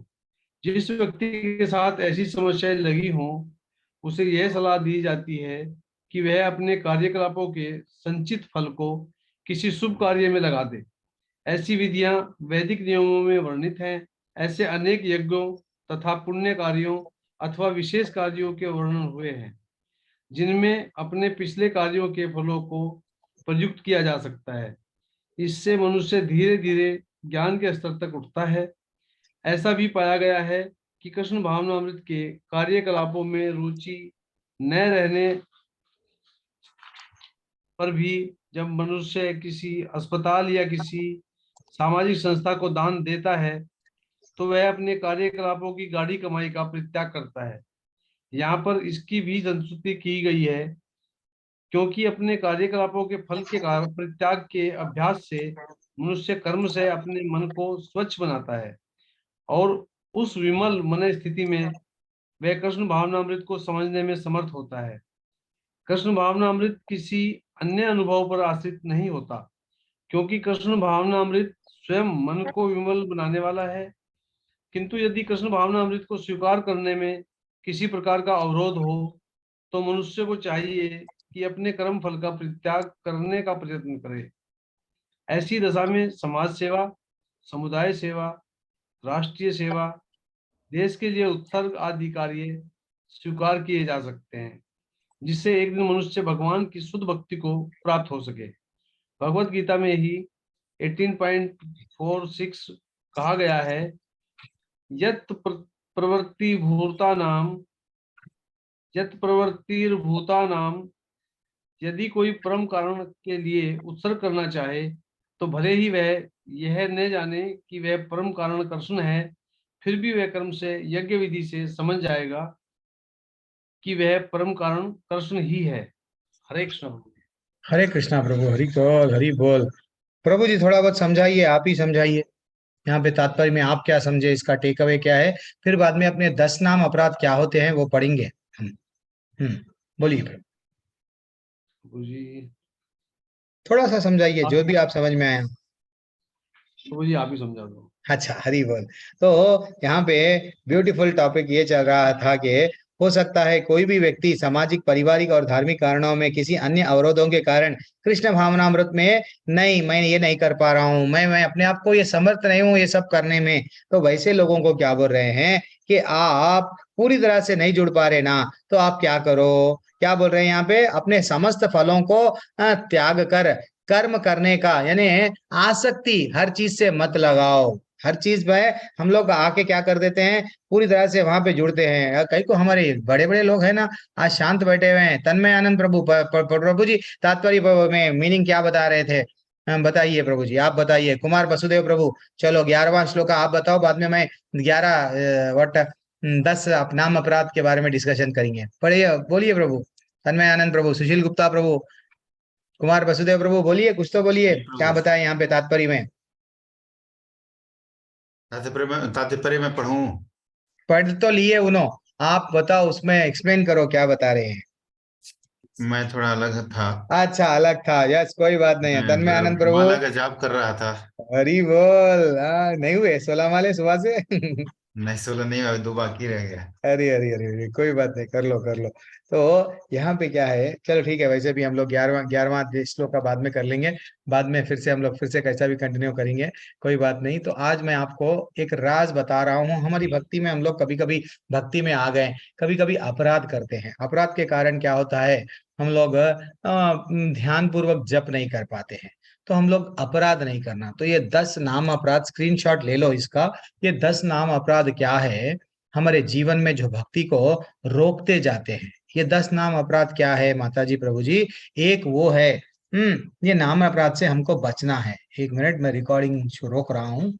जिस व्यक्ति के साथ ऐसी समस्याएं लगी हों, उसे यह सलाह दी जाती है कि वह अपने कार्यकलापों के संचित फल को किसी शुभ कार्य में लगा दे। ऐसी विधियां वैदिक नियमों में वर्णित हैं। ऐसे अनेक यज्ञों तथा पुण्य कार्यों अथवा विशेष कार्यों के वर्णन हुए हैं, जिनमें अपने पिछले कार्यों के फलों को प्रयुक्त किया जा सकता है। इससे मनुष्य धीरे धीरे ज्ञान के स्तर तक उठता है। ऐसा भी पाया गया है कि कृष्ण भावनामृत के कार्यकलापों में रुचि न रहने पर भी जब मनुष्य किसी अस्पताल या किसी सामाजिक संस्था को दान देता है, तो वह अपने कार्यकलापों की गाढ़ी कमाई का परित्याग करता है। यहाँ पर इसकी भी संस्तुति की गई है, क्योंकि अपने कार्यकलापों के फल के परित्याग के अभ्यास से मनुष्य कर्म से अपने मन को स्वच्छ बनाता है और उस विमल मन स्थिति में वह कृष्ण भावनामृत को समझने में समर्थ होता है। कृष्ण भावनामृत किसी अन्य अनुभव पर आश्रित नहीं होता, क्योंकि कृष्ण भावनामृत स्वयं मन को विमल बनाने वाला है। किंतु यदि कृष्ण भावनामृत को स्वीकार करने में किसी प्रकार का अवरोध हो, तो मनुष्य को चाहिए कि अपने कर्म फल का परित्याग करने का प्रयत्न करे। ऐसी दशा में समाज सेवा, समुदाय सेवा, राष्ट्रीय सेवा, देश के लिए उत्सर्ग आदि कार्य स्वीकार किए जा सकते हैं, जिससे एक दिन मनुष्य भगवान की शुद्ध भक्ति को प्राप्त हो सके। भगवत गीता में ही 18.46 कहा गया है, यत् प्रवृत्तिर्भूतानाम, यदि कोई परम कारण के लिए उत्सर्ग करना चाहे तो भले ही वह यह न जाने कि वह परम कारण कृष्ण है, फिर भी वह कर्म से यज्ञ विधि से समझ जाएगा कि वह परम कारण कृष्ण ही है। हरे कृष्ण।
हरे कृष्णा प्रभु, हरि बोल हरि बोल। प्रभु जी थोड़ा बहुत समझाइए, आप ही समझाइए यहाँ पे तात्पर्य में, आप क्या समझे, इसका टेक अवे क्या है। फिर बाद में अपने 10 नाम अपराध क्या होते हैं वो पढ़ेंगे हम। बोलिए प्रभु,
प्रभु जी,
थोड़ा सा समझाइए जो भी आप समझ में आया।
प्रभु जी आप ही समझा दो।
अच्छा, हरि बोल। तो यहाँ पे ब्यूटीफुल टॉपिक ये चल रहा था कि हो सकता है कोई भी व्यक्ति सामाजिक, पारिवारिक और धार्मिक कारणों में किसी अन्य अवरोधों के कारण कृष्ण भावनामृत में नहीं, मैं ये नहीं कर पा रहा हूँ, मैं अपने आप को ये समर्थ नहीं हूँ ये सब करने में, तो वैसे लोगों को क्या बोल रहे हैं कि आप पूरी तरह से नहीं जुड़ पा रहे ना, तो आप क्या करो, क्या बोल रहे हैं यहाँ पे, अपने समस्त फलों को त्याग कर कर्म करने का, यानी आसक्ति हर चीज से मत लगाओ। हर चीज में हम लोग आके क्या कर देते हैं, पूरी तरह से वहां पे जुड़ते हैं। कई को हमारे बड़े बड़े लोग हैं ना, आज शांत बैठे हुए हैं। तन्मय आनंद प्रभु, प्रभु जी तात्पर्य में मीनिंग क्या बता रहे थे, बताइए प्रभु जी, आप बताइए। कुमार वसुदेव प्रभु, चलो 11वां श्लोक आप बताओ, बाद में मैं 10 नाम अपराध के बारे में डिस्कशन करेंगे। पढ़िए, बोलिए प्रभु। तन्मय आनंद प्रभु, सुशील गुप्ता प्रभु, कुमार वसुदेव प्रभु, बोलिए, कुछ तो बोलिए, क्या बताएं यहाँ पे तात्पर्य में।
तात्पर्य में पढ़ूं?
पढ़ तो लिए उन्हों, आप बताओ, उसमें एक्सप्लेन करो क्या बता रहे हैं।
मैं थोड़ा अलग था।
अच्छा, अलग था, यस, कोई बात नहीं है।
मैं
तन्मय आनंद
थोड़ा माला
प्रभु,
का जाप कर रहा था।
हरि बोल। नहीं हुए 16 माले सुबह से?
नहीं, 16 नहीं हुआ, 2 बाकी रह गया।
अरे अरे अरे अरे, कोई बात नहीं, कर लो कर लो। तो यहाँ पे क्या है, चलो ठीक है, वैसे भी हम लोग 11वां श्लोक का बाद में कर लेंगे, बाद में फिर से हम लोग फिर से कैसा भी कंटिन्यू करेंगे, कोई बात नहीं। तो आज मैं आपको एक राज बता रहा हूँ। हमारी भक्ति में हम लोग कभी कभी भक्ति में आ गए, कभी कभी अपराध करते हैं। अपराध के कारण क्या होता है, हम लोग ध्यान पूर्वक जप नहीं कर पाते हैं, तो हम लोग अपराध नहीं करना। तो ये 10 नाम अपराध, स्क्रीनशॉट ले लो इसका। ये 10 नाम अपराध क्या है, हमारे जीवन में जो भक्ति को रोकते जाते हैं। ये 10 नाम अपराध क्या है माता जी, प्रभु जी? एक वो है, ये नाम अपराध से हमको बचना है। एक मिनट, मैं रिकॉर्डिंग रोक रहा हूँ।